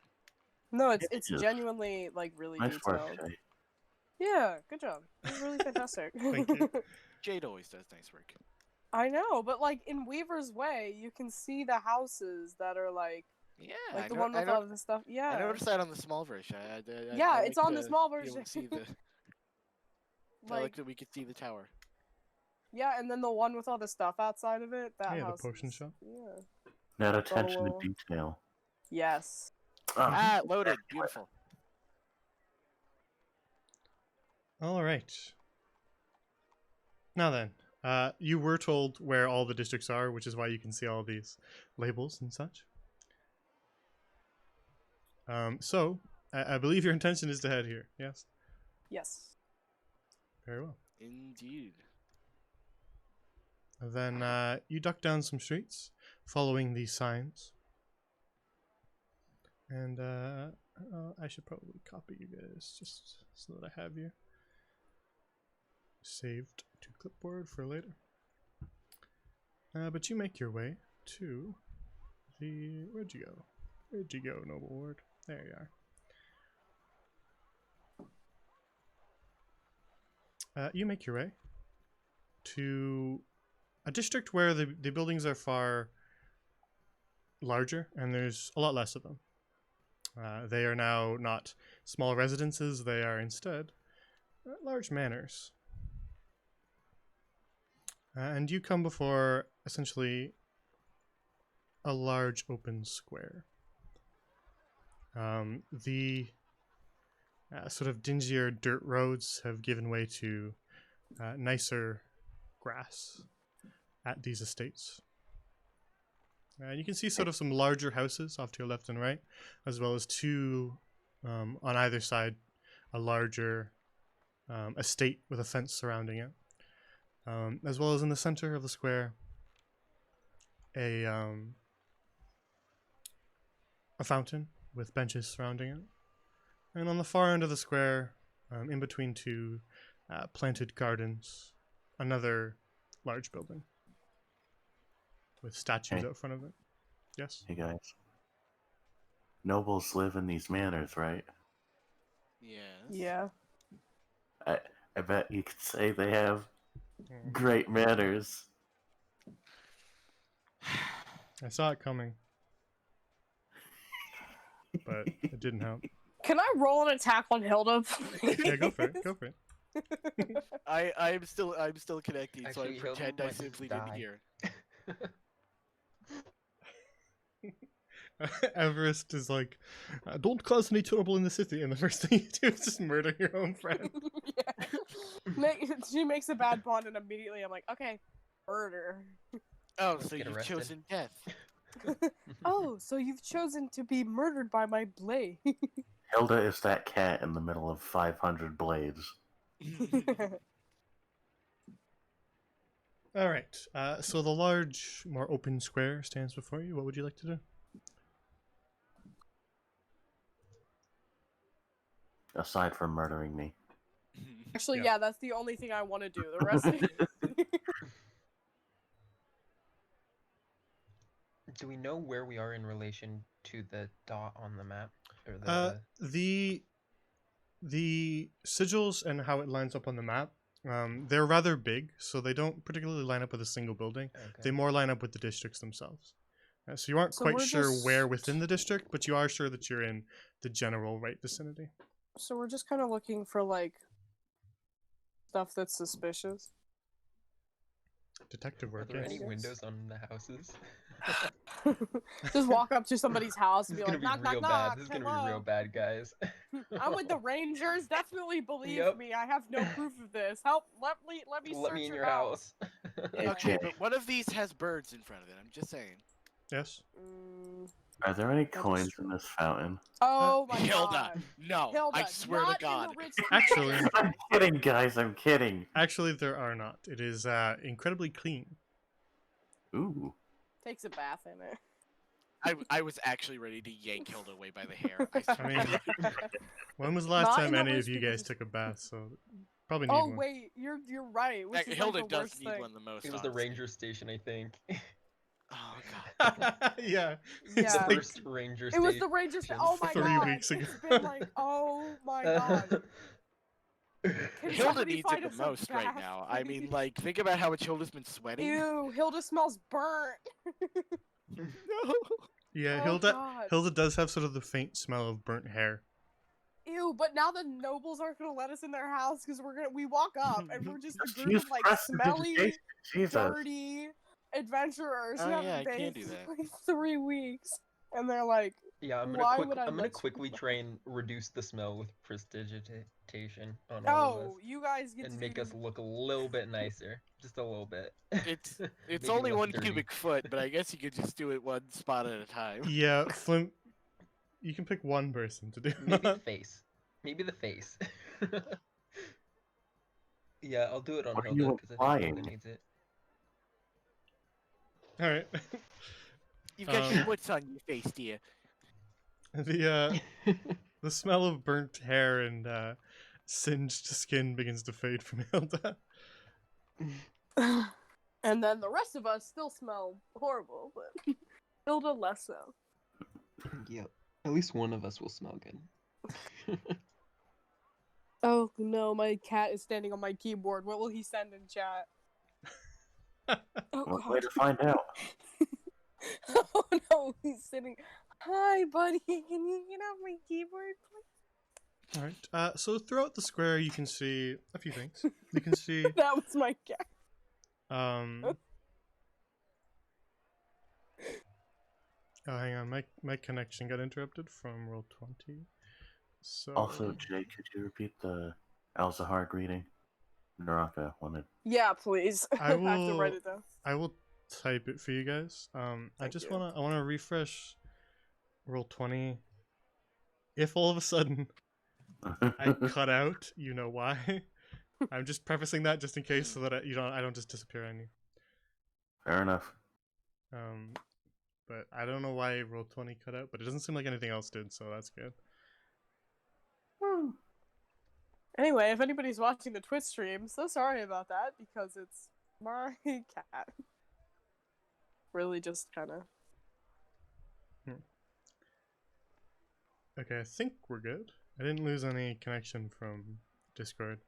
Speaker 1: No, it's
Speaker 5: Yes.
Speaker 1: genuinely like really
Speaker 5: Nice work,
Speaker 1: detailed.
Speaker 5: Jay.
Speaker 1: Yeah, good job. It's really fantastic.
Speaker 2: Thank you.
Speaker 3: Jade always does nice work.
Speaker 1: I know, but like in Weaver's Way, you can see the houses that are like
Speaker 3: Yeah,
Speaker 1: the one with all the stuff. Yeah.
Speaker 3: I noticed that on the small version.
Speaker 1: Yeah,
Speaker 3: I
Speaker 1: it's
Speaker 3: like
Speaker 1: on the
Speaker 3: to
Speaker 1: small
Speaker 3: be able to
Speaker 1: version.
Speaker 3: see the, I
Speaker 1: Like
Speaker 3: like that we could see the tower.
Speaker 1: yeah, and then the one with all the stuff outside of it. That
Speaker 2: Yeah, the
Speaker 1: house
Speaker 2: potion
Speaker 1: is-
Speaker 2: shop.
Speaker 1: Yeah.
Speaker 5: That attention to
Speaker 1: Oh.
Speaker 5: detail.
Speaker 1: Yes.
Speaker 3: Ah, loaded. Beautiful.
Speaker 2: All right. Now then, you were told where all the districts are, which is why you can see all these labels and such. So, I believe your intention is to head here, yes?
Speaker 1: Yes.
Speaker 2: Very well.
Speaker 3: Indeed.
Speaker 2: Then you duck down some streets, following these signs. And I should probably copy you guys, just so that I have you saved to clipboard for later. But you make your way to the... Where'd you go? Where'd you go, Noble Ward? There you are. You make your way to a district where the buildings are far larger and there's a lot less of them. They are now not small residences, they are instead large manors. And you come before essentially a large open square. The sort of dingier dirt roads have given way to nicer grass at these estates. And you can see sort of some larger houses off to your left and right, as well as two on either side, a larger estate with a fence surrounding it. As well as in the center of the square, a a fountain with benches surrounding it. And on the far end of the square, in between two planted gardens, another large building with statues
Speaker 5: Hey.
Speaker 2: out front of it. Yes?
Speaker 5: Hey guys. Nobles live in these manors, right?
Speaker 3: Yes.
Speaker 1: Yeah.
Speaker 5: I bet you could say they have
Speaker 2: Mm.
Speaker 5: great manners.
Speaker 2: I saw it coming, but it didn't help.
Speaker 1: Can I roll an attack on Hilda? Please?
Speaker 2: Yeah, go for it. Go for it.
Speaker 3: I'm still connecting, so I
Speaker 7: Actually, Hilda
Speaker 3: pretend I
Speaker 7: might just
Speaker 3: simply didn't
Speaker 7: die.
Speaker 3: hear.
Speaker 2: Everest is like, don't cause any trouble in the city, and the first thing you do is just murder your own friend.
Speaker 1: Yeah. She makes a bad pun, and immediately I'm like, okay, murder.
Speaker 3: Oh,
Speaker 7: Let's
Speaker 3: so
Speaker 7: get
Speaker 3: you've
Speaker 7: arrested.
Speaker 3: chosen death.
Speaker 1: Oh, so you've chosen to be murdered by my blade.
Speaker 5: Hilda is that cat in the middle of 500 blades.
Speaker 2: All right. So the large, more open square stands before you. What would you like to do?
Speaker 5: Aside from murdering me.
Speaker 1: Actually,
Speaker 2: Yeah.
Speaker 1: yeah, that's the only thing I want to do. The rest of it.
Speaker 7: Do we know where we are in relation to the dot on the map? Or
Speaker 2: The sigils and how it lines up on the map, they're rather big, so they don't particularly line up with a single building. They
Speaker 7: Okay.
Speaker 2: more line up with the districts themselves. So you aren't
Speaker 1: So
Speaker 2: quite
Speaker 1: we're
Speaker 2: sure where
Speaker 1: just-
Speaker 2: within the district, but you are sure that you're in the general right vicinity.
Speaker 1: So we're just kind of looking for like stuff that's suspicious.
Speaker 2: Detective
Speaker 7: Are
Speaker 2: work,
Speaker 7: there
Speaker 2: yes.
Speaker 7: any windows on the houses?
Speaker 1: Just walk up to somebody's house
Speaker 7: This
Speaker 1: and
Speaker 7: is
Speaker 1: be
Speaker 7: gonna
Speaker 1: like,
Speaker 7: be
Speaker 1: knock,
Speaker 7: real
Speaker 1: knock,
Speaker 7: bad.
Speaker 1: knock.
Speaker 7: This is gonna
Speaker 1: Hello.
Speaker 7: be real bad, guys.
Speaker 1: I'm with the Rangers. Definitely believe
Speaker 7: Yep.
Speaker 1: me. I have no proof of this. Help! Let me
Speaker 7: Let
Speaker 1: search
Speaker 7: me in
Speaker 1: your
Speaker 7: your house.
Speaker 1: Yeah.
Speaker 3: Okay, but one of these has birds in front of it. I'm just saying.
Speaker 2: Yes.
Speaker 5: Are there any
Speaker 1: is
Speaker 5: coins
Speaker 1: true.
Speaker 5: in this fountain?
Speaker 1: Oh my
Speaker 3: Hilda,
Speaker 1: god.
Speaker 3: no,
Speaker 1: Hilda,
Speaker 3: I swear to
Speaker 1: not
Speaker 3: God.
Speaker 1: in the rich
Speaker 2: Actually,
Speaker 5: I'm kidding, guys. I'm kidding.
Speaker 2: actually, there are not. It is incredibly clean.
Speaker 5: Ooh.
Speaker 1: Takes a bath in it.
Speaker 3: I was actually ready to yank Hilda away by the hair. I
Speaker 2: I mean, when was the last
Speaker 1: Not
Speaker 2: time
Speaker 1: in the
Speaker 2: any of
Speaker 1: rich
Speaker 2: you
Speaker 1: people
Speaker 2: guys
Speaker 1: just-
Speaker 2: took a bath? So probably need
Speaker 1: Oh
Speaker 2: one.
Speaker 1: wait, you're right. Which is
Speaker 3: Hilda
Speaker 1: like the
Speaker 3: does
Speaker 1: worst
Speaker 3: need
Speaker 1: thing.
Speaker 3: one the most.
Speaker 7: It was the
Speaker 3: honestly.
Speaker 7: ranger station, I think.
Speaker 3: Oh god.
Speaker 2: Yeah.
Speaker 1: Yeah.
Speaker 2: It's
Speaker 7: The
Speaker 2: like,
Speaker 7: first ranger
Speaker 1: It
Speaker 7: station.
Speaker 1: was the Rangers. Oh my
Speaker 2: 3
Speaker 1: god.
Speaker 2: weeks ago.
Speaker 1: It's been like, oh my god. Can
Speaker 3: Hilda
Speaker 1: somebody
Speaker 3: needs
Speaker 1: find
Speaker 3: it the
Speaker 1: us a
Speaker 3: most right
Speaker 1: bath,
Speaker 3: now. I
Speaker 1: please?
Speaker 3: mean, like, think about how much Hilda's been sweating.
Speaker 1: Ew, Hilda smells burnt.
Speaker 3: No.
Speaker 2: yeah,
Speaker 1: Oh,
Speaker 2: Hilda
Speaker 1: God.
Speaker 2: Hilda does have sort of the faint smell of burnt hair.
Speaker 1: Ew, but now the nobles aren't gonna let us in their house because we walk up and we're just a
Speaker 5: Just
Speaker 1: group
Speaker 5: use
Speaker 1: of like
Speaker 5: prestidigitation.
Speaker 1: smelly,
Speaker 5: Jesus.
Speaker 1: dirty adventurers
Speaker 3: Oh,
Speaker 1: who
Speaker 3: yeah, I
Speaker 1: haven't
Speaker 3: can
Speaker 1: bathed
Speaker 3: do
Speaker 1: in
Speaker 3: that.
Speaker 1: like 3 weeks, and they're like,
Speaker 7: Yeah, I'm
Speaker 1: Why
Speaker 7: gonna
Speaker 1: would I
Speaker 7: I'm gonna
Speaker 1: let you
Speaker 7: quickly
Speaker 1: in?
Speaker 7: try and reduce the smell with prestidigitation on all of us
Speaker 1: "Oh, you guys get
Speaker 7: and
Speaker 1: to
Speaker 7: make
Speaker 1: do
Speaker 7: us look a little bit nicer, just a little bit.
Speaker 3: It's
Speaker 7: Maybe
Speaker 3: only
Speaker 7: less
Speaker 3: 1
Speaker 7: dirty.
Speaker 3: cubic foot, but I guess you could just do it one spot at a time.
Speaker 2: Yeah, Flint, you can pick one person to do
Speaker 7: Maybe the
Speaker 2: that.
Speaker 7: face. Maybe the face. Yeah, I'll do it on
Speaker 5: What are
Speaker 7: Hilda
Speaker 5: you
Speaker 7: because I think Hilda
Speaker 5: implying?
Speaker 7: needs it.
Speaker 2: All right.
Speaker 3: You've got
Speaker 2: Um,
Speaker 3: schmutz on your face, dear.
Speaker 2: The smell of burnt hair and singed skin begins to fade from Hilda.
Speaker 1: And then the rest of us still smell horrible, but Hilda less so.
Speaker 7: Yep. At least one of us will smell good.
Speaker 1: Oh no, my cat is standing on my keyboard. What will he send in chat? Oh
Speaker 5: What way
Speaker 1: god.
Speaker 5: to find out?
Speaker 1: Oh no, he's sitting. Hi, buddy. Can you get off my keyboard, please?
Speaker 2: All right. So throughout the square, you can see a few things. You can see
Speaker 1: That was my cat.
Speaker 2: Oh, hang on. My connection got interrupted from roll 20. So
Speaker 5: Also, Jay, could you repeat the Al-Zahar greeting? Naraka wanted.
Speaker 1: Yeah, please.
Speaker 2: I
Speaker 1: I have to write
Speaker 2: will-
Speaker 1: it down.
Speaker 2: I will type it for you guys. I
Speaker 1: Thank
Speaker 2: just
Speaker 1: you.
Speaker 2: wanna refresh roll 20. If all of a sudden I cut out, you know why. I'm just prefacing that just in case so that I don't just disappear on you.
Speaker 5: Fair enough.
Speaker 2: but I don't know why Roll20 cut out, but it doesn't seem like anything else did, so that's good.
Speaker 1: Anyway, if anybody's watching the Twitch stream, so sorry about that because it's my cat. Really just kind of.
Speaker 2: Okay, I think we're good. I didn't lose any connection from Discord.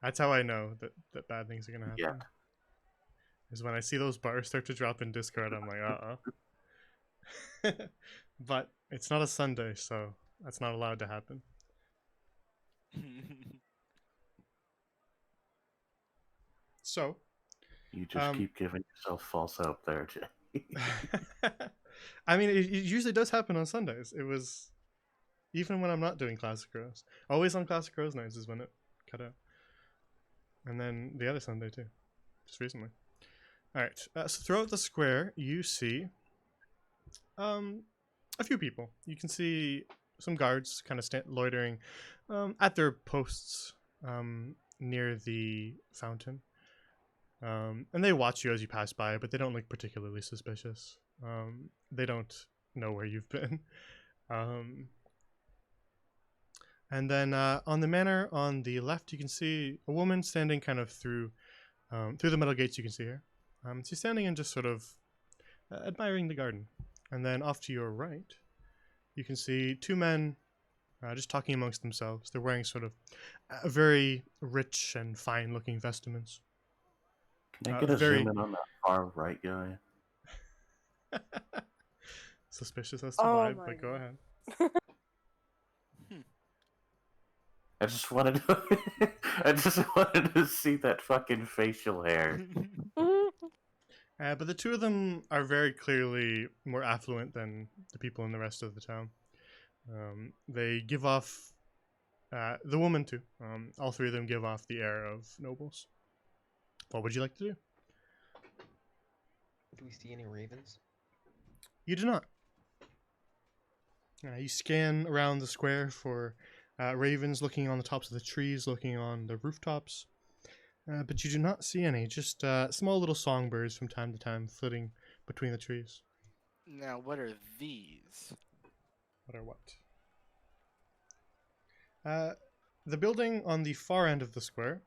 Speaker 2: That's how I know that bad things are gonna happen.
Speaker 5: Yeah.
Speaker 2: Is when I see those bars start to drop in Discord, I'm like, But it's not a Sunday, so that's not allowed to happen. So,
Speaker 5: You just keep giving yourself false hope there, Jay.
Speaker 2: I mean, it usually does happen on Sundays. It was even when I'm not doing Classic Rose. Always on Classic Rose nights is when it cut out, and then the other Sunday too, just recently. All right. So throughout the square, you see a few people. You can see some guards kind of loitering at their posts near the fountain. And they watch you as you pass by, but they don't look particularly suspicious. They don't know where you've been. And then on the manor on the left, you can see a woman standing kind of through the metal gates. You can see her. She's standing and just sort of admiring the garden. And then off to your right, you can see two men just talking amongst themselves. They're wearing sort of very rich and fine-looking vestments.
Speaker 5: Can I get a zoom in on that far right guy?
Speaker 2: Suspicious as to
Speaker 1: Oh
Speaker 2: why,
Speaker 1: my
Speaker 2: but go
Speaker 1: God.
Speaker 2: ahead.
Speaker 5: I just wanted to I just wanted to see that fucking facial hair.
Speaker 2: But the two of them are very clearly more affluent than the people in the rest of the town. They give off, the woman too, all three of them give off the air of nobles. What would you like to do?
Speaker 7: Do we see any ravens?
Speaker 2: You do not. You scan around the square for ravens looking on the tops of the trees, looking on the rooftops. But you do not see any, just small little songbirds from time to time flitting between the trees.
Speaker 3: Now, what are these?
Speaker 2: What are what? The building on the far end of the square,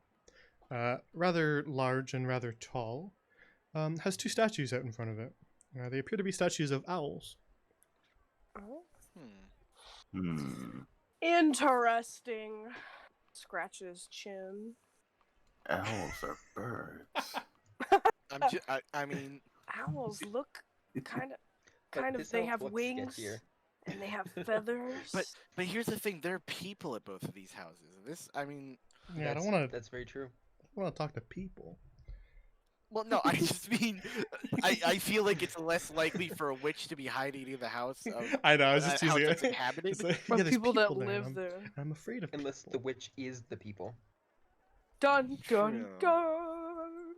Speaker 2: rather large and rather tall, has two statues out in front of it. They appear to be statues of owls.
Speaker 1: Interesting. Scratches chin.
Speaker 5: Owls are birds.
Speaker 3: I mean,
Speaker 1: Owls look kind
Speaker 7: But
Speaker 1: of.
Speaker 7: this
Speaker 1: They
Speaker 7: elf
Speaker 1: have
Speaker 7: looks
Speaker 1: wings
Speaker 7: sketchier.
Speaker 1: and they have feathers.
Speaker 3: but here's the thing: there are people at both of these houses. This, I mean,
Speaker 2: Yeah, I don't want to.
Speaker 7: That's very true.
Speaker 2: Talk to people.
Speaker 3: well, no, I just mean, I feel like it's less likely for a witch to be hiding in the house of
Speaker 2: I know. I was just
Speaker 3: house
Speaker 2: teasing
Speaker 3: that's
Speaker 2: it.
Speaker 3: inhabited.
Speaker 2: It's like,
Speaker 1: Or
Speaker 2: yeah, there's
Speaker 1: people that
Speaker 2: there,
Speaker 1: live
Speaker 2: and
Speaker 1: there.
Speaker 2: I'm afraid of
Speaker 7: Unless
Speaker 2: people.
Speaker 7: the witch is the people.
Speaker 1: Dun dun
Speaker 3: True.
Speaker 1: dun.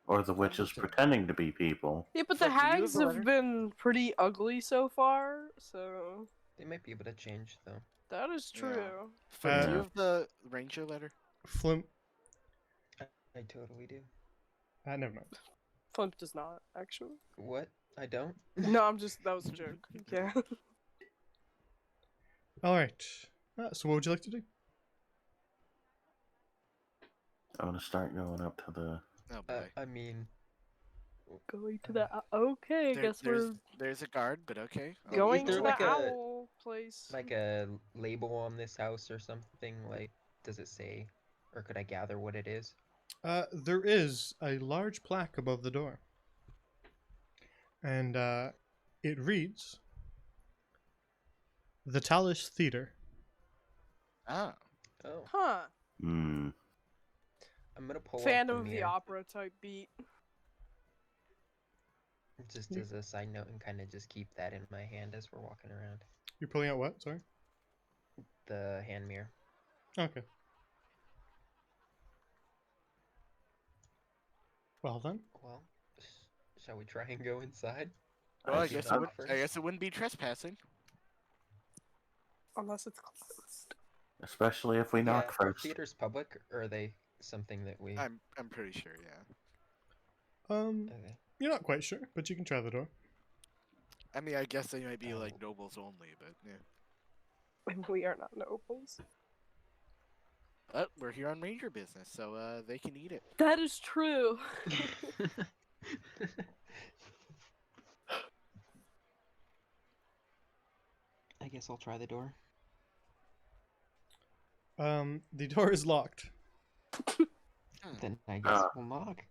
Speaker 5: Or the witches pretending to be people.
Speaker 1: Yeah, but
Speaker 3: So,
Speaker 1: the
Speaker 3: do you have
Speaker 1: hags
Speaker 3: the letter?
Speaker 1: have been pretty ugly so far, so
Speaker 7: They might be able to change though.
Speaker 1: that is
Speaker 3: Yeah.
Speaker 1: true.
Speaker 3: Flip, do you
Speaker 5: Yeah.
Speaker 3: have the ranger letter?
Speaker 2: Flimp.
Speaker 7: I totally do.
Speaker 2: Never mind.
Speaker 1: Flimp does not, actually.
Speaker 7: What? I don't?
Speaker 1: No, that was a joke. Yeah.
Speaker 2: All right. So what would you like to do?
Speaker 5: I want to start going up to the.
Speaker 3: Oh boy.
Speaker 7: I mean,
Speaker 1: Going to the okay, I guess we're
Speaker 3: there's a guard, but okay.
Speaker 1: going
Speaker 7: there
Speaker 1: to
Speaker 7: like
Speaker 1: the
Speaker 7: a-
Speaker 1: owl place.
Speaker 7: like a label on this house or something. Like, does it say, or could I gather what it is?
Speaker 2: There is a large plaque above the door, and it reads, "The Tallis Theater."
Speaker 3: Ah.
Speaker 7: Oh,
Speaker 1: Huh.
Speaker 5: Hmm.
Speaker 7: I'm gonna pull
Speaker 1: Phantom
Speaker 7: off
Speaker 1: of
Speaker 7: the
Speaker 1: the
Speaker 7: mirror,
Speaker 1: Opera type beat.
Speaker 7: just as a side note, and kind of just keep that in my hand as we're walking around.
Speaker 2: You're pulling out what? Sorry.
Speaker 7: The hand mirror.
Speaker 2: Okay. Well then.
Speaker 7: Well, shall we try and go inside?
Speaker 3: Well, I
Speaker 7: see
Speaker 3: guess
Speaker 7: that
Speaker 3: I guess it wouldn't be trespassing.
Speaker 1: Unless it's closed.
Speaker 5: Especially if we knock
Speaker 7: Are
Speaker 5: first.
Speaker 7: theaters public, or are they something that we?
Speaker 3: I'm pretty sure, yeah.
Speaker 7: Okay.
Speaker 2: You're not quite sure, but you can try the door.
Speaker 3: I mean, I guess they might be like nobles only, but yeah.
Speaker 1: And we are not nobles.
Speaker 3: But we're here on ranger business, so they can eat it.
Speaker 1: That is true.
Speaker 7: I guess I'll try the door.
Speaker 2: The door is locked.
Speaker 7: Then I guess
Speaker 5: Ah.
Speaker 7: we'll knock.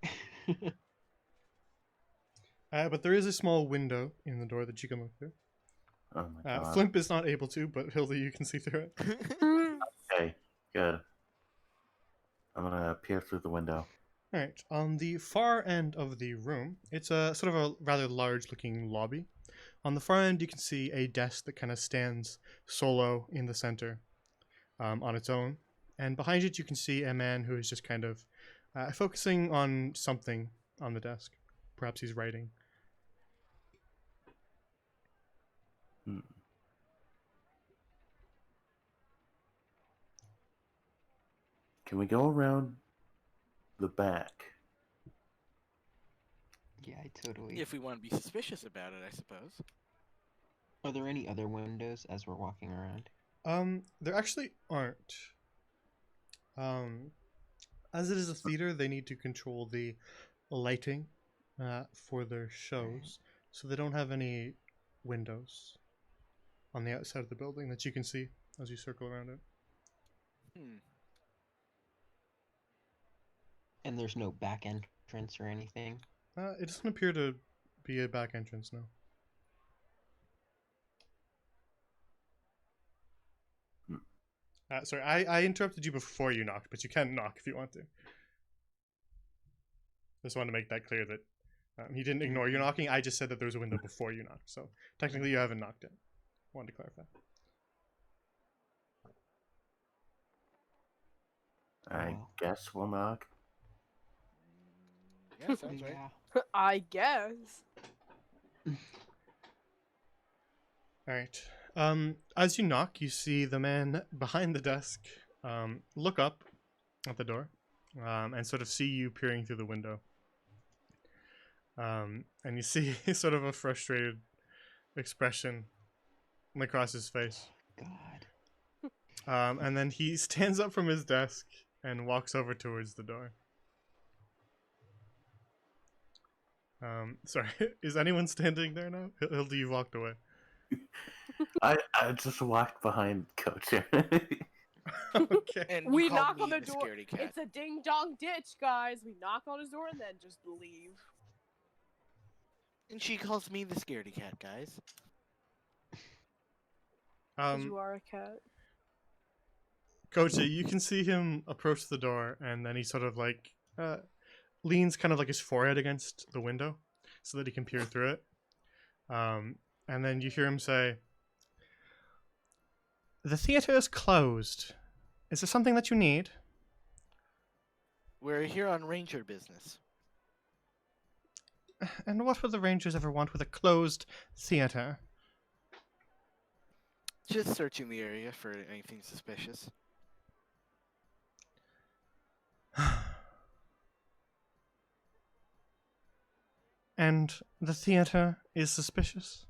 Speaker 2: But there is a small window in the door that you can look through.
Speaker 5: Oh my god.
Speaker 2: Flimp is not able to, but Hilda, you can see through it.
Speaker 5: Okay, good. I'm gonna peer through the window.
Speaker 2: All right. On the far end of the room, it's a sort of a rather large-looking lobby. On the far end, you can see a desk that kind of stands solo in the center, on its own. And behind it, you can see a man who is just kind of focusing on something on the desk. Perhaps he's writing.
Speaker 5: Hmm. Can we go around the back?
Speaker 7: Yeah, I totally.
Speaker 3: If we want to be suspicious about it, I suppose.
Speaker 7: Are there any other windows as we're walking around?
Speaker 2: There actually aren't. As it is a theater, they need to control the lighting for their shows, so they don't have any windows on the outside of the building that you can see as you circle around it.
Speaker 3: Hmm.
Speaker 7: And there's no back entrance or anything?
Speaker 2: It doesn't appear to be a back entrance, no. Sorry, I interrupted you before you knocked, but you can knock if you want to. Just wanted to make that clear that he didn't ignore you knocking. I just said that there was a window before you knocked, so technically you haven't knocked yet. Wanted to clarify.
Speaker 5: I
Speaker 7: Well.
Speaker 5: guess we'll knock.
Speaker 3: Yeah, sounds right.
Speaker 7: Yeah.
Speaker 1: I guess.
Speaker 2: Alright. As you knock, you see the man behind the desk look up at the door and sort of see you peering through the window. And you see sort of a frustrated expression across his face.
Speaker 7: God.
Speaker 2: And then he stands up from his desk and walks over towards the door. Sorry, is anyone standing there now? Hilda, you walked away.
Speaker 5: I just walked behind Coach.
Speaker 2: Okay.
Speaker 3: And
Speaker 1: We
Speaker 3: you called
Speaker 1: knock
Speaker 3: me
Speaker 1: on the
Speaker 3: the
Speaker 1: door.
Speaker 3: scaredy cat.
Speaker 1: It's a ding dong ditch, guys. We knock on his door and then just leave.
Speaker 3: And she calls me the scaredy cat, guys.
Speaker 1: 'Cause you are a cat.
Speaker 2: Coach, you can see him approach the door, and then he sort of like leans kind of like his forehead against the window so that he can peer through it. And then you hear him say, "The theater is closed. Is there something that you need?"
Speaker 3: We're here on ranger business.
Speaker 2: And what would the Rangers ever want with a closed theater?
Speaker 3: Just searching the area for anything suspicious.
Speaker 2: And the theater is suspicious?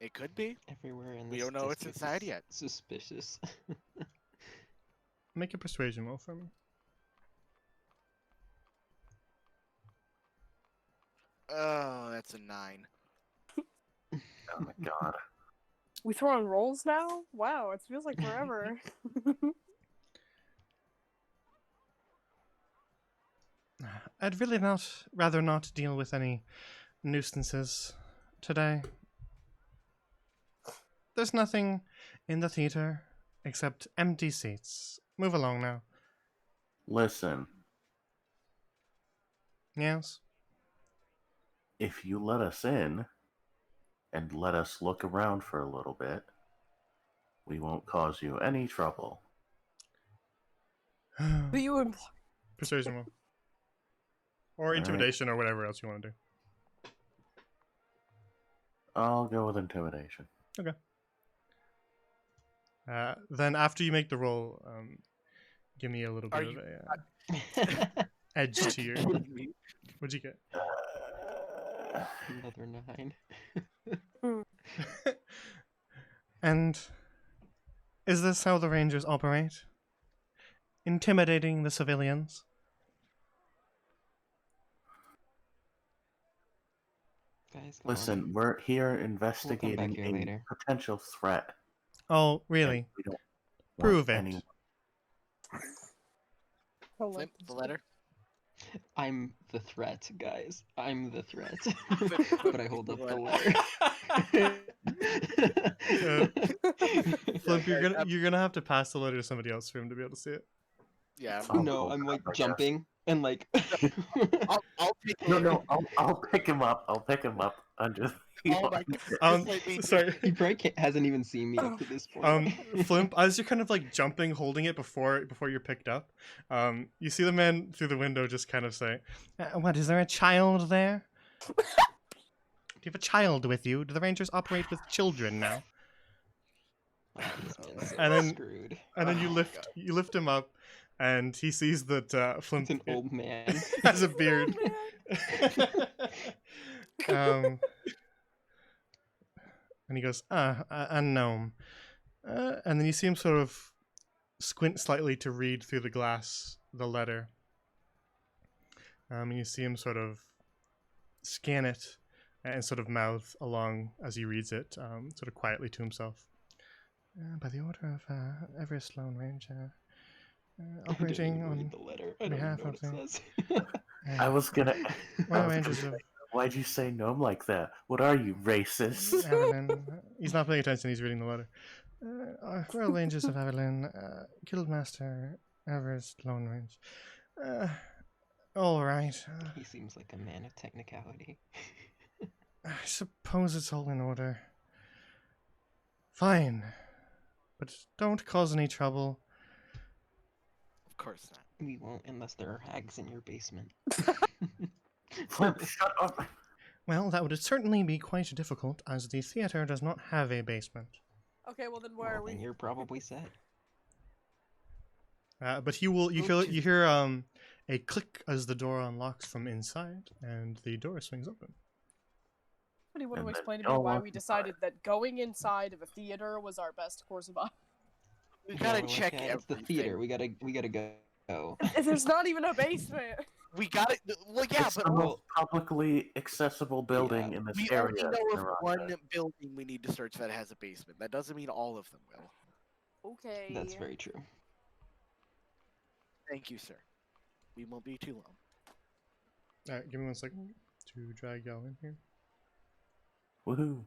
Speaker 3: It could be.
Speaker 7: Everywhere in
Speaker 3: We
Speaker 7: this
Speaker 3: don't know what's
Speaker 7: district
Speaker 3: inside
Speaker 7: is
Speaker 3: yet.
Speaker 7: Suspicious.
Speaker 2: Make a persuasion roll for me.
Speaker 3: Oh, that's a 9.
Speaker 5: Oh my god.
Speaker 1: We throw on rolls now? Wow, it feels like forever.
Speaker 2: I'd really rather not deal with any nuisances today. There's nothing in the theater except empty seats. Move along now.
Speaker 5: Listen,
Speaker 2: Yes?
Speaker 5: if you let us in and let us look around for a little bit, we won't cause you any trouble.
Speaker 1: Do you imply?
Speaker 2: Persuasion roll. Or
Speaker 5: Alright.
Speaker 2: intimidation or whatever else you want to do.
Speaker 5: I'll go with intimidation.
Speaker 2: Then after you make the roll, give me a little
Speaker 3: Are
Speaker 2: bit
Speaker 3: you-
Speaker 2: of a edge to your... What'd you get?
Speaker 7: Another 9.
Speaker 2: And is this how the Rangers operate? Intimidating the civilians?
Speaker 7: Guys, come on.
Speaker 5: Listen, we're here
Speaker 7: We'll come back
Speaker 5: investigating
Speaker 7: here
Speaker 5: a
Speaker 7: later.
Speaker 5: potential threat.
Speaker 2: Oh,
Speaker 5: and
Speaker 2: really?
Speaker 5: we don't
Speaker 2: Prove
Speaker 5: want
Speaker 2: it.
Speaker 5: anyone-
Speaker 3: Flint, the letter.
Speaker 7: I'm the threat, guys. I'm the threat.
Speaker 3: Flip-
Speaker 7: But I hold up the letter.
Speaker 2: Flip,
Speaker 3: Yeah,
Speaker 2: you're gonna have to pass the letter to somebody else for him to be able to see it.
Speaker 3: Yeah,
Speaker 5: Oh,
Speaker 7: No,
Speaker 5: cool.
Speaker 7: I'm like
Speaker 5: I guess.
Speaker 7: jumping and like.
Speaker 3: I'll take it.
Speaker 5: No, I'll pick him up. I'll pick him up under the
Speaker 3: Oh my god.
Speaker 2: Um,
Speaker 3: Just let me-
Speaker 2: sorry.
Speaker 7: He probably hasn't even seen me up to this point.
Speaker 2: Flimp, as you're kind of like jumping, holding it before you're picked up, you see the man through the window just kind of say, "What, is there a child there? Do you have a child with you? Do the Rangers operate with children now?"
Speaker 7: Oh, this man's so
Speaker 2: And then-
Speaker 7: screwed.
Speaker 2: And then
Speaker 3: Oh
Speaker 2: you
Speaker 3: my
Speaker 2: lift
Speaker 3: God.
Speaker 2: you lift him up, and he sees that Flimp
Speaker 7: It's an old man.
Speaker 2: has a beard. And he goes, a gnome. And then you see him sort of squint slightly to read through the glass the letter. And you see him sort of scan it and sort of mouth along as he reads it, sort of quietly to himself. By the order of Everest Lone Ranger, operating
Speaker 7: I don't even
Speaker 2: on
Speaker 7: read the letter. I don't even
Speaker 2: behalf
Speaker 7: know what
Speaker 2: of
Speaker 7: it
Speaker 2: the
Speaker 7: says.
Speaker 5: I was gonna.
Speaker 2: Well,
Speaker 5: I was gonna
Speaker 2: Rangers
Speaker 5: say,
Speaker 2: of
Speaker 5: why'd you say gnome like that? What are you, racist?
Speaker 2: Avalon. He's not paying attention. He's reading the letter. Royal Rangers of Avalon, Guildmaster Everest Lone Range. All right.
Speaker 7: He seems like a man of technicality.
Speaker 2: I suppose it's all in order. Fine, but don't cause any trouble.
Speaker 3: Of course not.
Speaker 7: We won't unless there are hags in your basement.
Speaker 5: Flip, shut up.
Speaker 2: Well, that would certainly be quite difficult, as the theater does not have a basement.
Speaker 1: Okay, well then where are
Speaker 7: Well, then
Speaker 1: we?
Speaker 7: you're probably set.
Speaker 2: But you will you
Speaker 3: Okay.
Speaker 2: hear a click as the door unlocks from inside, and the door swings open.
Speaker 1: Somebody want
Speaker 5: And
Speaker 1: to
Speaker 5: then
Speaker 1: explain to me
Speaker 5: y'all
Speaker 1: why
Speaker 5: walk
Speaker 1: we
Speaker 5: inside.
Speaker 1: decided that going inside of a theater was our best course of action?
Speaker 3: We
Speaker 7: Yeah,
Speaker 3: gotta
Speaker 7: we're like,
Speaker 3: check
Speaker 7: "Yeah,
Speaker 3: everything.
Speaker 7: it's the theater. We gotta go.
Speaker 1: There's not even a basement.
Speaker 3: We gotta. Well, yeah,
Speaker 5: It's
Speaker 3: but
Speaker 5: the
Speaker 3: we'll-
Speaker 5: most publicly accessible building in this
Speaker 3: we
Speaker 5: area.
Speaker 3: only know of
Speaker 5: Naraka.
Speaker 3: one building we need to search that has a basement. That doesn't mean all of them will.
Speaker 1: Okay.
Speaker 7: That's very true.
Speaker 3: Thank you, sir. We won't be too long.
Speaker 2: Alright, give me 1 second to drag y'all in here
Speaker 5: Woohoo!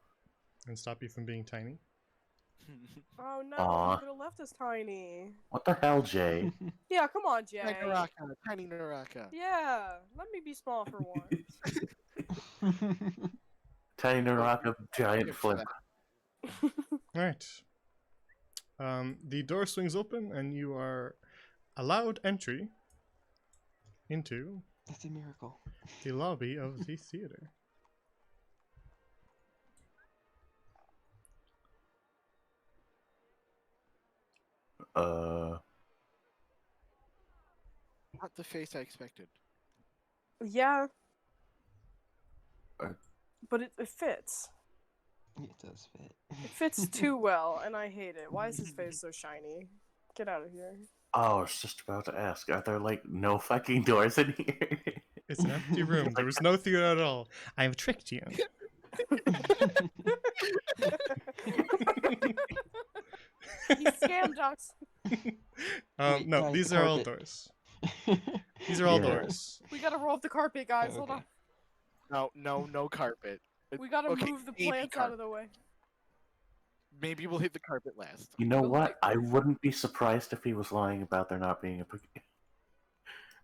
Speaker 2: and stop you from being tiny.
Speaker 1: Oh no,
Speaker 5: Aw.
Speaker 1: you could have left us tiny.
Speaker 5: What the hell, Jay?
Speaker 1: Yeah, come on, Jay.
Speaker 3: Tiny Naraka, tiny Naraka.
Speaker 1: Yeah, let me be small for once.
Speaker 5: Tiny Naraka, giant
Speaker 3: Good for
Speaker 5: flip.
Speaker 3: that.
Speaker 2: Alright. The door swings open, and you are allowed entry into
Speaker 7: That's a miracle.
Speaker 2: the lobby of the theater.
Speaker 3: Not the face I expected.
Speaker 1: Yeah.
Speaker 5: Uh.
Speaker 1: But it fits.
Speaker 7: It does fit.
Speaker 1: It fits too well, and I hate it. Why is his face so shiny? Get out of here.
Speaker 5: Oh, I was just about to ask. Are there like no fucking doors in here?
Speaker 2: It's an empty room. There was no theater at all. I have tricked you.
Speaker 1: He scammed us.
Speaker 7: Wait,
Speaker 2: No,
Speaker 7: guys,
Speaker 2: these
Speaker 7: the
Speaker 2: are all
Speaker 7: carpet.
Speaker 2: doors. These are all
Speaker 5: Yeah.
Speaker 2: doors.
Speaker 1: We gotta roll up the carpet, guys. Hold
Speaker 7: Okay.
Speaker 1: on.
Speaker 3: No carpet.
Speaker 1: We gotta
Speaker 3: Okay,
Speaker 1: move the
Speaker 3: maybe
Speaker 1: plants out of the way.
Speaker 3: Maybe we'll hit the carpet last.
Speaker 5: You know
Speaker 1: Well,
Speaker 5: what?
Speaker 1: like-
Speaker 5: I wouldn't be surprised if he was lying about there not being a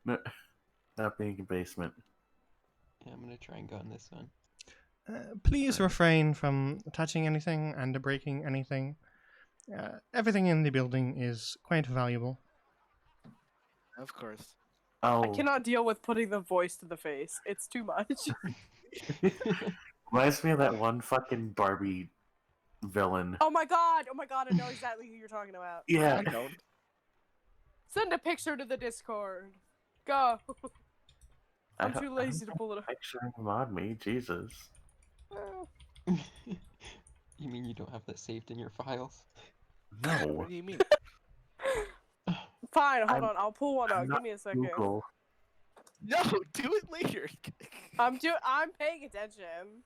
Speaker 5: no, not being a basement.
Speaker 7: Yeah, I'm gonna try and go on this one.
Speaker 2: Please refrain from touching anything and breaking anything. Everything in the building is quite valuable.
Speaker 3: Of course.
Speaker 5: Oh,
Speaker 1: I cannot deal with putting the voice to the face. It's too much.
Speaker 5: reminds me of that one fucking Barbie villain.
Speaker 1: Oh my god! Oh my god! I know exactly who you're talking about.
Speaker 5: Yeah.
Speaker 3: I don't.
Speaker 1: Send a picture to the Discord. Go. I'm too lazy to pull it up.
Speaker 5: Picturing him on me, Jesus.
Speaker 7: You mean you don't have that saved in your files?
Speaker 3: What
Speaker 5: No,
Speaker 3: do you mean?
Speaker 1: Fine, hold
Speaker 5: I'm-
Speaker 1: on. I'll pull one
Speaker 5: I'm
Speaker 1: up.
Speaker 5: not
Speaker 1: Give me a second.
Speaker 5: Google.
Speaker 3: No, do it later.
Speaker 1: I'm paying attention.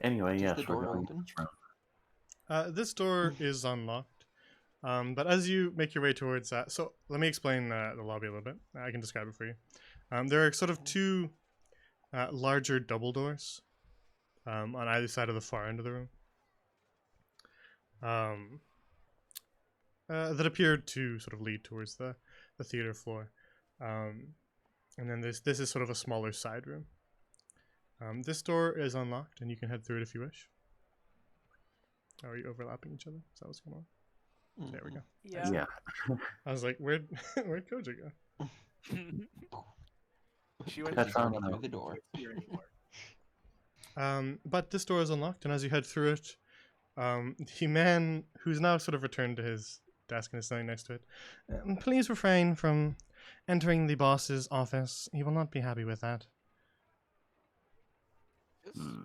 Speaker 5: Anyway,
Speaker 7: Does
Speaker 5: yes,
Speaker 7: the
Speaker 5: we're
Speaker 7: door
Speaker 5: going
Speaker 7: open?
Speaker 5: this room.
Speaker 2: This door is unlocked. But as you make your way towards that, so let me explain the lobby a little bit. I can describe it for you. There are sort of two larger double doors on either side of the far end of the room that appear to sort of lead towards the theater floor. And then this is sort of a smaller side room. This door is unlocked, and you can head through it if you wish. Are you overlapping each other? Is that what's going on? There we go.
Speaker 1: Yeah.
Speaker 5: Yeah.
Speaker 2: I was like, where'd Koja go?
Speaker 3: She went
Speaker 5: That's
Speaker 7: She's
Speaker 5: on
Speaker 7: already
Speaker 5: the-
Speaker 7: through the door.
Speaker 3: here anymore.
Speaker 2: But this door is unlocked, and as you head through it, the man who's now sort of returned to his desk and is standing next to it, please refrain from entering the boss's office. He will not be happy with that.
Speaker 3: Just-
Speaker 5: Hmm.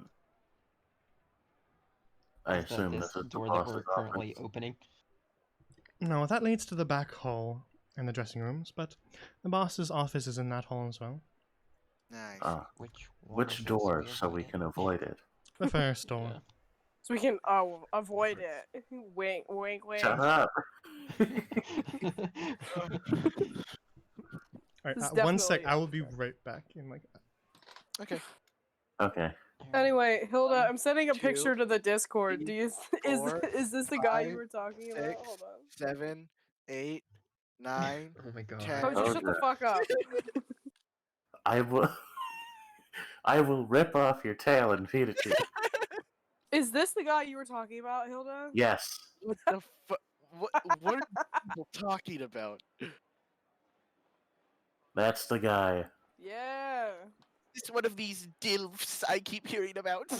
Speaker 5: I
Speaker 7: Is that
Speaker 5: assume
Speaker 7: this
Speaker 5: this is the
Speaker 7: door that
Speaker 5: boss's
Speaker 7: we're currently
Speaker 5: office.
Speaker 7: opening?
Speaker 2: No, that leads to the back hall and the dressing rooms, but the boss's office is in that hall as well.
Speaker 3: Nice.
Speaker 7: Which one
Speaker 5: Which
Speaker 7: of those
Speaker 5: door,
Speaker 7: we
Speaker 5: so we
Speaker 7: avoid
Speaker 5: can
Speaker 7: it?
Speaker 5: avoid it?
Speaker 2: The first door.
Speaker 7: Yeah.
Speaker 1: So we can avoid it. Wink, wink, wink.
Speaker 5: Shut up!
Speaker 2: Alright,
Speaker 1: This is
Speaker 2: 1 sec.
Speaker 1: definitely
Speaker 2: I will be
Speaker 1: a trick.
Speaker 2: right back in like.
Speaker 3: Okay.
Speaker 5: Okay.
Speaker 1: Anyway, Hilda,
Speaker 3: One,
Speaker 1: I'm sending a
Speaker 3: two,
Speaker 1: picture to the Discord.
Speaker 3: three,
Speaker 1: Do you
Speaker 3: four,
Speaker 1: is this the guy you
Speaker 3: five,
Speaker 1: were talking about?
Speaker 3: 6,
Speaker 1: Hold on.
Speaker 3: 7, 8, 9,
Speaker 7: Oh my god.
Speaker 3: 10.
Speaker 1: Koji, shut the fuck up.
Speaker 5: I will. I will rip off your tail and feed it to you.
Speaker 1: Is this the guy you were talking about, Hilda?
Speaker 5: Yes.
Speaker 3: What the fuck? What are people talking about?
Speaker 5: That's the guy.
Speaker 1: Yeah.
Speaker 3: It's one of these dilfs I keep hearing about.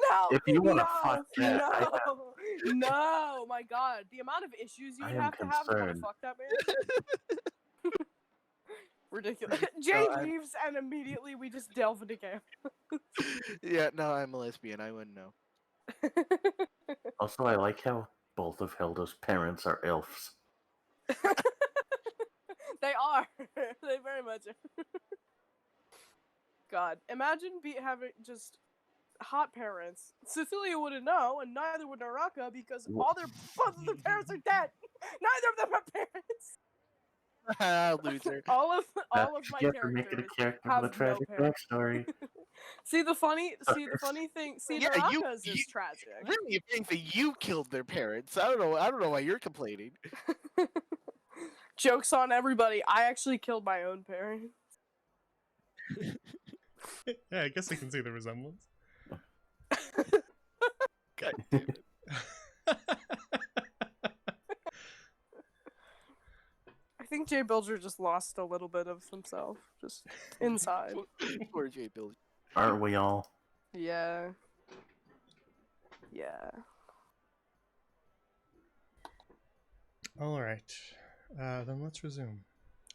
Speaker 1: No.
Speaker 5: If you wanna
Speaker 1: no,
Speaker 5: fuck that, I
Speaker 1: no, no. My God, the amount of issues you
Speaker 5: I
Speaker 1: would
Speaker 5: am
Speaker 1: have to have to
Speaker 5: concerned.
Speaker 1: fuck that man. Ridiculous. Jay leaves, and immediately we just delve into camp.
Speaker 3: Yeah, no, I'm a lesbian. I wouldn't know.
Speaker 5: Also, I like how both of Hilda's parents are elves.
Speaker 1: They are. They very much are. God, imagine having just hot parents. Cecilia wouldn't know, and neither would Naraka because both of their parents are dead. Neither of them are parents.
Speaker 3: Loser.
Speaker 1: all of
Speaker 5: That's
Speaker 1: my
Speaker 5: what you get for making
Speaker 1: characters
Speaker 5: a character
Speaker 1: have
Speaker 5: with a
Speaker 1: no
Speaker 5: tragic
Speaker 1: parents.
Speaker 5: backstory.
Speaker 1: See the funny thing. See,
Speaker 3: Yeah,
Speaker 1: Naraka's
Speaker 3: you-
Speaker 1: is tragic.
Speaker 3: Really, if anything, you killed their parents. I don't know why you're complaining.
Speaker 1: Jokes on everybody. I actually killed my own parents.
Speaker 2: Yeah, I guess I can see the resemblance.
Speaker 3: God damn it.
Speaker 1: I think Jay Bilger just lost a little bit of himself, just inside.
Speaker 3: Poor Jay Bill.
Speaker 5: Aren't we all?
Speaker 1: Yeah. Yeah.
Speaker 2: All right. Then let's resume.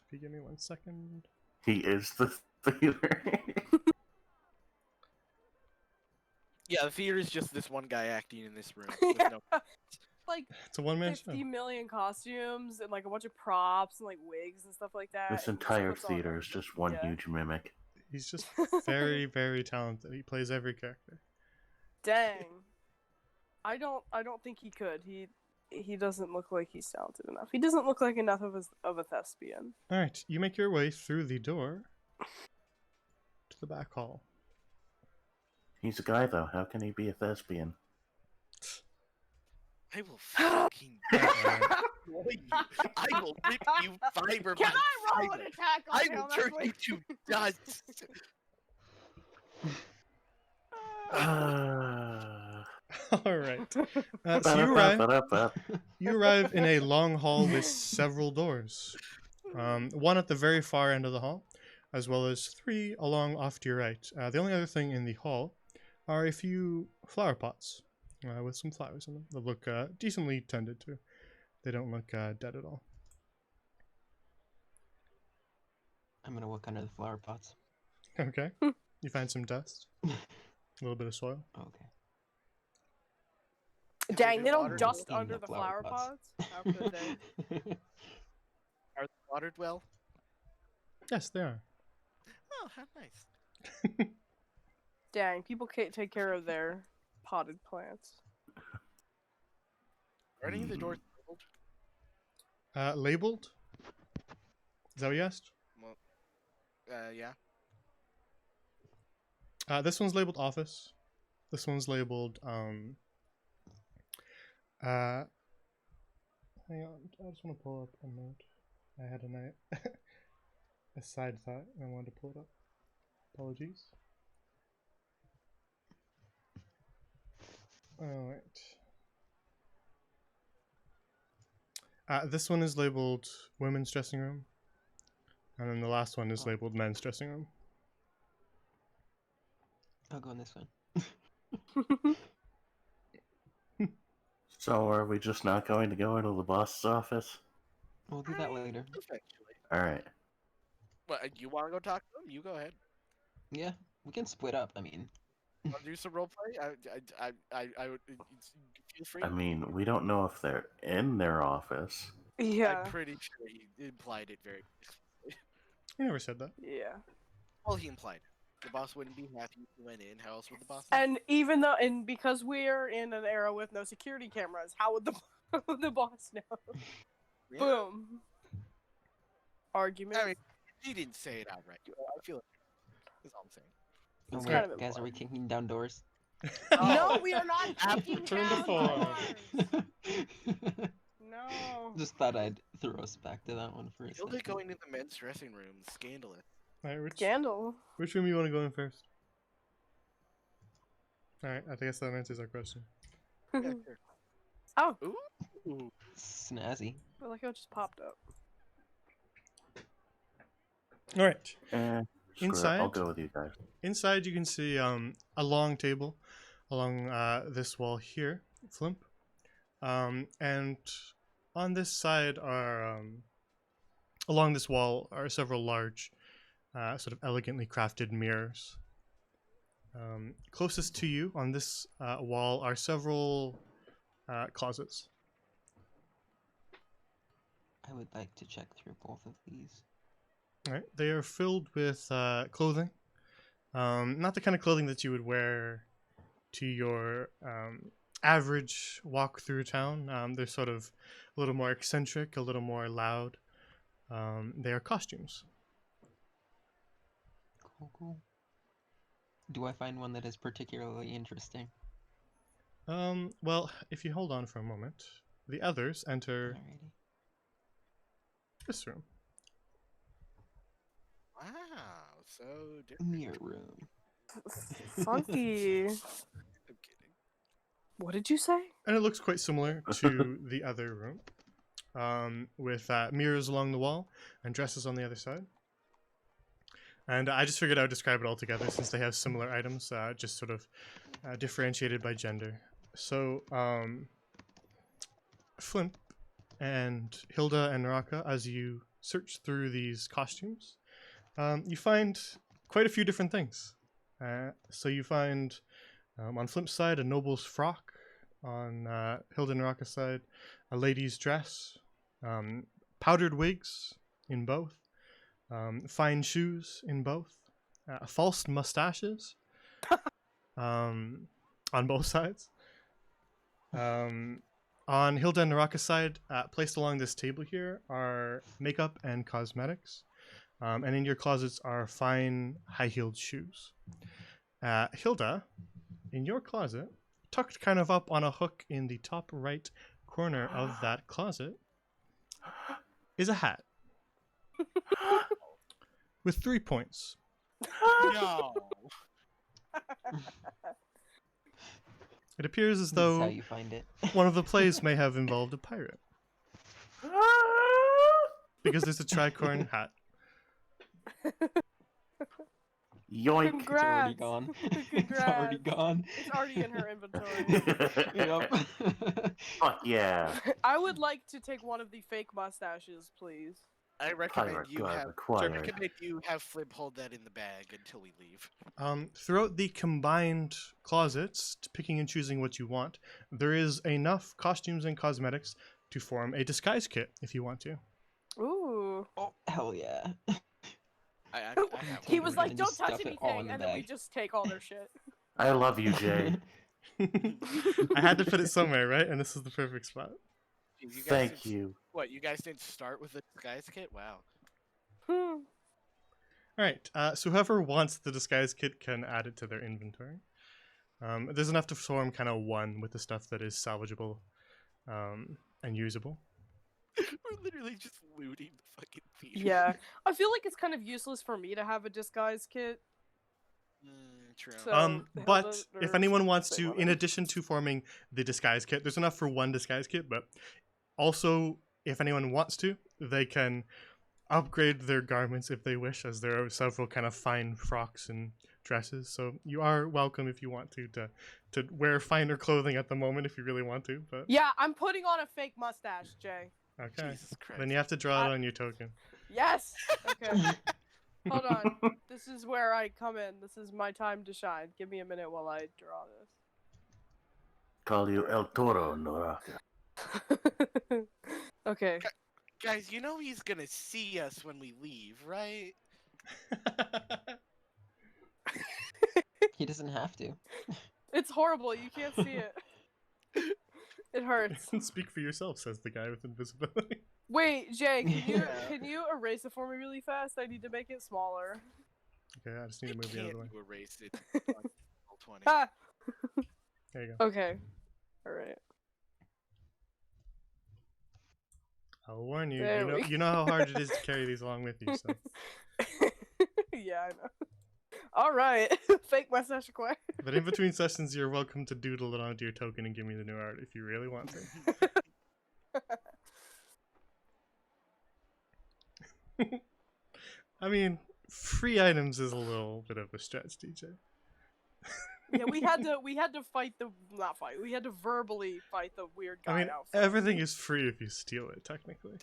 Speaker 2: If you give me 1 second.
Speaker 5: He is the theater.
Speaker 3: Yeah, the theater is just this one guy acting in this room. With no...
Speaker 1: Like
Speaker 2: It's a one-man show.
Speaker 1: 50 million costumes and like a bunch of props and like wigs and stuff like that.
Speaker 5: This
Speaker 1: and he just
Speaker 5: entire
Speaker 1: puts on
Speaker 5: theater
Speaker 1: a-
Speaker 5: is just one
Speaker 1: Yeah.
Speaker 5: huge mimic.
Speaker 2: He's just very, very talented. He plays every character.
Speaker 1: Dang. I don't think he could. He doesn't look like he's talented enough. He doesn't look like enough of a thespian.
Speaker 2: All right, you make your way through the door to the back hall.
Speaker 5: He's a guy, though. How can he be a thespian?
Speaker 3: I will fucking destroy you. I will rip you fiber
Speaker 1: Can
Speaker 3: by
Speaker 1: I roll
Speaker 3: fiber.
Speaker 1: an attack on
Speaker 3: I
Speaker 1: him?
Speaker 3: will turn you to dust.
Speaker 2: All right. So you arrive in a long hall with several doors. One at the very far end of the hall, as well as 3 along off to your right. The only other thing in the hall are a few flower pots with some flowers in them that look decently tended to. They don't look dead at all.
Speaker 7: I'm gonna look under the flower pots.
Speaker 2: Okay. You find some dust, a little bit of soil.
Speaker 7: Okay.
Speaker 3: Have
Speaker 1: Dang,
Speaker 3: been
Speaker 1: they don't
Speaker 3: watered?
Speaker 1: dust
Speaker 7: In
Speaker 1: under
Speaker 7: the
Speaker 1: the
Speaker 7: flower
Speaker 1: flower pots.
Speaker 7: pots.
Speaker 1: How could they?
Speaker 3: Are they watered well?
Speaker 2: Yes, they are.
Speaker 3: Oh, how nice.
Speaker 1: Dang, people can't take care of their potted plants.
Speaker 3: Are any of the doors labeled?
Speaker 2: Labeled? Is that what you asked?
Speaker 3: Well, yeah.
Speaker 2: This one's labeled office. This one's labeled, hang on, I just want to pull up a note. I had a night, a side thought, and I wanted to pull it up. Apologies. Alright. This one is labeled women's dressing room. And then the last one is labeled men's dressing room.
Speaker 7: I'll go in this one.
Speaker 5: So are we just not going to go into the boss's office?
Speaker 7: We'll do that later.
Speaker 3: Eventually.
Speaker 5: Alright.
Speaker 3: What, you want to go talk to them? You go ahead.
Speaker 7: Yeah, we can split up. I mean,
Speaker 3: Want to do some roleplay? I would feel free.
Speaker 5: I mean, we don't know if they're in their office.
Speaker 1: Yeah.
Speaker 3: I'm pretty sure he implied it very.
Speaker 2: I never said that.
Speaker 1: Yeah.
Speaker 3: Well, he implied it. The boss wouldn't be happy if he went in. How else would the boss?
Speaker 1: And because we're in an era with no security cameras, how would the boss know?
Speaker 3: Yeah.
Speaker 1: Boom. Argument.
Speaker 3: I mean, he didn't say it outright. I feel like that's all I'm saying.
Speaker 1: It's
Speaker 7: wait,
Speaker 1: kind of
Speaker 7: guys, are we kicking down doors?
Speaker 1: No, we are not kicking
Speaker 2: Turn the
Speaker 1: down
Speaker 2: phone.
Speaker 1: doors. No.
Speaker 7: Just thought I'd throw us back to that one for a
Speaker 3: Hilda
Speaker 7: second.
Speaker 3: going to the men's dressing room, scandalous.
Speaker 2: Alright,
Speaker 1: Scandal.
Speaker 2: which room you want to go in first? Alright, I guess that answers our question.
Speaker 3: Yeah, sure.
Speaker 1: Oh,
Speaker 3: Ooh.
Speaker 7: Snazzy.
Speaker 1: I like how it just popped up.
Speaker 2: Alright.
Speaker 5: Screw it, I'll
Speaker 2: Inside?
Speaker 5: go with you guys.
Speaker 2: Inside, you can see a long table along this wall here, Flimp. And on this side are, along this wall are several large, sort of elegantly crafted mirrors. Closest to you on this wall are several closets.
Speaker 7: I would like to check through both of these.
Speaker 2: All right, they are filled with clothing. Not the kind of clothing that you would wear to your average walk through town. They're sort of a little more eccentric, a little more loud. They are costumes.
Speaker 7: Cool. Do I find one that is particularly interesting?
Speaker 2: Well, if you hold on for a moment, the others enter
Speaker 7: Alrighty.
Speaker 2: this room.
Speaker 3: Wow, so different.
Speaker 7: Mirror room.
Speaker 1: Funky.
Speaker 3: I'm kidding.
Speaker 1: What did you say?
Speaker 2: And it looks quite similar to the other room, with mirrors along the wall and dresses on the other side. And I just figured I would describe it all together since they have similar items, just sort of differentiated by gender. So, Flimp and Hilda and Naraka, as you search through these costumes, you find quite a few different things. So you find, on Flimp's side, a noble's frock. On Hilda and Naraka's side, a lady's dress. Powdered wigs in both. Fine shoes in both. False mustaches on both sides. On Hilda and Naraka's side, placed along this table here, are makeup and cosmetics. And in your closets are fine high-heeled shoes. Hilda, in your closet, tucked kind of up on a hook in the top right corner of that closet, is a hat. With 3 points.
Speaker 3: No.
Speaker 2: It appears as
Speaker 7: This is how
Speaker 2: though
Speaker 7: you find it.
Speaker 2: one of the plays may have involved a pirate. Because there's a tricorn hat.
Speaker 5: Yoink!
Speaker 7: It's already
Speaker 1: Congrats.
Speaker 7: gone. It's
Speaker 1: Congrats.
Speaker 7: already gone.
Speaker 1: It's already in her inventory.
Speaker 7: Yep.
Speaker 5: Fuck yeah!
Speaker 1: I would like to take one of the fake mustaches, please.
Speaker 3: I recommend
Speaker 5: Pirate
Speaker 3: you
Speaker 5: guard
Speaker 3: have. I
Speaker 5: required.
Speaker 3: recommend you have Flip hold that in the bag until we leave.
Speaker 2: Throughout the combined closets, picking and choosing what you want, there is enough costumes and cosmetics to form a disguise kit if you want to.
Speaker 1: Ooh.
Speaker 7: Oh, hell yeah.
Speaker 3: I have
Speaker 1: He
Speaker 3: one
Speaker 1: was
Speaker 7: Totally
Speaker 1: like,
Speaker 7: gonna
Speaker 1: "Don't
Speaker 7: just
Speaker 1: touch
Speaker 7: stuff it all
Speaker 1: anything,"
Speaker 7: in the
Speaker 1: and then we
Speaker 7: bag.
Speaker 1: just take all their shit.
Speaker 5: I love you, Jay.
Speaker 2: I had to put it somewhere, right? And this is the perfect spot.
Speaker 3: Jeez, you guys
Speaker 5: Thank
Speaker 3: didn't-
Speaker 5: you.
Speaker 3: What, you guys didn't start with the disguise kit? Wow.
Speaker 1: Hmm.
Speaker 2: All right. So whoever wants the disguise kit can add it to their inventory. There's enough to form kind of one with the stuff that is salvageable and usable.
Speaker 3: We're literally just looting the fucking theater.
Speaker 1: Yeah, I feel like it's kind of useless for me to have a disguise kit.
Speaker 3: True.
Speaker 1: So,
Speaker 2: But
Speaker 1: Hilda
Speaker 2: if
Speaker 1: or
Speaker 2: anyone wants
Speaker 1: say
Speaker 2: to,
Speaker 1: one
Speaker 2: in
Speaker 1: of-
Speaker 2: addition to forming the disguise kit, there's enough for one disguise kit, but also if anyone wants to, they can upgrade their garments if they wish, as there are several kind of fine frocks and dresses. So you are welcome if you want to wear finer clothing at the moment if you really want to. But
Speaker 1: Yeah, I'm putting on a fake mustache, Jay.
Speaker 2: okay,
Speaker 3: Jesus Christ.
Speaker 2: then you have to draw it on your token.
Speaker 1: Yes. Okay. Hold on. This is where I come in. This is my time to shine. Give me a minute while I draw
Speaker 5: Call you El Toro, Noraka.
Speaker 1: this. Okay.
Speaker 3: Guys, you know he's gonna see us when we leave, right?
Speaker 7: He doesn't have to.
Speaker 1: It's horrible. You can't see it. It hurts.
Speaker 2: Speak for yourself, says the guy with invisibility.
Speaker 1: Wait, Jay,
Speaker 3: Yeah.
Speaker 1: can you erase it for me really fast? I need to make it smaller.
Speaker 2: Okay, I just need
Speaker 3: You
Speaker 2: to move the
Speaker 3: can't
Speaker 2: other way.
Speaker 3: erase it. on Roll 20.
Speaker 1: Ah.
Speaker 2: There you go.
Speaker 1: Okay. All right.
Speaker 2: I'll warn you.
Speaker 1: There we
Speaker 2: You know how hard it is to carry these along with you. So
Speaker 1: Yeah, I know. All right. Fake mustache acquired.
Speaker 2: but in between sessions, you're welcome to doodle it onto your token and give me the new art if you really want to. I mean, free items is a little bit of a stretch, DJ.
Speaker 1: Yeah, we had to fight the not fight. We had to verbally fight the weird guy
Speaker 2: I mean,
Speaker 1: outfit.
Speaker 2: everything is free if you steal it, technically.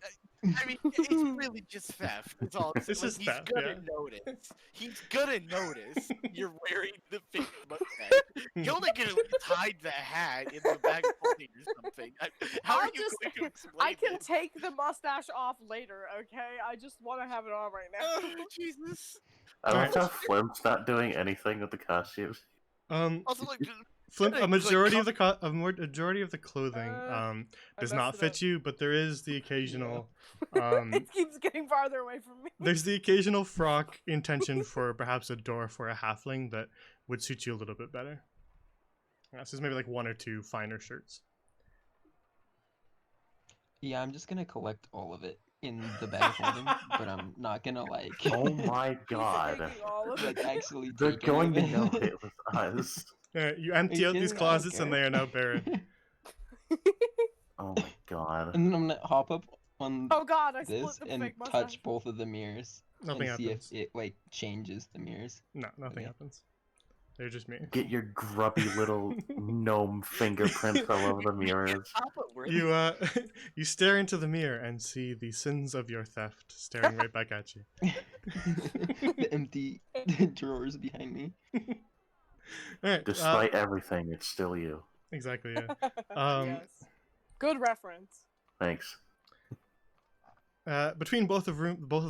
Speaker 3: I mean, it's really just theft. That's all.
Speaker 2: It's just
Speaker 3: he's
Speaker 2: theft,
Speaker 3: gonna
Speaker 2: yeah.
Speaker 3: notice. He's gonna notice you're wearing the fake mustache. You're only gonna hide the hat in the bag of holding or something. How are
Speaker 1: I'll
Speaker 3: you
Speaker 1: just-
Speaker 3: going to explain
Speaker 1: I can
Speaker 3: this?
Speaker 1: take the mustache off later, okay? I just want to have it on right now.
Speaker 3: Oh, Jesus.
Speaker 5: I love
Speaker 2: Alright.
Speaker 5: how Flimp's not doing anything with the costumes.
Speaker 3: Also, like,
Speaker 2: Flint, a
Speaker 3: like,
Speaker 2: majority of the majority of the clothing
Speaker 1: I
Speaker 2: does
Speaker 1: messed
Speaker 2: not
Speaker 1: it
Speaker 2: fit
Speaker 1: up.
Speaker 2: you, but there is the occasional
Speaker 1: It keeps getting farther away from me.
Speaker 2: there's the occasional frock intention for perhaps a dwarf or a halfling that would suit you a little bit better. So there's maybe like one or two finer shirts.
Speaker 7: Yeah, I'm just gonna collect all of it in the bag of holding, but I'm not gonna like.
Speaker 5: Oh my
Speaker 1: He's
Speaker 5: god.
Speaker 1: taking all of
Speaker 7: like
Speaker 1: it.
Speaker 7: actually
Speaker 5: They're
Speaker 7: take any
Speaker 5: going
Speaker 7: of
Speaker 5: to
Speaker 7: it.
Speaker 5: know it was us.
Speaker 2: You empty
Speaker 7: you
Speaker 2: out these
Speaker 7: kidding? I don't
Speaker 2: closets and
Speaker 7: care.
Speaker 2: they are now barren.
Speaker 5: Oh my god.
Speaker 7: And then I'm gonna hop up on
Speaker 1: Oh god, I split
Speaker 7: this
Speaker 1: the
Speaker 7: and
Speaker 1: fake mustache.
Speaker 7: touch both of the mirrors
Speaker 2: Nothing
Speaker 7: and see if
Speaker 2: happens.
Speaker 7: it like changes the mirrors.
Speaker 2: No, nothing
Speaker 7: Okay.
Speaker 2: happens. They're just me.
Speaker 5: Get your grubby little gnome fingerprints all over the mirrors.
Speaker 3: Papa, we're
Speaker 2: You you stare into the mirror and see the sins of your theft staring right back at you.
Speaker 7: The empty drawers behind me.
Speaker 2: All right.
Speaker 5: Despite everything, it's still you.
Speaker 2: Exactly. Yeah.
Speaker 1: Yes. Good reference.
Speaker 5: Thanks.
Speaker 2: Between both of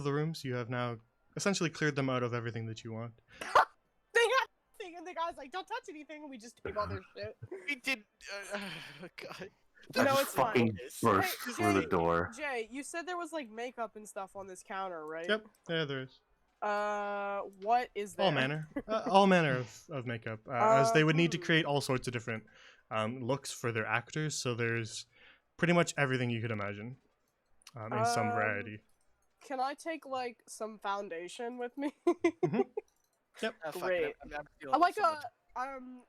Speaker 2: the rooms, you have now essentially cleared them out of everything that you want.
Speaker 1: They had nothing, and the guy's like, "Don't touch anything," and we just take all their shit.
Speaker 3: we did. God.
Speaker 5: I
Speaker 1: No,
Speaker 5: just
Speaker 1: it's fine.
Speaker 5: fucking burst
Speaker 1: Hey,
Speaker 5: through the
Speaker 1: Jay-
Speaker 5: door.
Speaker 1: Jay, you said there was like makeup and stuff on this counter, right?
Speaker 2: Yep. Yeah, there is.
Speaker 1: What is there?
Speaker 2: All manner of makeup, as they would need to
Speaker 1: Hmm.
Speaker 2: create all sorts of different looks for their actors. So there's pretty much everything you could imagine, in some variety.
Speaker 1: Can I take like some foundation with me?
Speaker 3: Fuck it,
Speaker 1: Great.
Speaker 3: I'm
Speaker 1: I
Speaker 3: feeling
Speaker 1: like
Speaker 3: so much-
Speaker 1: I'm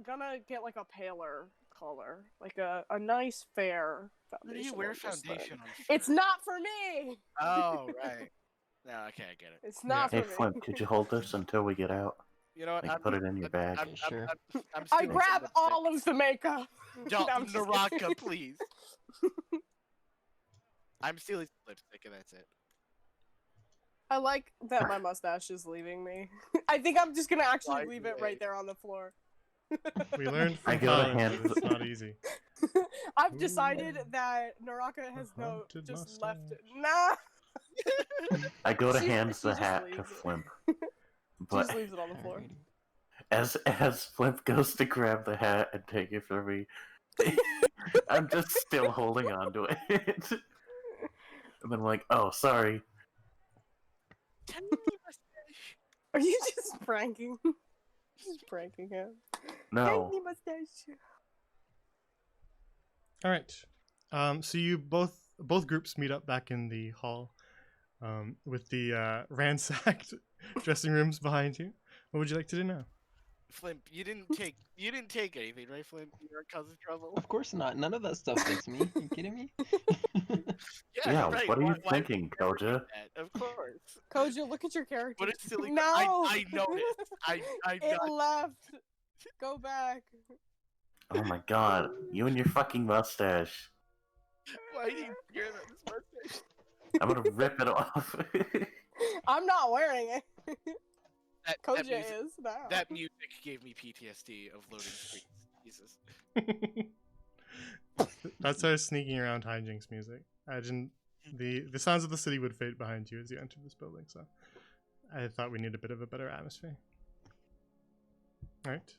Speaker 1: gonna get like a paler color, like a nice fair
Speaker 3: How do
Speaker 1: foundation.
Speaker 3: you wear
Speaker 1: like this thing.
Speaker 3: foundation on
Speaker 1: It's
Speaker 3: shirt?
Speaker 1: not for me.
Speaker 3: Oh, right. No, okay, I get it.
Speaker 1: It's not
Speaker 5: Hey
Speaker 1: for me.
Speaker 5: Flint, could you hold this until we get out?
Speaker 3: You know what?
Speaker 5: I can put it in your bag.
Speaker 7: Sure.
Speaker 3: I'm
Speaker 1: I
Speaker 3: stealing
Speaker 1: grab
Speaker 3: some
Speaker 1: all of the makeup.
Speaker 3: Don't,
Speaker 1: No, I'm just
Speaker 3: Naraka,
Speaker 1: kidding.
Speaker 3: please. I'm stealing some lipstick and that's it.
Speaker 1: I like that my mustache is leaving me. I think I'm just gonna actually
Speaker 3: Why
Speaker 1: leave it
Speaker 3: do
Speaker 1: right
Speaker 3: they?
Speaker 1: there on the floor.
Speaker 2: We learned
Speaker 5: I
Speaker 2: from
Speaker 5: go to
Speaker 2: college
Speaker 5: hand-
Speaker 2: it's not easy.
Speaker 1: I've decided that Naraka has
Speaker 2: A haunted
Speaker 1: just left it.
Speaker 2: mustache.
Speaker 1: Nah.
Speaker 5: I go to
Speaker 1: She-
Speaker 5: hand
Speaker 1: she
Speaker 5: the
Speaker 1: just
Speaker 5: hat to
Speaker 1: leaves it.
Speaker 5: Flimp,
Speaker 1: She
Speaker 5: but
Speaker 1: just leaves it on the floor.
Speaker 7: Alrighty.
Speaker 5: as Flimp goes to grab the hat and take it from me, I'm just still holding on to it. And then I'm like, oh, sorry.
Speaker 3: Tiny mustache.
Speaker 1: Are you just pranking? Just pranking him.
Speaker 5: No.
Speaker 1: Tiny mustache.
Speaker 2: All right. So you both groups meet up back in the hall, with the ransacked dressing rooms behind you. What would you like to do now?
Speaker 3: Flimp, you didn't take anything, right, Flimp? You're in cause of trouble.
Speaker 7: Of course not. None of that stuff fits me. Are you kidding me?
Speaker 5: Yeah,
Speaker 3: right.
Speaker 5: what are you
Speaker 3: why
Speaker 5: thinking,
Speaker 3: would you ever
Speaker 5: Koja?
Speaker 3: do that? Of course.
Speaker 1: Koja, look at your character.
Speaker 3: What a silly.
Speaker 1: No.
Speaker 3: I noticed. I
Speaker 1: It
Speaker 3: got.
Speaker 1: left. Go back.
Speaker 5: Oh my god, you and your fucking mustache.
Speaker 3: Why do you care about this mustache?
Speaker 5: I'm gonna rip it off.
Speaker 1: I'm not wearing it.
Speaker 3: That
Speaker 1: Koja
Speaker 3: music,
Speaker 1: is now.
Speaker 3: that music gave me PTSD of loading screens. Jesus.
Speaker 2: That's our sneaking around hijinks music. I didn't. The sounds of the city would fade behind you as you enter this building, so I thought we need a bit of a better atmosphere. All right.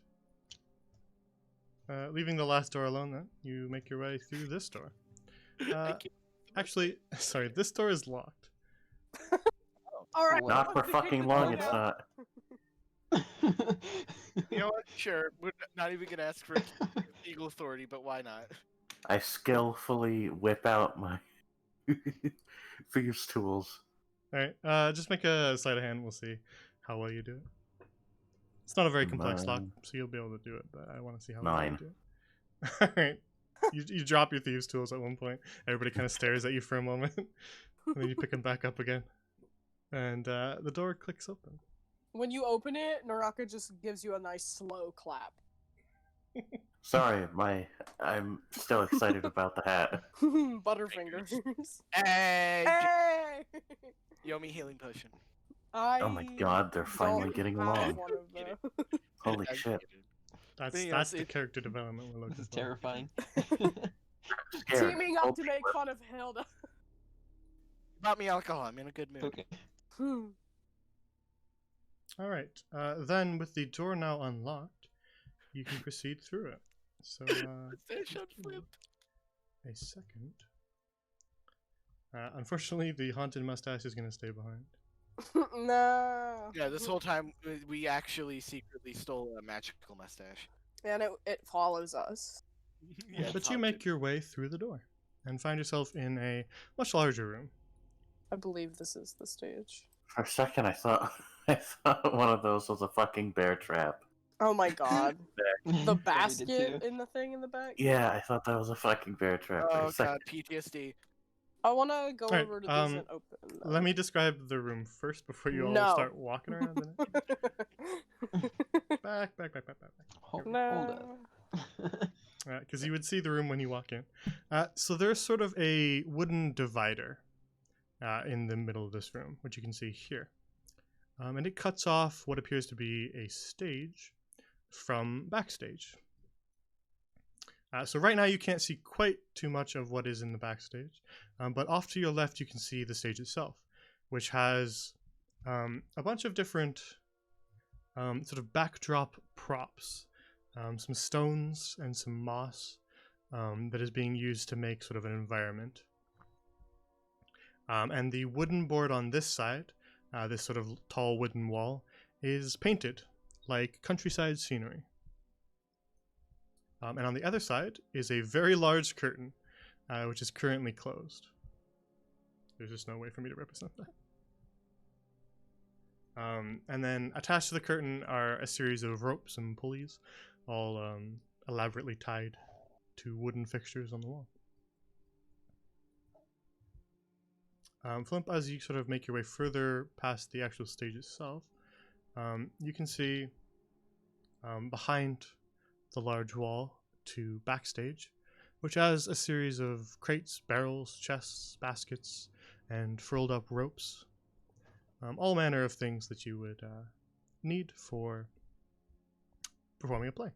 Speaker 2: Leaving the last door alone, then you make your way through this door. Actually, sorry, this door is locked.
Speaker 1: All right.
Speaker 5: Not for
Speaker 1: let's
Speaker 5: fucking
Speaker 1: take
Speaker 5: long,
Speaker 1: the
Speaker 5: it's
Speaker 1: door
Speaker 5: not.
Speaker 3: You know what? Sure. We're not even gonna ask for legal authority, but why not?
Speaker 5: I skillfully whip out my fierce tools.
Speaker 2: All right. Just make a sleight of hand. We'll see how well you do it. It's not a very complex lock, so you'll be able to do it. But I want to see how well you
Speaker 5: 9.
Speaker 2: do it. All right. You drop your thieves' tools at one point. Everybody kind of stares at you for a moment, and then you pick them back up again, and the door clicks open.
Speaker 1: When you open it, Naraka just gives you a nice slow clap.
Speaker 5: Sorry, I'm still excited about the hat.
Speaker 1: Butterfingers.
Speaker 3: Hey,
Speaker 1: Hey!
Speaker 3: you owe me healing potion.
Speaker 5: Oh my god, they're finally
Speaker 1: don't
Speaker 5: getting
Speaker 1: have
Speaker 5: along.
Speaker 1: one of those.
Speaker 5: Holy
Speaker 3: I'm
Speaker 5: shit.
Speaker 3: kidding.
Speaker 2: That's
Speaker 3: Yeah,
Speaker 2: that's the
Speaker 3: it-
Speaker 2: character development we're looking
Speaker 7: This is
Speaker 2: for.
Speaker 7: terrifying.
Speaker 5: Scared.
Speaker 1: Teaming up to make fun of Hilda.
Speaker 3: Bought me alcohol. I'm in a good mood.
Speaker 7: Okay.
Speaker 2: All right. Then, with the door now unlocked, you can proceed through it. So,
Speaker 3: Mustache on Flimp.
Speaker 2: a second. Unfortunately, the haunted mustache is going to stay behind.
Speaker 1: No.
Speaker 3: Yeah, this whole time we actually secretly stole a magical mustache.
Speaker 1: And it follows us.
Speaker 3: Yeah,
Speaker 2: But you make your way through the door and find yourself in a much larger room.
Speaker 1: I believe this is the stage.
Speaker 5: For a second, I thought one of those was a fucking bear trap.
Speaker 1: Oh my god. The
Speaker 7: Probably did
Speaker 1: basket
Speaker 7: too.
Speaker 1: in the thing in the back?
Speaker 5: Yeah, I thought that was a fucking bear trap for
Speaker 3: Oh
Speaker 5: a second.
Speaker 3: god, PTSD.
Speaker 1: I want to go
Speaker 2: Alright,
Speaker 1: over to this and open.
Speaker 2: Let me describe the room first before you all
Speaker 1: No.
Speaker 2: start walking around in it. Back.
Speaker 7: Hold
Speaker 1: No.
Speaker 7: up.
Speaker 2: Because you would see the room when you walk in. So there's sort of a wooden divider in the middle of this room, which you can see here. And it cuts off what appears to be a stage from backstage. So right now you can't see quite too much of what is in the backstage, but off to your left you can see the stage itself, which has a bunch of different sort of backdrop props, some stones and some moss that is being used to make sort of an environment. And the wooden board on this side, this sort of tall wooden wall, is painted like countryside scenery. And on the other side is a very large curtain, which is currently closed. There's just no way for me to represent that. And then attached to the curtain are a series of ropes and pulleys, all elaborately tied to wooden fixtures on the wall. Flimp, as you sort of make your way further past the actual stage itself, you can see behind the large wall to backstage, which has a series of crates, barrels, chests, baskets, and furled up ropes all manner of things that you would need for performing a play,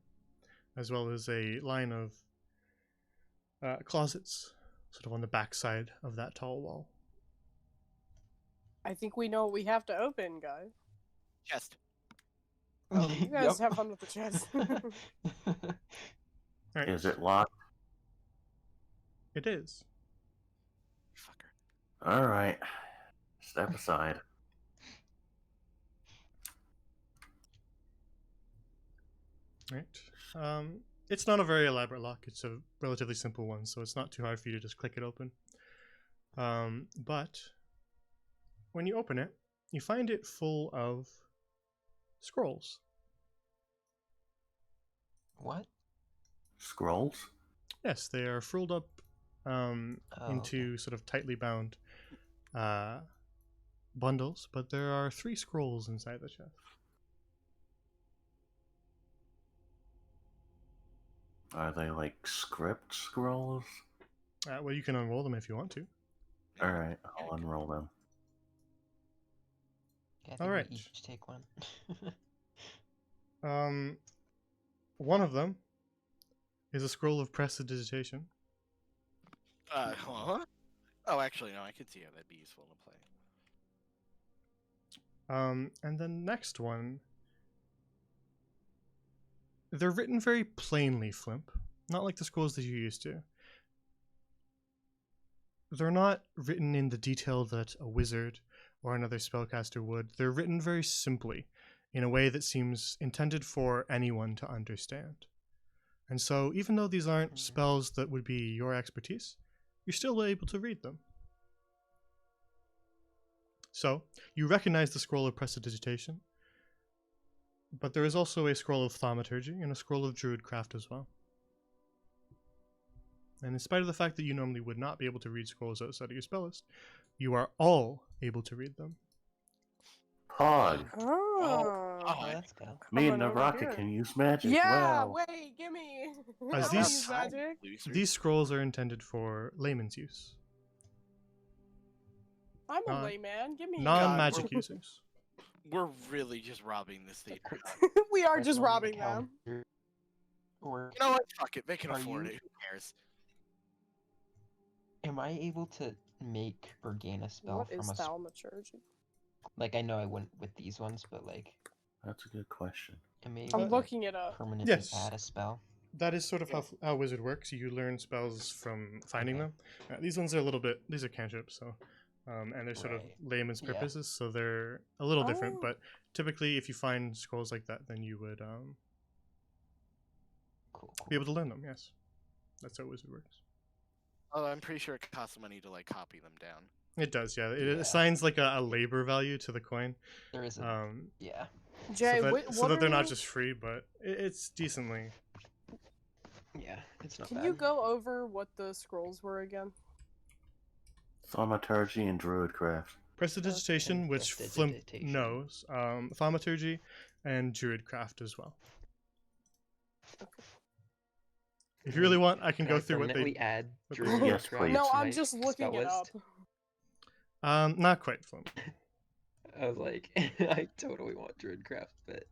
Speaker 2: as well as a line of closets sort of on the back side of that tall wall.
Speaker 1: I think we know what we have to open, guys.
Speaker 3: Chest.
Speaker 1: Oh, you guys have fun with the chest.
Speaker 2: All right.
Speaker 5: Is it locked?
Speaker 2: It is.
Speaker 3: Fucker.
Speaker 5: All right. Step aside.
Speaker 2: Right. It's not a very elaborate lock. It's a relatively simple one, so it's not too hard for you to just click it open. But when you open it, you find it full of scrolls.
Speaker 7: What?
Speaker 5: Scrolls?
Speaker 2: Yes, they are frilled up into
Speaker 7: Okay.
Speaker 2: sort of tightly bound bundles, but there are 3 scrolls inside the chest.
Speaker 5: Are they like script scrolls?
Speaker 2: Well, you can unroll them if you want to.
Speaker 5: All right, I'll unroll them.
Speaker 7: Yeah, I think
Speaker 2: Alright.
Speaker 7: we each take one.
Speaker 2: One of them is a scroll of prestidigitation.
Speaker 3: Huh? Oh, actually, no. I could see how that'd be useful to play.
Speaker 2: And the next one, they're written very plainly, Flimp. Not like the scrolls that you used to. They're not written in the detail that a wizard or another spellcaster would. They're written very simply, in a way that seems intended for anyone to understand. And so, even though these aren't spells that would be your expertise, you're still able to read them. So, you recognize the scroll of prestidigitation, but there is also a scroll of thaumaturgy and a scroll of druidcraft as well. And in spite of the fact that you normally would not be able to read scrolls outside of your spell list, you are all able to read them.
Speaker 5: Pog.
Speaker 1: Oh.
Speaker 7: Oh, let's go.
Speaker 5: Me and
Speaker 1: Coming over
Speaker 5: Naraka
Speaker 1: here.
Speaker 5: can use magic.
Speaker 1: Yeah,
Speaker 5: Wow.
Speaker 1: wait, gimme.
Speaker 2: As
Speaker 1: I
Speaker 2: these-
Speaker 1: use magic.
Speaker 2: These scrolls are intended for layman's use,
Speaker 1: I'm a
Speaker 2: non-
Speaker 1: layman. Give me.
Speaker 2: non-magic
Speaker 3: we're-
Speaker 2: users.
Speaker 3: We're really just robbing this theater.
Speaker 1: We are
Speaker 7: Right
Speaker 1: just
Speaker 7: on the
Speaker 1: robbing them.
Speaker 7: calendar. Or
Speaker 3: You know what? Fuck it. They can
Speaker 7: Are
Speaker 3: afford
Speaker 7: you-
Speaker 3: it. Who cares?
Speaker 7: am I able to make or gain a spell
Speaker 1: What
Speaker 7: from
Speaker 1: is
Speaker 7: a
Speaker 1: thaumaturgy?
Speaker 7: like I know I wouldn't with these ones, but like
Speaker 5: That's a good question.
Speaker 7: am I
Speaker 1: I'm
Speaker 7: able to
Speaker 1: looking it up.
Speaker 7: permanently
Speaker 2: Yes.
Speaker 7: add a spell?
Speaker 2: That is sort of how wizard works. You learn spells from finding
Speaker 7: Okay.
Speaker 2: them. These ones are a little bit. These are cantrips, so and they're sort of
Speaker 7: Right.
Speaker 2: layman's
Speaker 7: Yeah.
Speaker 2: purposes, so they're a little different.
Speaker 1: Oh.
Speaker 2: But typically, if you find scrolls like that, then you would
Speaker 7: Cool.
Speaker 2: be able to learn them. Yes, that's how wizard works.
Speaker 3: Oh, I'm pretty sure it costs money to like copy them down.
Speaker 2: It does, yeah. It
Speaker 7: Yeah.
Speaker 2: assigns like a labor value to the coin,
Speaker 7: There is a yeah.
Speaker 1: Jay,
Speaker 2: so that,
Speaker 1: what
Speaker 2: so that they're
Speaker 1: are
Speaker 2: not
Speaker 1: you-
Speaker 2: just free, but it's decently.
Speaker 7: Yeah, it's not
Speaker 1: Can
Speaker 7: bad.
Speaker 1: you go over what the scrolls were again?
Speaker 5: Thaumaturgy and druidcraft.
Speaker 2: Prestidigitation,
Speaker 7: And
Speaker 2: which Flimp
Speaker 7: prestidigitation.
Speaker 2: knows, thaumaturgy, and druidcraft as well. If you really want, I can
Speaker 7: Could
Speaker 2: go
Speaker 7: I
Speaker 2: through what
Speaker 7: permanently
Speaker 2: they.
Speaker 7: add
Speaker 2: what
Speaker 7: druid
Speaker 2: they-
Speaker 5: Yes,
Speaker 7: craft
Speaker 5: please.
Speaker 1: No,
Speaker 7: to
Speaker 1: I'm
Speaker 7: my
Speaker 1: just looking
Speaker 7: spell
Speaker 1: it up.
Speaker 7: list?
Speaker 2: Not quite, Flimp.
Speaker 7: I was like, I totally want druidcraft, but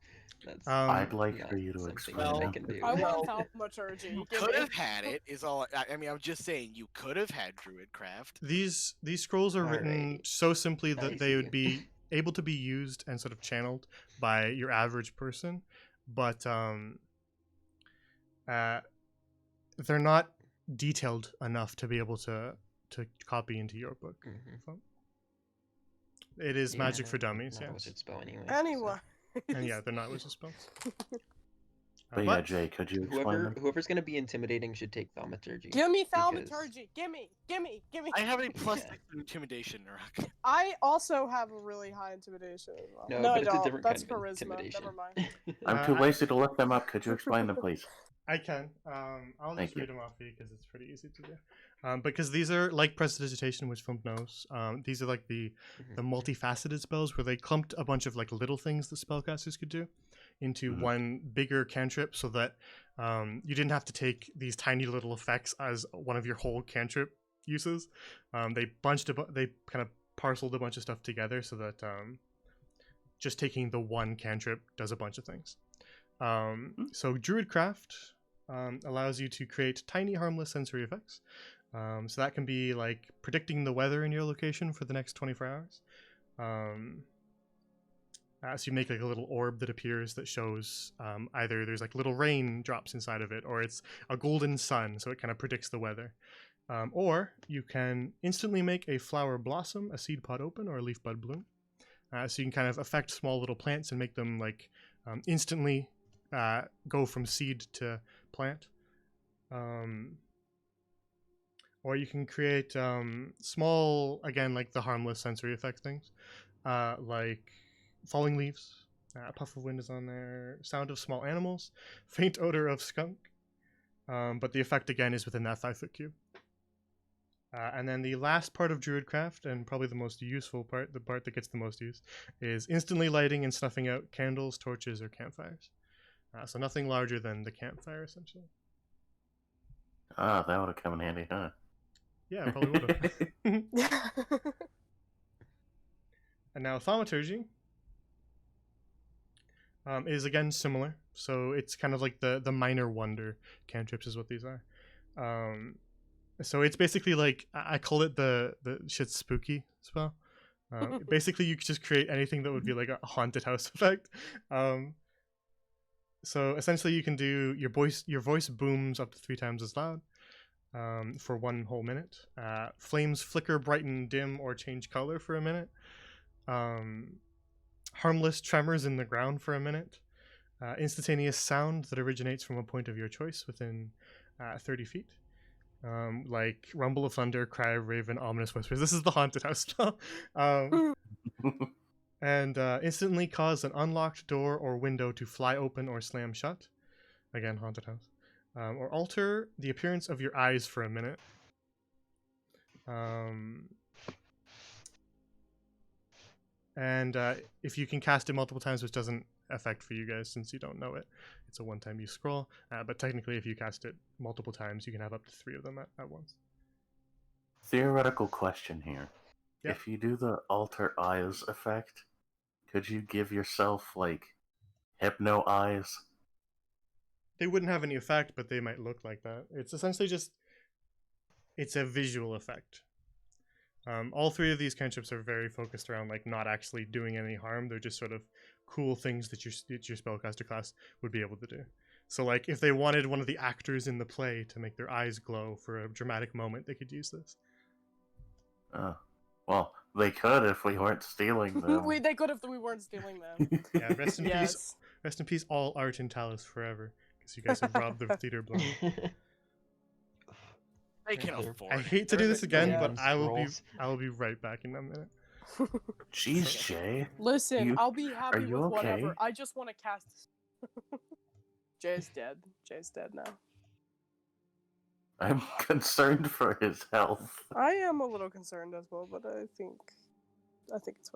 Speaker 7: that's
Speaker 5: I'd like
Speaker 7: not
Speaker 5: for you to
Speaker 7: something
Speaker 5: explain
Speaker 7: that I
Speaker 5: them.
Speaker 7: can do.
Speaker 1: I
Speaker 3: Well,
Speaker 1: want thaumaturgy.
Speaker 3: You
Speaker 1: Give
Speaker 3: could
Speaker 1: me.
Speaker 3: have had it. Is all. I mean, I'm just saying you could have had druidcraft.
Speaker 2: These scrolls are written
Speaker 7: Alright.
Speaker 2: so simply that
Speaker 7: I
Speaker 2: they would
Speaker 7: see.
Speaker 2: be able to be used and sort of channeled by your average person, but they're not detailed enough to be able to copy into your book.
Speaker 7: Mhm.
Speaker 2: It is
Speaker 7: Yeah,
Speaker 2: magic
Speaker 7: no,
Speaker 2: for dummies,
Speaker 7: not a
Speaker 2: yes.
Speaker 7: wizard spell anyway.
Speaker 1: Anyway.
Speaker 2: And yeah, they're not wizard spells.
Speaker 5: But yeah, Jay, could you explain them?
Speaker 7: Whoever's gonna be intimidating should take thaumaturgy.
Speaker 1: Give me
Speaker 7: because-
Speaker 1: thaumaturgy. Gimme. Gimme. Gimme.
Speaker 3: I have a plus
Speaker 7: Yeah.
Speaker 3: 6 to intimidation, Naraka.
Speaker 1: I also have a really high intimidation as well.
Speaker 7: No,
Speaker 1: No,
Speaker 7: but
Speaker 1: I
Speaker 7: it's a
Speaker 1: don't.
Speaker 7: different
Speaker 1: That's
Speaker 7: kind of
Speaker 1: charisma.
Speaker 7: intimidation.
Speaker 1: Never mind.
Speaker 5: I'm too
Speaker 2: I-
Speaker 5: lazy to look them up. Could you explain them, please?
Speaker 2: I can. I'll
Speaker 5: Thank
Speaker 2: just
Speaker 5: you.
Speaker 2: read them off for you because it's pretty easy to do. Because these are like prestidigitation, which Fump knows. These are like the multifaceted spells where they clumped a bunch of like little things that spellcasters could do into
Speaker 5: Mhm.
Speaker 2: one bigger cantrip, so that you didn't have to take these tiny little effects as one of your whole cantrip uses. They kind of parceled a bunch of stuff together so that just taking the one cantrip does a bunch of things. So Druidcraft allows you to create tiny harmless sensory effects. So that can be like predicting the weather in your location for the next 24 hours. So you make like a little orb that appears that shows either there's like little rain drops inside of it, or it's a golden sun, so it kind of predicts the weather. Or you can instantly make a flower blossom, a seed pod open, or a leaf bud bloom. So you can kind of affect small little plants and make them like instantly go from seed to plant. Or you can create small, again, like the harmless sensory effect things, like falling leaves, a puff of wind is on there, sound of small animals, faint odor of skunk. But the effect, again, is within that 5-foot cube. And then the last part of Druidcraft, and probably the most useful part, the part that gets the most use, is instantly lighting and snuffing out candles, torches, or campfires. So nothing larger than the campfire, essentially.
Speaker 5: Ah, that would have come in handy, huh?
Speaker 2: Yeah, it probably would have. And now Thaumaturgy is again similar. So it's kind of like the minor wonder cantrips is what these are. So it's basically like, I call it the shit spooky spell. Basically, you could just create anything that would be like a haunted house effect. So essentially, you can do your voice booms up to 3 times as loud for 1 whole minute. Flames flicker, brighten, dim, or change color for a minute. Harmless tremors in the ground for a minute. Instantaneous sound that originates from a point of your choice within 30 feet. Like rumble of thunder, cry of raven, ominous whispers. This is the haunted house spell. And instantly cause an unlocked door or window to fly open or slam shut. Again, haunted house. Or alter the appearance of your eyes for a minute. And if you can cast it multiple times, which doesn't affect for you guys since you don't know it, it's a one-time use scroll. But technically, if you cast it multiple times, you can have up to 3 of them at once.
Speaker 5: Theoretical question here.
Speaker 2: Yeah.
Speaker 5: If you do the alter eyes effect, could you give yourself, like, hypno eyes?
Speaker 2: They wouldn't have any effect, but they might look like that. It's essentially just, it's a visual effect. All 3 of these cantrips are very focused around like not actually doing any harm. They're just sort of cool things that your spellcaster class would be able to do. So like if they wanted one of the actors in the play to make their eyes glow for a dramatic moment, they could use this.
Speaker 5: Well, they could if we weren't stealing them.
Speaker 1: They could if we weren't stealing them.
Speaker 2: Yeah, rest in peace.
Speaker 1: Yes.
Speaker 2: Rest in peace, all art in Talos forever, because you guys have robbed the theater blown.
Speaker 3: They can
Speaker 4: They're-
Speaker 3: afford.
Speaker 2: I hate to
Speaker 3: They're
Speaker 2: do this again,
Speaker 7: Yeah.
Speaker 2: but I will
Speaker 7: Scrolls.
Speaker 2: be right back in a minute.
Speaker 5: Jeez, Jay.
Speaker 1: Listen,
Speaker 5: You-
Speaker 1: I'll be happy
Speaker 5: you
Speaker 1: with whatever.
Speaker 5: okay?
Speaker 1: I just want to cast. Jay's dead. Jay's dead now.
Speaker 5: I'm concerned for his health.
Speaker 1: I am a little concerned as well, but I think it's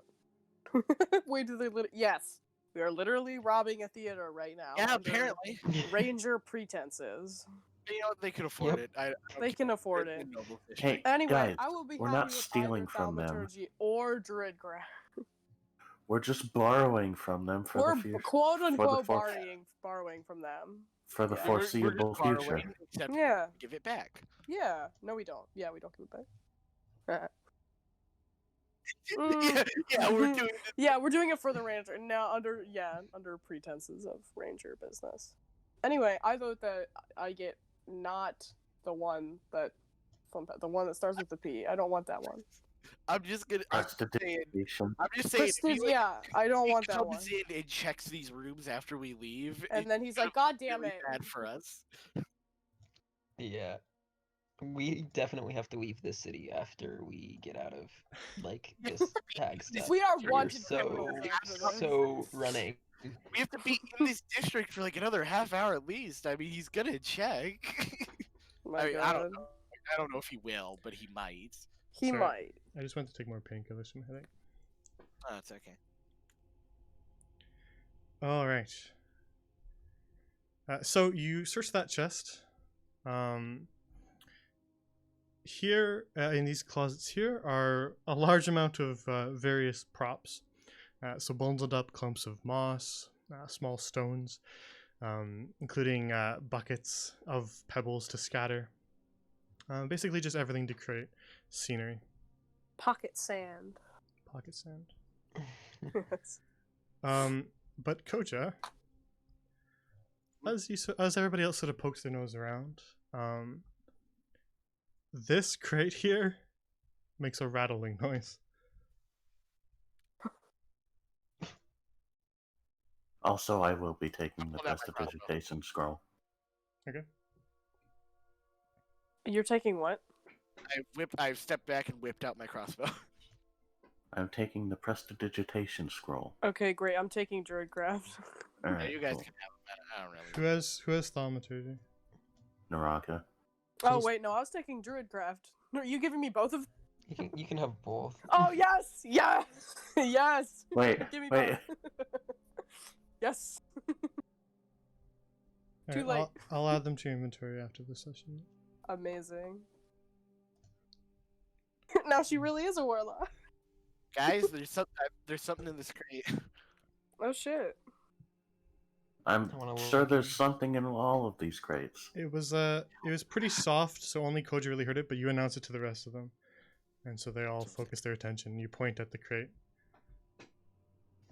Speaker 1: fine. Wait, do they yes, we are literally robbing a theater right now.
Speaker 3: Yeah,
Speaker 1: under
Speaker 3: apparently.
Speaker 1: Ranger pretenses.
Speaker 3: You know what? They can afford
Speaker 7: Yep.
Speaker 3: it. I don't
Speaker 1: They
Speaker 3: care.
Speaker 1: can afford
Speaker 3: They're
Speaker 1: it.
Speaker 3: noble fish.
Speaker 5: Hey,
Speaker 1: Anyway,
Speaker 5: guys,
Speaker 1: I will be
Speaker 5: we're
Speaker 1: happy
Speaker 5: not
Speaker 1: with
Speaker 5: stealing
Speaker 1: either
Speaker 5: from them.
Speaker 1: Thaumaturgy or Druidcraft.
Speaker 5: We're just borrowing from them for
Speaker 1: We're
Speaker 5: the future.
Speaker 1: quote unquote
Speaker 5: for-
Speaker 1: borrowing from them.
Speaker 5: For the
Speaker 1: Yeah.
Speaker 3: We're
Speaker 5: foreseeable
Speaker 3: just borrowing,
Speaker 5: future.
Speaker 3: Except
Speaker 1: Yeah.
Speaker 3: give it back.
Speaker 1: Yeah. No, we don't. Yeah, we don't give it back.
Speaker 3: yeah, we're doing this.
Speaker 1: Yeah, we're doing it for the ranger now under pretenses of ranger business. Anyway, I vote that I get not the one that starts with the P. I don't want that one.
Speaker 3: I'm just saying.
Speaker 5: Prestidigitation.
Speaker 3: I'm just saying. If he, like,
Speaker 1: Yeah, I don't
Speaker 3: he
Speaker 1: want that one.
Speaker 3: comes in and checks these rooms after we leave,
Speaker 1: And then he's like, "God damn
Speaker 3: really
Speaker 1: it!"
Speaker 3: bad for us.
Speaker 7: Yeah. We definitely have to leave this city after we get out of like this tag stuff.
Speaker 1: We are
Speaker 7: We're
Speaker 1: wanted
Speaker 7: so
Speaker 1: criminals after this.
Speaker 7: so running.
Speaker 3: We have to be in this district for like another half hour at least. I mean, he's gonna check.
Speaker 1: My
Speaker 3: I mean,
Speaker 1: God.
Speaker 3: I don't know. I don't know if he will, but he might.
Speaker 1: He
Speaker 2: Sorry.
Speaker 1: might.
Speaker 2: I just went to take more painkillers for my headache.
Speaker 3: Oh, it's okay.
Speaker 2: All right. So you search that chest. here in these closets here are a large amount of various props. So bundled up clumps of moss, small stones, including buckets of pebbles to scatter. Basically just everything to create scenery.
Speaker 1: Pocket sand.
Speaker 2: Pocket sand.
Speaker 1: Yes.
Speaker 2: But Koja, as everybody else sort of pokes their nose around, this crate here makes a rattling noise.
Speaker 5: Also, I will be taking the
Speaker 3: Pull out my
Speaker 5: prestidigitation scroll.
Speaker 2: Okay.
Speaker 1: You're taking what?
Speaker 3: I stepped back and whipped out my crossbow.
Speaker 5: I'm taking the prestidigitation scroll.
Speaker 1: Okay, great. I'm taking Druidcraft.
Speaker 5: All
Speaker 3: Yeah,
Speaker 5: right,
Speaker 3: you guys
Speaker 5: cool.
Speaker 3: can have them. I don't really.
Speaker 2: Who has thaumaturgy?
Speaker 5: Naraka.
Speaker 1: Oh wait, no, I was taking Druidcraft. No, are you giving me both of?
Speaker 7: You can have both.
Speaker 1: Oh yes, yes, yes.
Speaker 5: Wait,
Speaker 1: Give me
Speaker 5: wait.
Speaker 1: both. Yes.
Speaker 2: All
Speaker 1: Too
Speaker 2: right,
Speaker 1: late.
Speaker 2: I'll add them to your inventory after this session.
Speaker 1: Amazing. Now she really is a warlock.
Speaker 3: Guys, there's something in this crate.
Speaker 1: Oh shit.
Speaker 5: I'm
Speaker 7: I wanna
Speaker 5: sure
Speaker 7: look
Speaker 5: there's
Speaker 7: in.
Speaker 5: something in all of these crates.
Speaker 2: It was pretty soft, so only Koji really heard it, but you announce it to the rest of them. And so they all focus their attention. You point at the crate.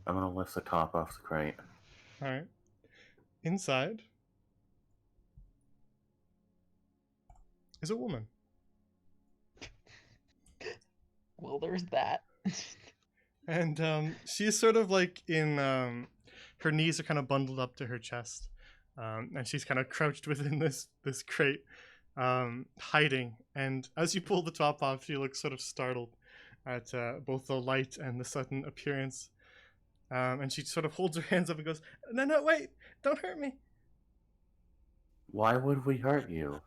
Speaker 5: I'm gonna lift the top off the crate.
Speaker 2: Alright. Inside is a woman.
Speaker 7: Well, there's that.
Speaker 2: And she's sort of like in her knees are kind of bundled up to her chest. And she's kind of crouched within this crate, hiding. And as you pull the top off, she looks sort of startled at both the light and the sudden appearance. And she sort of holds her hands up and goes, "No, wait! Don't hurt me!"
Speaker 5: Why would we hurt you?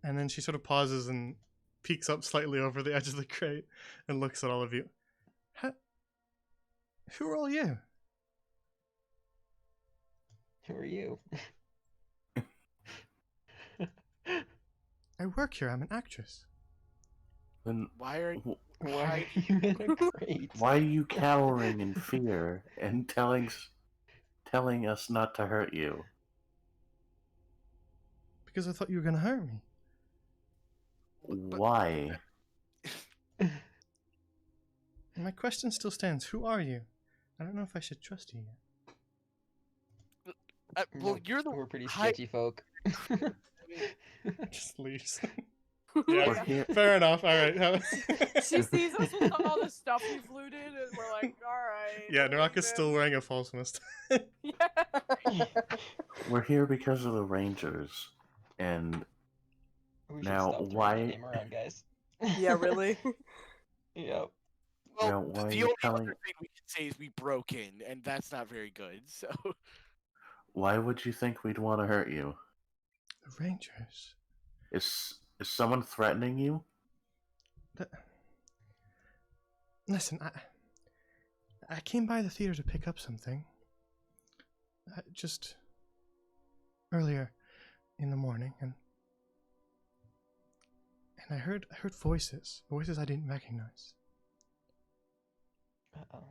Speaker 2: And then she sort of pauses and peeks up slightly over the edge of the crate and looks at all of you. Who are all you?
Speaker 7: Who are you?
Speaker 2: I work here. I'm an actress.
Speaker 5: Then
Speaker 3: Why are
Speaker 7: Why are you in a crate?
Speaker 5: why are you cowering in fear and telling us not to hurt you?
Speaker 2: Because I thought you were going to hurt me.
Speaker 5: Why?
Speaker 2: And my question still stands. Who are you? I don't know if I should trust you yet.
Speaker 3: well,
Speaker 7: No,
Speaker 3: you're the
Speaker 7: We're pretty
Speaker 3: high-
Speaker 7: sketchy folk.
Speaker 2: Just leaves.
Speaker 5: We're
Speaker 2: Yeah,
Speaker 5: here.
Speaker 2: fair enough. All right.
Speaker 1: She sees us with all the stuff we've looted, and we're like, all right.
Speaker 2: Yeah, Naraka's still wearing a false mist.
Speaker 1: Yeah.
Speaker 5: We're here because of the Rangers, and
Speaker 7: We should
Speaker 5: Now,
Speaker 7: stop throwing
Speaker 5: why-
Speaker 7: that name around, guys.
Speaker 1: Yeah, really.
Speaker 7: Yep.
Speaker 3: Well,
Speaker 5: Now, why are
Speaker 3: the
Speaker 5: you
Speaker 3: only
Speaker 5: telling-
Speaker 3: other thing we can say is we broke in, and that's not very good. So
Speaker 5: why would you think we'd want to hurt you?
Speaker 2: The Rangers.
Speaker 5: Is someone threatening you?
Speaker 2: Listen, I came by the theater to pick up something. Just earlier in the morning, and I heard voices I didn't recognize.
Speaker 7: Uh-oh.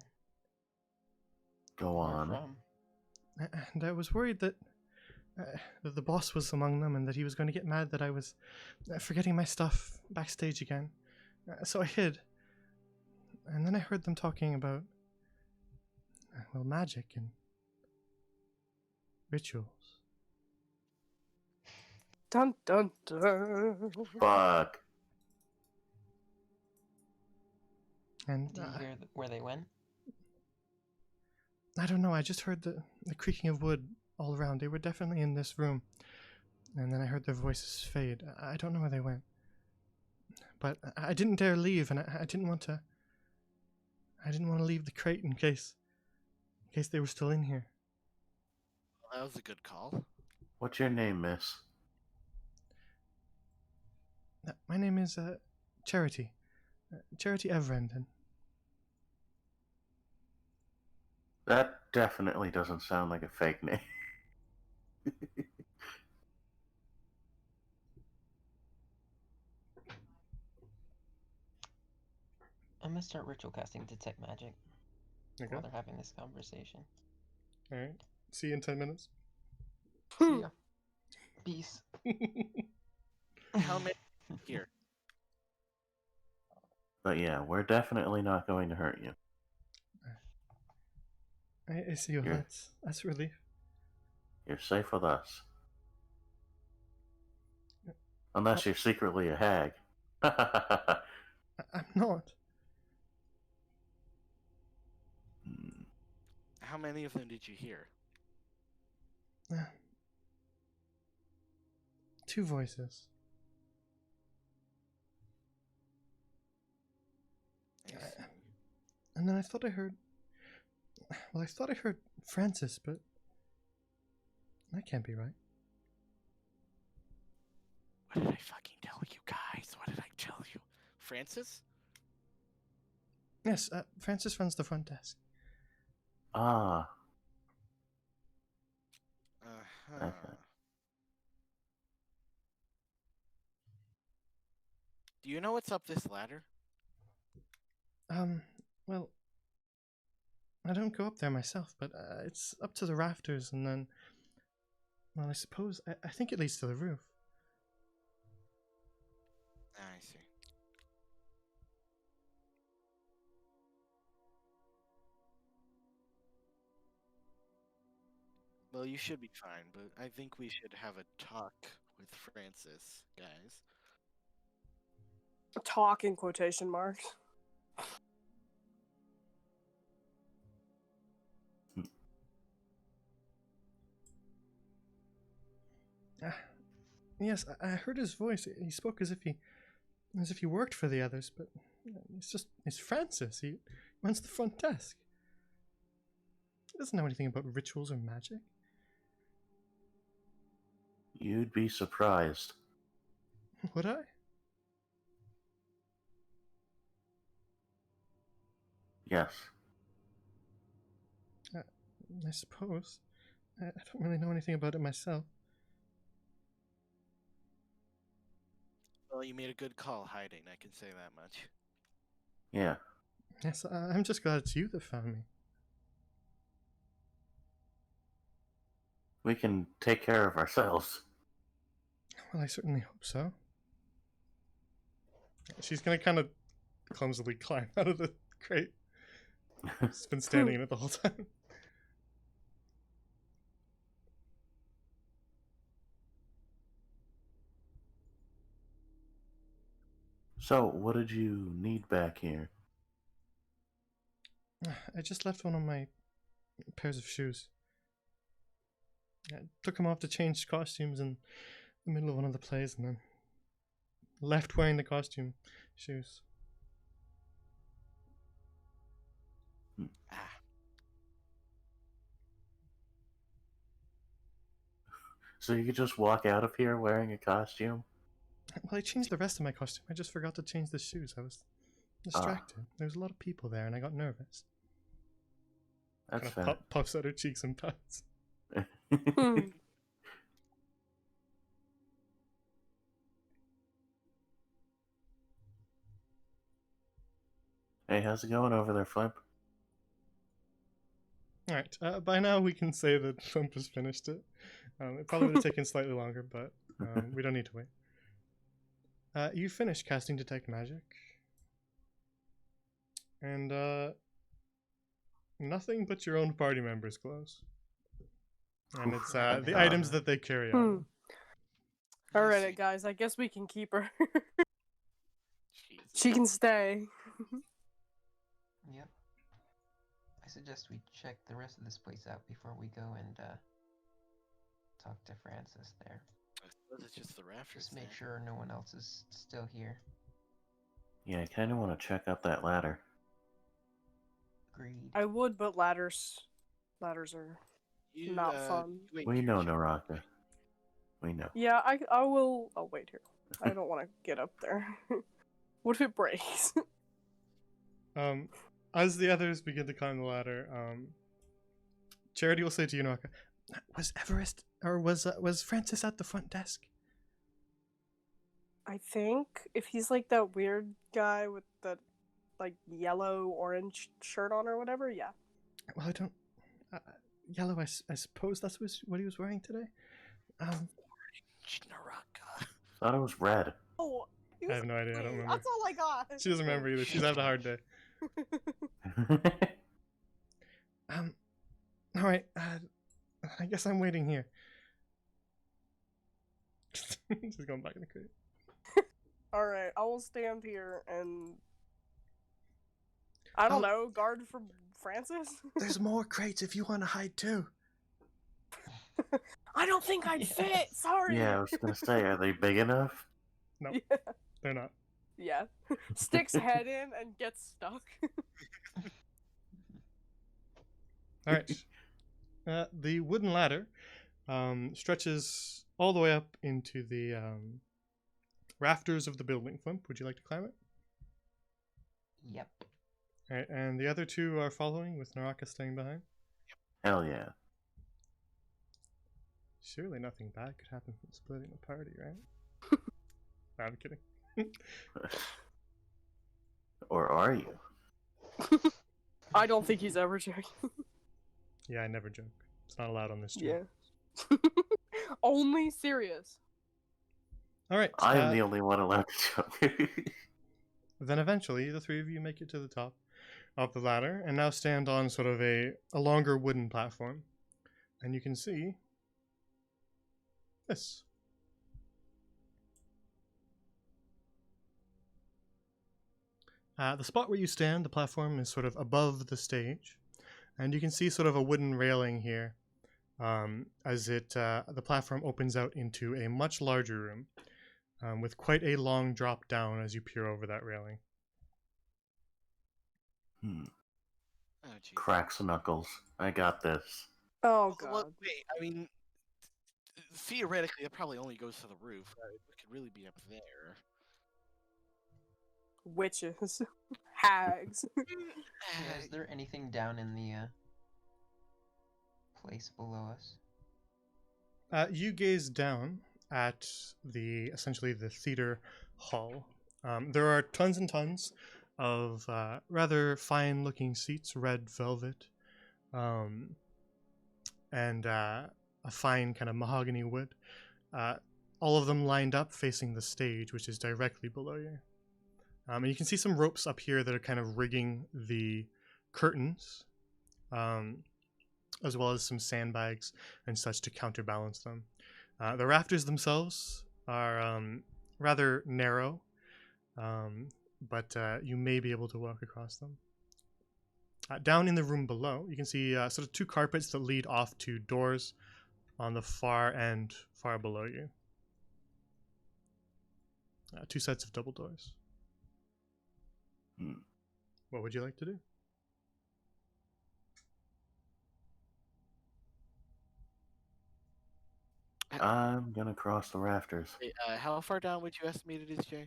Speaker 5: Go
Speaker 7: Where
Speaker 5: on.
Speaker 7: from?
Speaker 2: And I was worried that the boss was among them, and that he was going to get mad that I was forgetting my stuff backstage again. So I hid. And then I heard them talking about, well, magic and rituals.
Speaker 1: Dun dun dun.
Speaker 5: Fuck.
Speaker 2: And
Speaker 7: Did you hear where they went?
Speaker 2: I don't know, I just heard the creaking of wood all around. They were definitely in this room. And then I heard their voices fade. I don't know where they went. But I didn't dare leave, and I didn't want to... I didn't want to leave the crate in case they were still in here.
Speaker 3: that was a good call.
Speaker 5: What's your name, miss?
Speaker 2: My name is Charity. Charity Everenden.
Speaker 5: That definitely doesn't sound like a fake name.
Speaker 7: I'm gonna start ritual casting detect magic
Speaker 2: Okay.
Speaker 7: while they're having this conversation.
Speaker 2: All right. See you in 10 minutes.
Speaker 7: See ya. Peace.
Speaker 3: How many here?
Speaker 5: But yeah, we're definitely not going to hurt you.
Speaker 2: I see you.
Speaker 5: You're-
Speaker 2: That's a relief.
Speaker 5: You're safe with us. Unless you're secretly a hag.
Speaker 2: I'm not.
Speaker 3: How many of them did you hear?
Speaker 2: Two voices.
Speaker 3: I see.
Speaker 2: And then I thought I heard. Well, I thought I heard Francis, but that can't be right.
Speaker 3: What did I fucking tell you guys? What did I tell you? Francis?
Speaker 2: Yes, Francis runs the front desk.
Speaker 5: Ah,
Speaker 3: Uh-huh.
Speaker 5: Okay.
Speaker 3: Do you know what's up this ladder?
Speaker 2: Well, I don't go up there myself, but it's up to the rafters, and then, well, I suppose I think it leads to the roof.
Speaker 3: I see. Well, you should be fine, but I think we should have a talk with Francis, guys.
Speaker 1: Talk in quotation marks.
Speaker 2: Yes, I heard his voice. He spoke as if he worked for the others, but it's Francis. He runs the front desk. He doesn't know anything about rituals or magic.
Speaker 5: you'd be surprised.
Speaker 2: Would I?
Speaker 5: Yes.
Speaker 2: I suppose. I don't really know anything about it myself.
Speaker 3: Well, you made a good call hiding, I can say that much.
Speaker 5: Yeah.
Speaker 2: Yes, I'm just glad it's you that found me.
Speaker 5: We can take care of ourselves.
Speaker 2: Well, I certainly hope so. She's gonna kind of clumsily climb out of the crate. She's been standing in it the whole time.
Speaker 5: So, what did you need back here?
Speaker 2: I just left one of my pairs of shoes. I took them off to change costumes in the middle of one of the plays, and then left wearing the costume shoes.
Speaker 3: Ah,
Speaker 5: So you could just walk out of here wearing a costume?
Speaker 2: Well, I changed the rest of my costume. I just forgot to change the shoes. I was distracted. There was a lot of people there, and I got nervous.
Speaker 5: That's
Speaker 2: Kind of puffs out her cheeks and pouts.
Speaker 5: fair. Hey, how's it going over there, Flip?
Speaker 2: Alright, by now we can say that Trump has finished it. It probably would have taken slightly longer, but we don't need to wait. You finished casting Detect Magic. And nothing but your own party members glows. And it's
Speaker 5: Thank
Speaker 2: the
Speaker 5: God.
Speaker 2: items that they carry on.
Speaker 3: I
Speaker 1: Alright,
Speaker 3: see.
Speaker 1: guys, I guess we can keep her.
Speaker 3: Jesus.
Speaker 1: She can stay.
Speaker 7: Yep. I suggest we check the rest of this place out before we go and talk to Francis there.
Speaker 3: I suppose it's just the rafters.
Speaker 7: Just make
Speaker 3: then.
Speaker 7: sure no one else is still here.
Speaker 5: Yeah, I kind of want to check out that ladder.
Speaker 7: Agreed.
Speaker 1: I would, but ladders are
Speaker 3: You,
Speaker 1: not fun.
Speaker 3: wait
Speaker 5: We
Speaker 3: here,
Speaker 5: know,
Speaker 3: check-
Speaker 5: Naraka. We know.
Speaker 1: Yeah, I will. Oh wait here. I don't want to get up there. What if it breaks?
Speaker 2: As the others begin to climb the ladder, Charity will say to Yunaka, "Was Everest or was Francis at the front desk?"
Speaker 1: I think if he's like that weird guy with the like yellow orange shirt on or whatever? Yeah.
Speaker 2: Well, I don't. Yellow, I suppose that's what he was wearing today.
Speaker 3: Naraka.
Speaker 5: Thought it was red.
Speaker 1: Oh, he
Speaker 2: I
Speaker 1: was
Speaker 2: have no idea. I don't
Speaker 1: ugly.
Speaker 2: remember.
Speaker 1: That's all I got.
Speaker 2: She doesn't remember either. She's having a hard day. All right. I guess I'm waiting here. Just going back in the crate.
Speaker 1: All right, I will stand here and I don't know, guard for Francis.
Speaker 2: There's more crates if you want to hide too.
Speaker 1: I don't think I'd fit. Sorry.
Speaker 5: Yeah, I was gonna say, are they big enough?
Speaker 2: No,
Speaker 1: Yeah.
Speaker 2: they're not.
Speaker 1: Yeah. Sticks head in and gets stuck.
Speaker 2: All right. The wooden ladder stretches all the way up into the rafters of the building. Flimp, would you like to climb it?
Speaker 7: Yep.
Speaker 2: All right, and the other two are following with Naraka staying behind.
Speaker 5: Hell yeah.
Speaker 2: Surely nothing bad could happen from splitting the party, right? No, I'm kidding.
Speaker 5: Or are you?
Speaker 1: I don't think he's ever joking.
Speaker 2: Yeah, I never joke. It's not allowed on this stream.
Speaker 1: Yeah. Only serious.
Speaker 2: All right.
Speaker 5: I am the only one allowed to joke.
Speaker 2: Then eventually, the three of you make it to the top of the ladder and now stand on sort of a longer wooden platform. And you can see this. The spot where you stand, the platform is sort of above the stage. And you can see sort of a wooden railing here as the platform opens out into a much larger room with quite a long drop down as you peer over that railing.
Speaker 3: Oh, jeez.
Speaker 5: Cracks knuckles. I got this.
Speaker 1: Oh
Speaker 3: Well,
Speaker 1: god.
Speaker 3: wait, I mean, theoretically, it probably only goes to the roof. It could really be up there.
Speaker 1: Witches. Hags.
Speaker 7: Yeah, is there anything down in the place below us?
Speaker 2: You gaze down at essentially the theater hall. There are tons and tons of rather fine-looking seats, red velvet, and a fine kind of mahogany wood. All of them lined up facing the stage, which is directly below you. And you can see some ropes up here that are kind of rigging the curtains, as well as some sandbags and such to counterbalance them. The rafters themselves are rather narrow, but you may be able to walk across them. Down in the room below, you can see sort of two carpets that lead off to doors on the far end, far below you. Two sets of double doors. What would you like to do?
Speaker 5: I'm gonna cross the rafters.
Speaker 3: Hey, how far down would you estimate it is, Jay?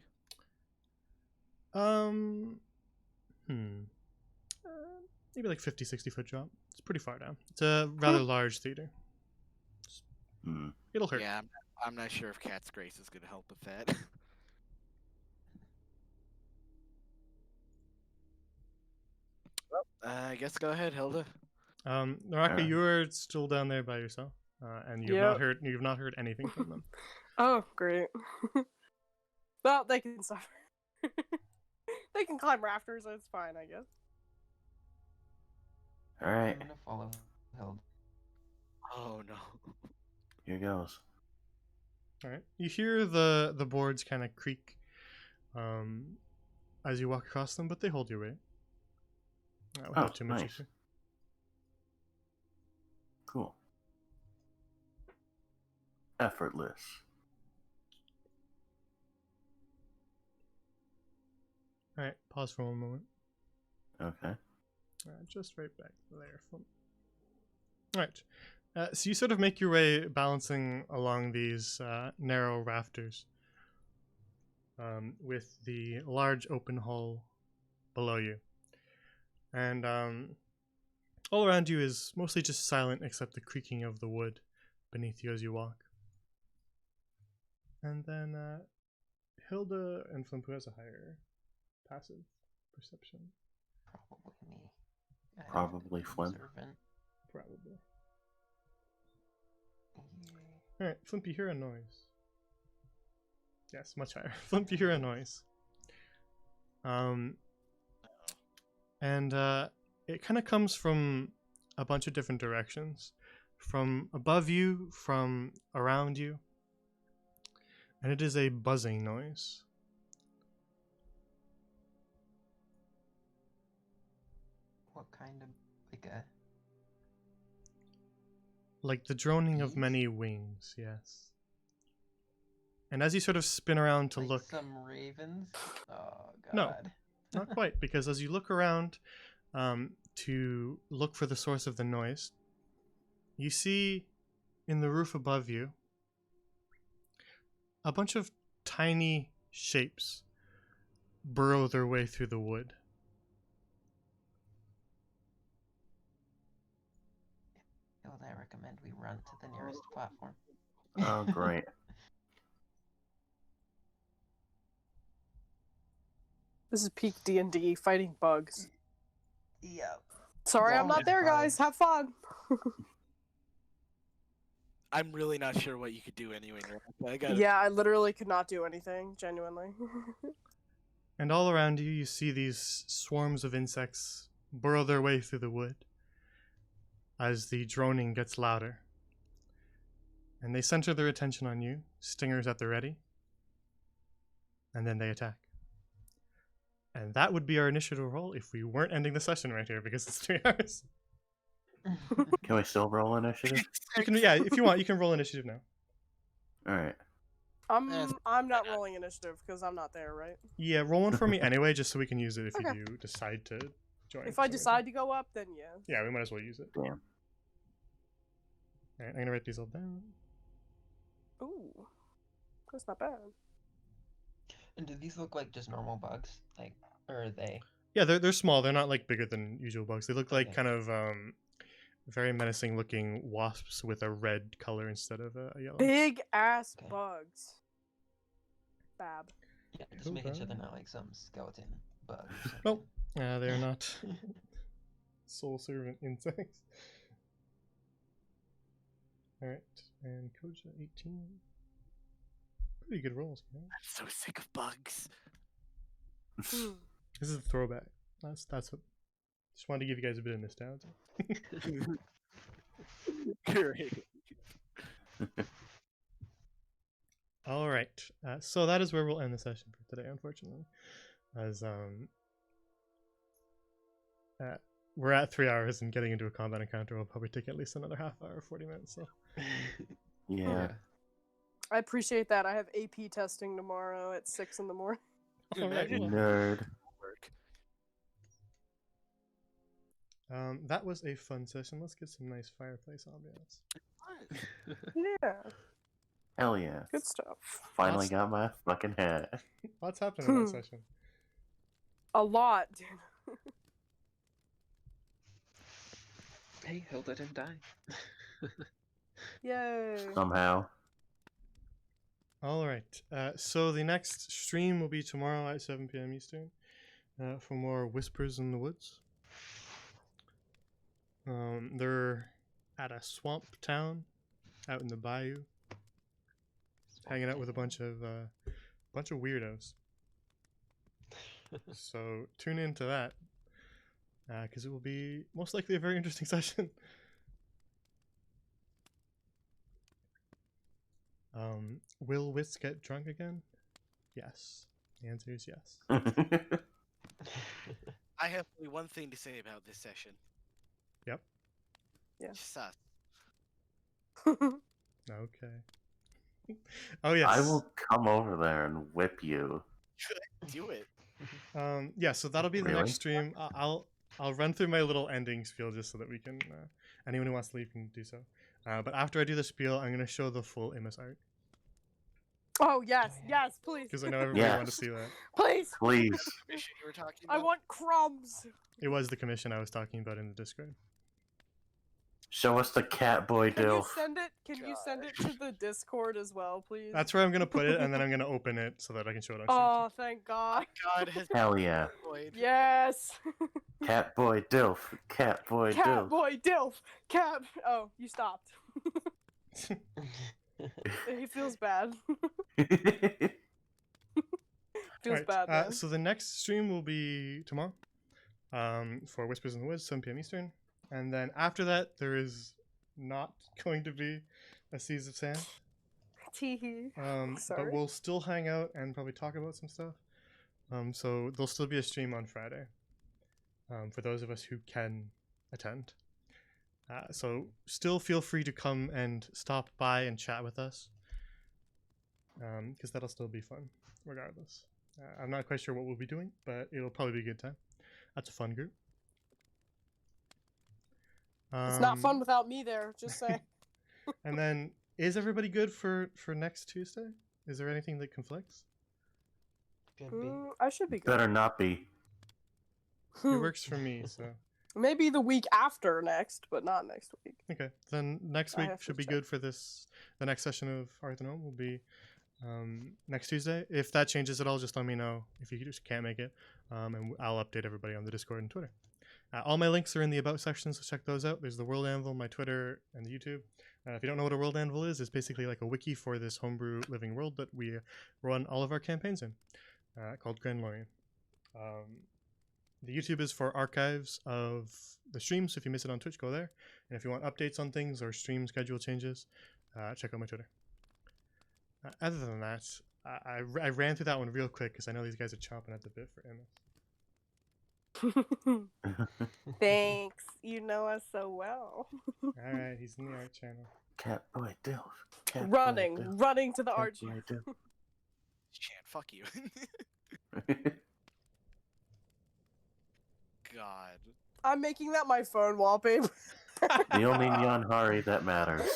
Speaker 2: Maybe like 50, 60-foot drop. It's pretty far down. It's a rather large theater. It'll hurt.
Speaker 3: Yeah, I'm not sure if Cat's Grace is gonna help with that. Well, I guess go ahead, Hilda.
Speaker 2: Naraka, you're still down there by yourself, and you've not heard anything from them.
Speaker 1: Oh, great. Well, they can suffer. They can climb rafters, it's fine, I guess.
Speaker 5: Alright,
Speaker 7: I'm gonna follow Hilda.
Speaker 3: Oh no.
Speaker 5: here goes.
Speaker 2: All right. You hear the boards kind of creak as you walk across them, but they hold your weight. Without too much
Speaker 5: nice.
Speaker 2: issue.
Speaker 5: Cool. Effortless.
Speaker 2: All right. Pause for one moment.
Speaker 5: Okay.
Speaker 2: Just right back there. All right. So you sort of make your way balancing along these narrow rafters with the large open hall below you. And all around you is mostly just silent except the creaking of the wood beneath you as you walk. And then Hilda and Flimp, who has a higher passive perception?
Speaker 7: Probably me. I have
Speaker 5: Probably Flynn.
Speaker 7: observant.
Speaker 2: Probably.
Speaker 7: Yay.
Speaker 2: All right, Flimp, you hear a noise. Yes, much higher. Flimp, you hear a noise. And it kind of comes from a bunch of different directions, from above you, from around you, and it is a buzzing noise.
Speaker 7: What kind of, like a,
Speaker 2: Like the droning of
Speaker 7: Bees?
Speaker 2: many wings, yes. And as you sort of spin around to
Speaker 7: like
Speaker 2: look,
Speaker 7: some ravens? Oh god.
Speaker 2: No. not quite, because as you look around to look for the source of the noise, you see in the roof above you a bunch of tiny shapes burrow their way through the wood.
Speaker 7: Well, I recommend we run to the nearest platform.
Speaker 5: Oh, great.
Speaker 1: This is peak D&D, fighting bugs.
Speaker 7: Yeah.
Speaker 1: Sorry, I'm not
Speaker 7: Always
Speaker 1: there, guys.
Speaker 7: bugs.
Speaker 1: Have fun.
Speaker 3: I'm really not sure what you could do anyway. I got
Speaker 1: Yeah, I literally could not do anything, genuinely.
Speaker 2: And all around you, you see these swarms of insects burrow their way through the wood as the droning gets louder. And they center their attention on you, stingers at the ready, and then they attack. And that would be our initiative roll if we weren't ending the session right here because it's 3 hours.
Speaker 5: Can we still roll initiative?
Speaker 2: You can, yeah, if you want, you can roll initiative now.
Speaker 5: All right.
Speaker 1: I'm not rolling initiative because I'm not there, right?
Speaker 2: Yeah, roll one for me anyway, just so we can use it if
Speaker 1: Okay.
Speaker 2: you decide to join.
Speaker 1: If I decide to go up, then yeah.
Speaker 2: Yeah, we might as well use it.
Speaker 5: Damn.
Speaker 2: Alright, I'm gonna write these all down.
Speaker 1: Ooh, that's not bad.
Speaker 7: And do these look like just normal bugs? Like, or are they?
Speaker 2: Yeah, they're small. They're not like bigger than usual bugs. They look like
Speaker 7: Okay.
Speaker 2: kind of very menacing looking wasps with a red color instead of a yellow.
Speaker 1: Big ass
Speaker 7: Okay.
Speaker 1: bugs. Bab.
Speaker 7: Yeah, just
Speaker 2: Cool,
Speaker 7: making sure
Speaker 2: bro.
Speaker 7: they're not like some skeleton bug. Or something.
Speaker 2: Nope. They are not soul servant insects. Alright, and Koja 18. Pretty good rolls, man.
Speaker 3: I'm so sick of bugs.
Speaker 1: Hmm.
Speaker 2: This is a throwback. That's what. Just wanted to give you guys a bit of nostalgia.
Speaker 3: Great.
Speaker 2: All right, so that is where we'll end the session for today, unfortunately, as we're at 3 hours and getting into a combat encounter will probably take at least another half hour, 40 minutes. So
Speaker 5: Yeah.
Speaker 1: I appreciate that. I have AP testing tomorrow at 6 in the morning.
Speaker 2: all right,
Speaker 3: Imagine
Speaker 2: well,
Speaker 5: Nerd.
Speaker 3: work.
Speaker 2: that was a fun session. Let's get some nice fireplace ambiance.
Speaker 1: Yeah,
Speaker 5: Hell yeah.
Speaker 1: good stuff.
Speaker 5: Finally got my fucking hat.
Speaker 2: What's happened in that session?
Speaker 1: A lot.
Speaker 7: Hey, Hilda didn't die.
Speaker 1: Yay.
Speaker 5: Somehow.
Speaker 2: All right, so the next stream will be tomorrow at 7 p.m. Eastern for more Whispers in the Woods. They're at a swamp town out in the bayou, hanging out with a bunch of weirdos. So tune into that because it will be most likely a very interesting session. Will Wits get drunk again? Yes. The answer is yes.
Speaker 3: I have only one thing to say about this session.
Speaker 2: Yep.
Speaker 1: Yeah.
Speaker 3: Sus.
Speaker 2: Okay. Oh yes.
Speaker 5: I will come over there and whip you.
Speaker 3: Do it.
Speaker 2: Yeah. So that'll be the
Speaker 5: Really?
Speaker 2: next stream. I'll run through my little ending spiel just so that we can anyone who wants to leave can do so. But after I do the spiel, I'm gonna show the full Imus art
Speaker 1: Oh, yes, yes, please.
Speaker 2: because I know everybody
Speaker 5: Yes.
Speaker 2: wanted to see that.
Speaker 1: Please.
Speaker 5: Please.
Speaker 3: Mission you were talking
Speaker 1: I
Speaker 3: about?
Speaker 1: want crumbs.
Speaker 2: It was the commission I was talking about in the Discord.
Speaker 5: Show us the cat boy
Speaker 1: Can you
Speaker 5: dilf.
Speaker 1: send it? Can you send it to the Discord as well, please?
Speaker 2: That's where I'm gonna put it, and then I'm gonna open it so that I can show it on stream.
Speaker 1: Oh, thank God.
Speaker 3: God has
Speaker 5: Hell yeah.
Speaker 3: Boyd.
Speaker 1: Yes.
Speaker 5: Cat boy dilf. Cat boy
Speaker 1: Cat
Speaker 5: dilf.
Speaker 1: boy dilf. Cat. Oh, you stopped. He feels bad. Feels
Speaker 2: Alright,
Speaker 1: bad, man.
Speaker 2: so the next stream will be tomorrow, for Whispers in the Woods, 7 p.m. Eastern, and then after that there is not going to be a Seas of Sand.
Speaker 1: Teehee.
Speaker 2: But
Speaker 1: Sorry.
Speaker 2: we'll still hang out and probably talk about some stuff. So there'll still be a stream on Friday, for those of us who can attend. So still feel free to come and stop by and chat with us, because that'll still be fun, regardless. I'm not quite sure what we'll be doing, but it'll probably be a good time. That's a fun group.
Speaker 1: It's not fun without me there. Just saying.
Speaker 2: And then, is everybody good for next Tuesday? Is there anything that conflicts?
Speaker 7: Could be.
Speaker 1: I should be good.
Speaker 5: Better not be.
Speaker 2: It works for me, so.
Speaker 1: Maybe the week after next, but not next week.
Speaker 2: Okay, then next
Speaker 1: I
Speaker 2: week
Speaker 1: have to
Speaker 2: should be
Speaker 1: check.
Speaker 2: good for this. The next session of Hearth and Home will be next Tuesday. If that changes at all, just let me know if you just can't make it, and I'll update everybody on the Discord and Twitter. All my links are in the About section, so check those out. There's the World Anvil, my Twitter, and the YouTube. If you don't know what a World Anvil is, it's basically like a wiki for this homebrew living world that we run all of our campaigns in, called Grand Lorien. The YouTube is for archives of the streams. So if you miss it on Twitch, go there. And if you want updates on things or stream schedule changes, check out my Twitter. Other than that, I ran through that one real quick because I know these guys are chomping at the bit for Emma.
Speaker 1: Thanks. You know us so well.
Speaker 2: Alright, he's in the art channel.
Speaker 5: Cat boy dilf. Cat
Speaker 1: Running,
Speaker 5: boy dilf.
Speaker 1: running to the
Speaker 5: Cat
Speaker 1: arch.
Speaker 5: boy dilf.
Speaker 3: Chan, fuck you. God.
Speaker 1: I'm making that my phone wallpaper.
Speaker 5: The only Nyanhari that matters.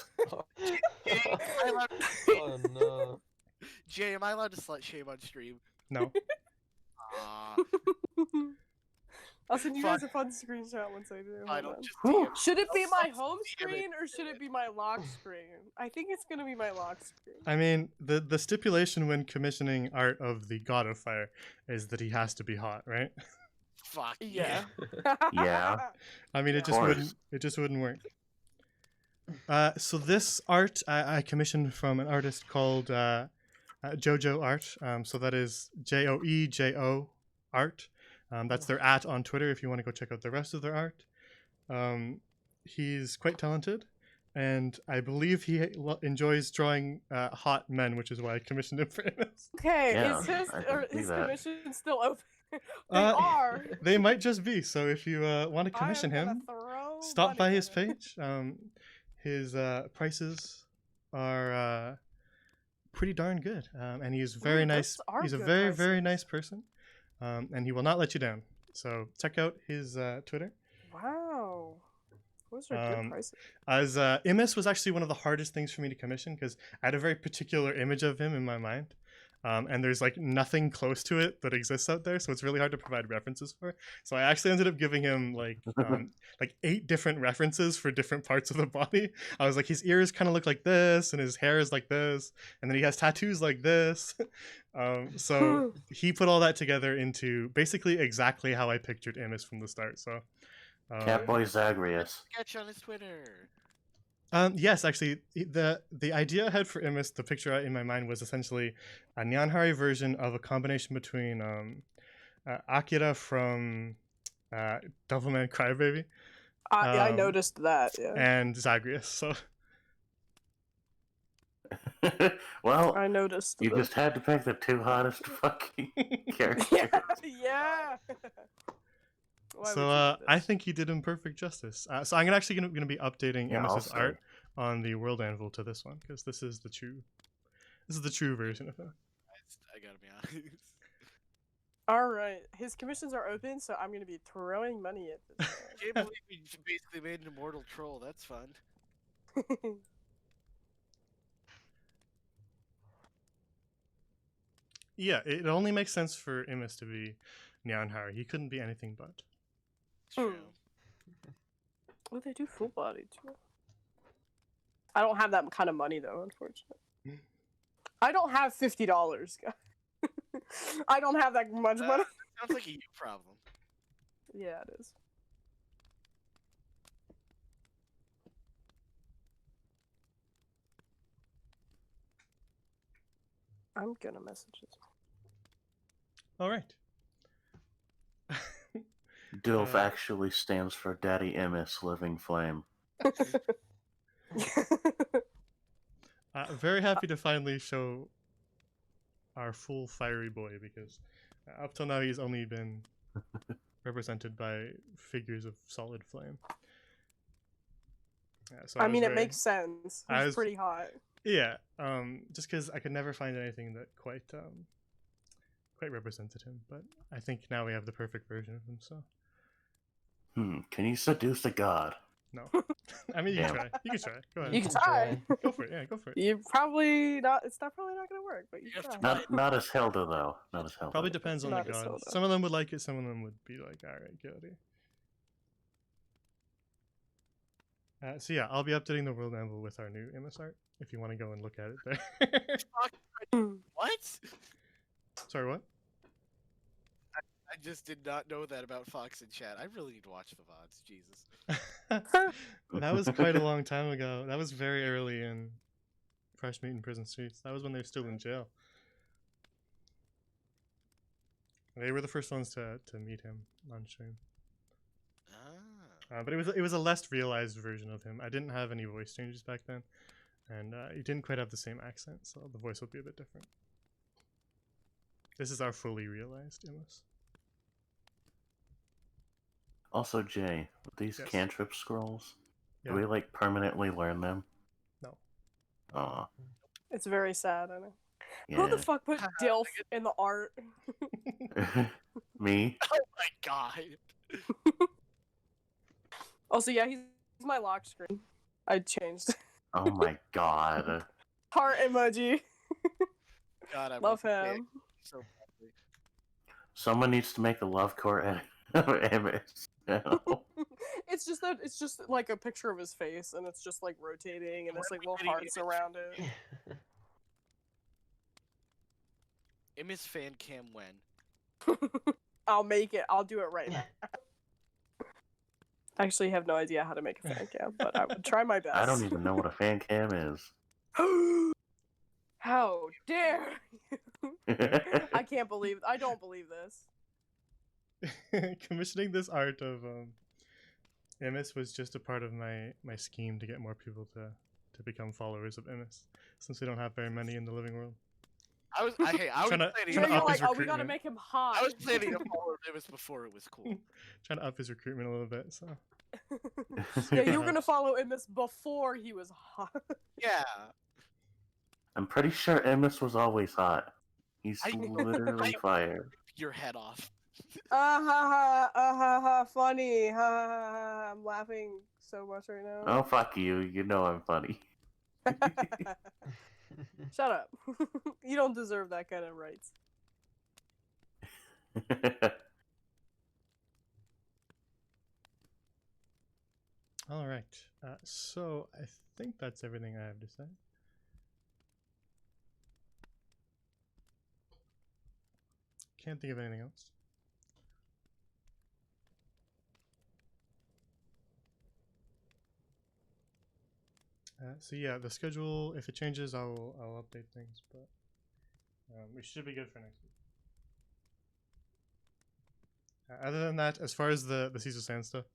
Speaker 3: Jay, am I allowed
Speaker 7: Oh no.
Speaker 3: Jay, am I allowed to slut shame on stream?
Speaker 2: No.
Speaker 1: I'll send you
Speaker 3: Fine.
Speaker 1: guys a fun screenshot once I do.
Speaker 3: I
Speaker 1: Hold
Speaker 3: don't
Speaker 1: on.
Speaker 3: just
Speaker 5: Whew.
Speaker 3: DM.
Speaker 1: Should it be
Speaker 3: I'll
Speaker 1: my
Speaker 3: stop
Speaker 1: home
Speaker 3: DMing.
Speaker 1: screen or should it be my lock screen? I think it's gonna be my lock screen.
Speaker 2: I mean, the stipulation when commissioning art of the God of Fire is that he has to be hot, right?
Speaker 3: Fuck
Speaker 1: Yeah.
Speaker 5: Yeah.
Speaker 2: I mean,
Speaker 5: Of course.
Speaker 2: it just wouldn't work. So this art I commissioned from an artist called Jojo Art. So that is JOEJO Art. That's their @ on Twitter if you want to go check out the rest of their art. He's quite talented, and I believe he enjoys drawing hot men, which is why I commissioned him for this.
Speaker 1: Okay,
Speaker 5: Yeah,
Speaker 1: is his
Speaker 5: I can
Speaker 1: or
Speaker 5: see
Speaker 1: his
Speaker 5: that.
Speaker 1: commission still open? They
Speaker 2: Uh,
Speaker 1: are.
Speaker 2: They might just be. So if you want to commission
Speaker 1: I am gonna
Speaker 2: him,
Speaker 1: throw
Speaker 2: stop by
Speaker 1: money
Speaker 2: his
Speaker 1: at it.
Speaker 2: page. His prices are pretty darn good, and he's very
Speaker 1: Ooh,
Speaker 2: nice.
Speaker 1: those are
Speaker 2: He's a
Speaker 1: good
Speaker 2: very
Speaker 1: prices.
Speaker 2: nice person, and he will not let you down. So check out his Twitter.
Speaker 1: Wow. Those are good
Speaker 2: Um,
Speaker 1: prices.
Speaker 2: As Imus was actually one of the hardest things for me to commission because I had a very particular image of him in my mind. And there's like nothing close to it that exists out there, so it's really hard to provide references for. So I actually ended up giving him like 8 different references for different parts of the body. I was like, his ears kind of look like this, and his hair is like this, and then he has tattoos like this. So he put all that together into basically exactly how I pictured Imus from the start. So
Speaker 5: Cat boy Zagreus.
Speaker 3: Sketch on his Twitter.
Speaker 2: yes, actually, the idea I had for Imus, the picture in my mind was essentially a Nyanhari version of a combination between Akira from Devilman Crybaby
Speaker 1: I
Speaker 2: um,
Speaker 1: noticed that. Yeah.
Speaker 2: and Zagreus. So
Speaker 5: Well,
Speaker 1: I noticed.
Speaker 5: you
Speaker 1: that.
Speaker 5: just had to pick the 2 hottest fucking characters.
Speaker 1: Yeah. Why
Speaker 2: so
Speaker 1: would you do
Speaker 2: I
Speaker 1: this?
Speaker 2: think he did him perfect justice. So I'm actually gonna be updating
Speaker 5: Yeah, I'll
Speaker 2: Imus's
Speaker 5: say.
Speaker 2: art on the World Anvil to this one because this is the true version of him.
Speaker 3: I gotta be honest.
Speaker 1: All right, his commissions are open, so I'm gonna be throwing money at this.
Speaker 3: Can't believe we basically made an immortal troll. That's fun.
Speaker 1: guy.
Speaker 2: Yeah, it only makes sense for Imus to be Nyanhari. He couldn't be anything but.
Speaker 3: It's true.
Speaker 1: Oh, they do full body too. I don't have that kind of money though, unfortunately. I don't have $50. I don't have that much money.
Speaker 3: Sounds like a you problem.
Speaker 1: Yeah, it is. I'm gonna message this.
Speaker 2: All right.
Speaker 5: DILF actually stands for Daddy Emmis Living Flame.
Speaker 2: Very happy to finally show our full fiery boy, because up till now he's only been represented by figures of solid flame. Yeah, so
Speaker 1: I mean, it makes sense.
Speaker 2: I
Speaker 1: He's
Speaker 2: was-
Speaker 1: pretty hot.
Speaker 2: Yeah, just because I could never find anything that quite represented him, but I think now we have the perfect version of him. So
Speaker 5: Can you seduce a god?
Speaker 2: no, I mean you can
Speaker 5: Damn.
Speaker 2: try. You can try. Go ahead.
Speaker 1: You can try.
Speaker 2: Go for it. Yeah, go for it.
Speaker 1: You probably not. It's not probably not gonna work, but you
Speaker 3: You have
Speaker 1: try.
Speaker 3: to
Speaker 5: Not as Hilda though. Not as Hilda.
Speaker 2: Probably depends on the
Speaker 1: Not as
Speaker 2: god.
Speaker 1: so, though.
Speaker 2: Some of them would like it. Some of them would be like, all right, get out of here. So yeah, I'll be updating the world anvil with our new MS art if you want to go and look at it there.
Speaker 3: What?
Speaker 2: Sorry, what?
Speaker 3: I just did not know that about Fox in chat. I really need to watch the VODs. Jesus.
Speaker 2: That was quite a long time ago. That was very early in Fresh Meat in Prison Streets. That was when they were still in jail. They were the first ones to meet him on stream.
Speaker 3: Ah.
Speaker 2: But it was a less realized version of him. I didn't have any voice changes back then, and he didn't quite have the same accent, so the voice will be a bit different. This is our fully realized Immus.
Speaker 5: Also, Jay, with these
Speaker 2: Yes.
Speaker 5: cantrip scrolls,
Speaker 2: Yeah.
Speaker 5: do we like permanently learn them?
Speaker 2: No.
Speaker 5: Aw,
Speaker 1: It's very sad. I know.
Speaker 5: yeah.
Speaker 1: Who the fuck put DILF in the art?
Speaker 5: Me?
Speaker 3: Oh my god.
Speaker 1: Also, yeah, he's my lock screen. I changed.
Speaker 5: Oh my god.
Speaker 1: Heart emoji.
Speaker 3: God, I
Speaker 1: Love
Speaker 3: want to
Speaker 1: him.
Speaker 3: so badly.
Speaker 5: Someone needs to make a love core edit of Emmis.
Speaker 1: It's just like a picture of his face, and it's just like rotating, and it's like little
Speaker 3: Rotating
Speaker 1: hearts
Speaker 3: image.
Speaker 1: around it.
Speaker 3: Emmis fan cam when?
Speaker 1: I'll make it. I'll do it right now. I actually have no idea how to make a fan cam, but I would try my best.
Speaker 5: I don't even know what a fan cam is.
Speaker 1: How dare you? I can't believe. I don't believe this.
Speaker 2: Commissioning this art of Immus was just a part of my scheme to get more people to become followers of Immus, since we don't have very many in the living world.
Speaker 3: I was planning
Speaker 2: Tryna-
Speaker 1: So
Speaker 2: tryna
Speaker 1: you're
Speaker 2: up
Speaker 1: like,
Speaker 2: his
Speaker 1: oh, we
Speaker 2: recruitment.
Speaker 1: gotta make him hot.
Speaker 3: I was planning to follow Emmis before it was cool.
Speaker 2: Trying to up his recruitment a little bit, so
Speaker 1: Yeah, you were gonna follow Immus before he was hot.
Speaker 3: Yeah.
Speaker 5: I'm pretty sure Emmis was always hot. He's
Speaker 3: I-
Speaker 5: literally fire.
Speaker 3: Your head off.
Speaker 1: Funny. Ha ha ha ha. I'm laughing so much right now.
Speaker 5: Oh, fuck you. You know I'm funny.
Speaker 1: Shut up. You don't deserve that kind of rights.
Speaker 2: all right. So I think that's everything I have to say. Can't think of anything else. So yeah, the schedule, if it changes, I'll update things, but we should be good for next week. Other than that, as far as the Caesar Sand stuff,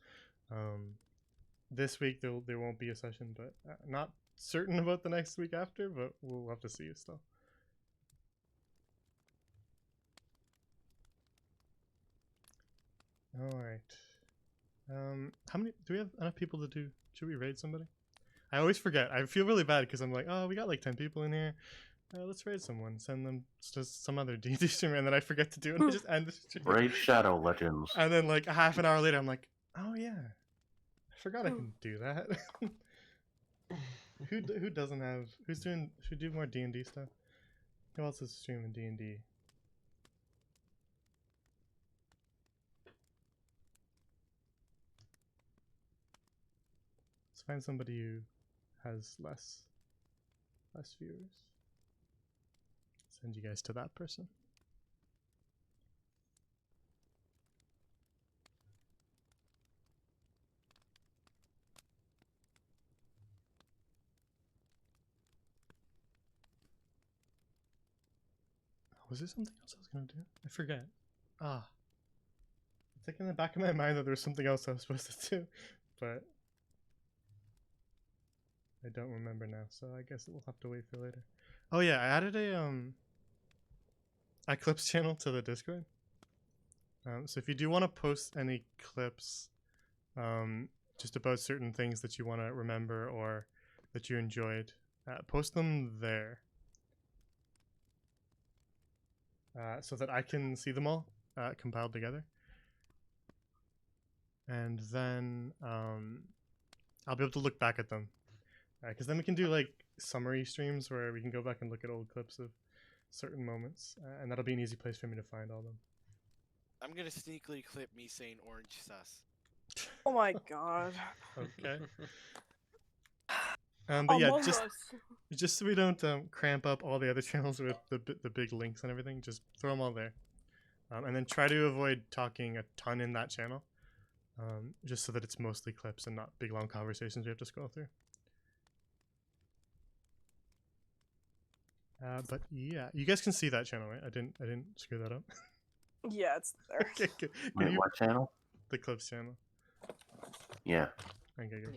Speaker 2: this week there won't be a session, but not certain about the next week after, but we'll have to see still. All right. How many do we have enough people to do? Should we raid somebody? I always forget. I feel really bad because I'm like, oh, we got like 10 people in here. Let's raid someone. Send them to some other D&D streamer, and then I forget to do it. And I just end the stream.
Speaker 5: Raid Shadow Legends.
Speaker 2: And then like a half an hour later, I'm like, oh yeah, I forgot I can do that. Who doesn't have? Who's doing? Should do more D&D stuff. Who else is streaming D&D? find somebody who has less viewers. Send you guys to that person. Was there something else I was gonna do? I forget. Ah. It's like in the back of my mind that there was something else I was supposed to do, but I don't remember now, so I guess we'll have to wait for later. Oh yeah, I added a clips channel to the Discord. So if you do want to post any clips just about certain things that you want to remember or that you enjoyed, post them there. So that I can see them all compiled together. And then I'll be able to look back at them. Because then we can do like summary streams where we can go back and look at old clips of certain moments. And that'll be an easy place for me to find all of them.
Speaker 3: I'm gonna sneakily clip me saying orange sus.
Speaker 1: Oh my god.
Speaker 2: Okay. But yeah,
Speaker 1: Among
Speaker 2: just
Speaker 1: Us.
Speaker 2: so we don't cramp up all the other channels with the big links and everything, just throw them all there. And then try to avoid talking a ton in that channel. Just so that it's mostly clips and not big long conversations we have to scroll through. But yeah, you guys can see that channel, right? I didn't screw that up.
Speaker 1: Yeah, it's there.
Speaker 2: Okay, can
Speaker 5: Wait,
Speaker 2: you,
Speaker 5: what channel?
Speaker 2: the clips channel.
Speaker 5: Yeah.
Speaker 2: Okay, good.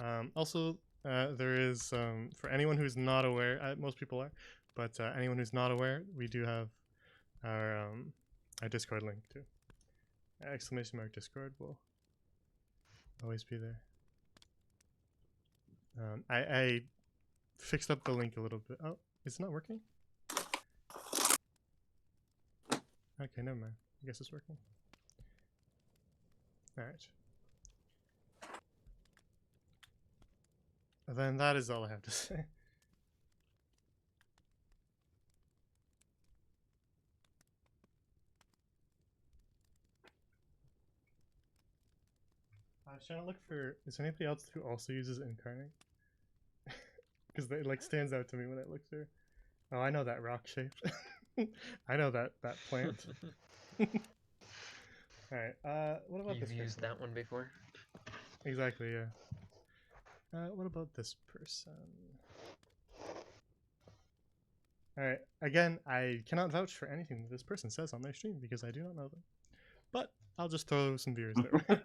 Speaker 7: Yeah.
Speaker 2: Also, there is for anyone who's not aware, most people are, but anyone who's not aware, we do have our Discord link too. ! Discord will always be there. I fixed up the link a little bit. Oh, it's not working? Okay, never mind. I guess it's working. Alright. Then that is all I have to say. I was trying to look for, is there anybody else who also uses Incarnate? Because it like stands out to me when I look through. Oh, I know that rock shape. I know that plant. Alright, what about this
Speaker 7: You've used
Speaker 2: person?
Speaker 7: that one before?
Speaker 2: Exactly, yeah. What about this person? Alright, again, I cannot vouch for anything that this person says on their stream because I do not know them. But I'll just throw some viewers their way.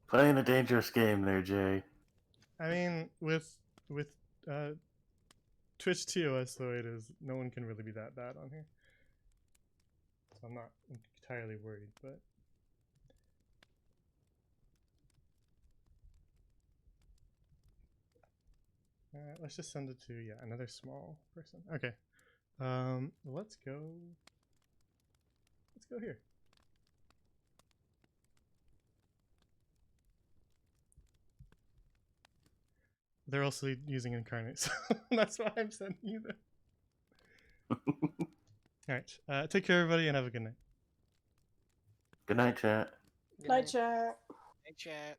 Speaker 5: Playing a dangerous game there, Jay.
Speaker 2: I mean, with Twitch TOS the way it is, no one can really be that bad on here. So I'm not entirely worried, but... let's just send it to, yeah, another small person. Okay. Let's go here. They're also using Incarnate, so that's why I'm sending you them. Alright, take care everybody and have a good night.
Speaker 5: Good night, chat.
Speaker 7: Good
Speaker 1: Night
Speaker 7: night.
Speaker 1: chat.
Speaker 3: Hey, chat.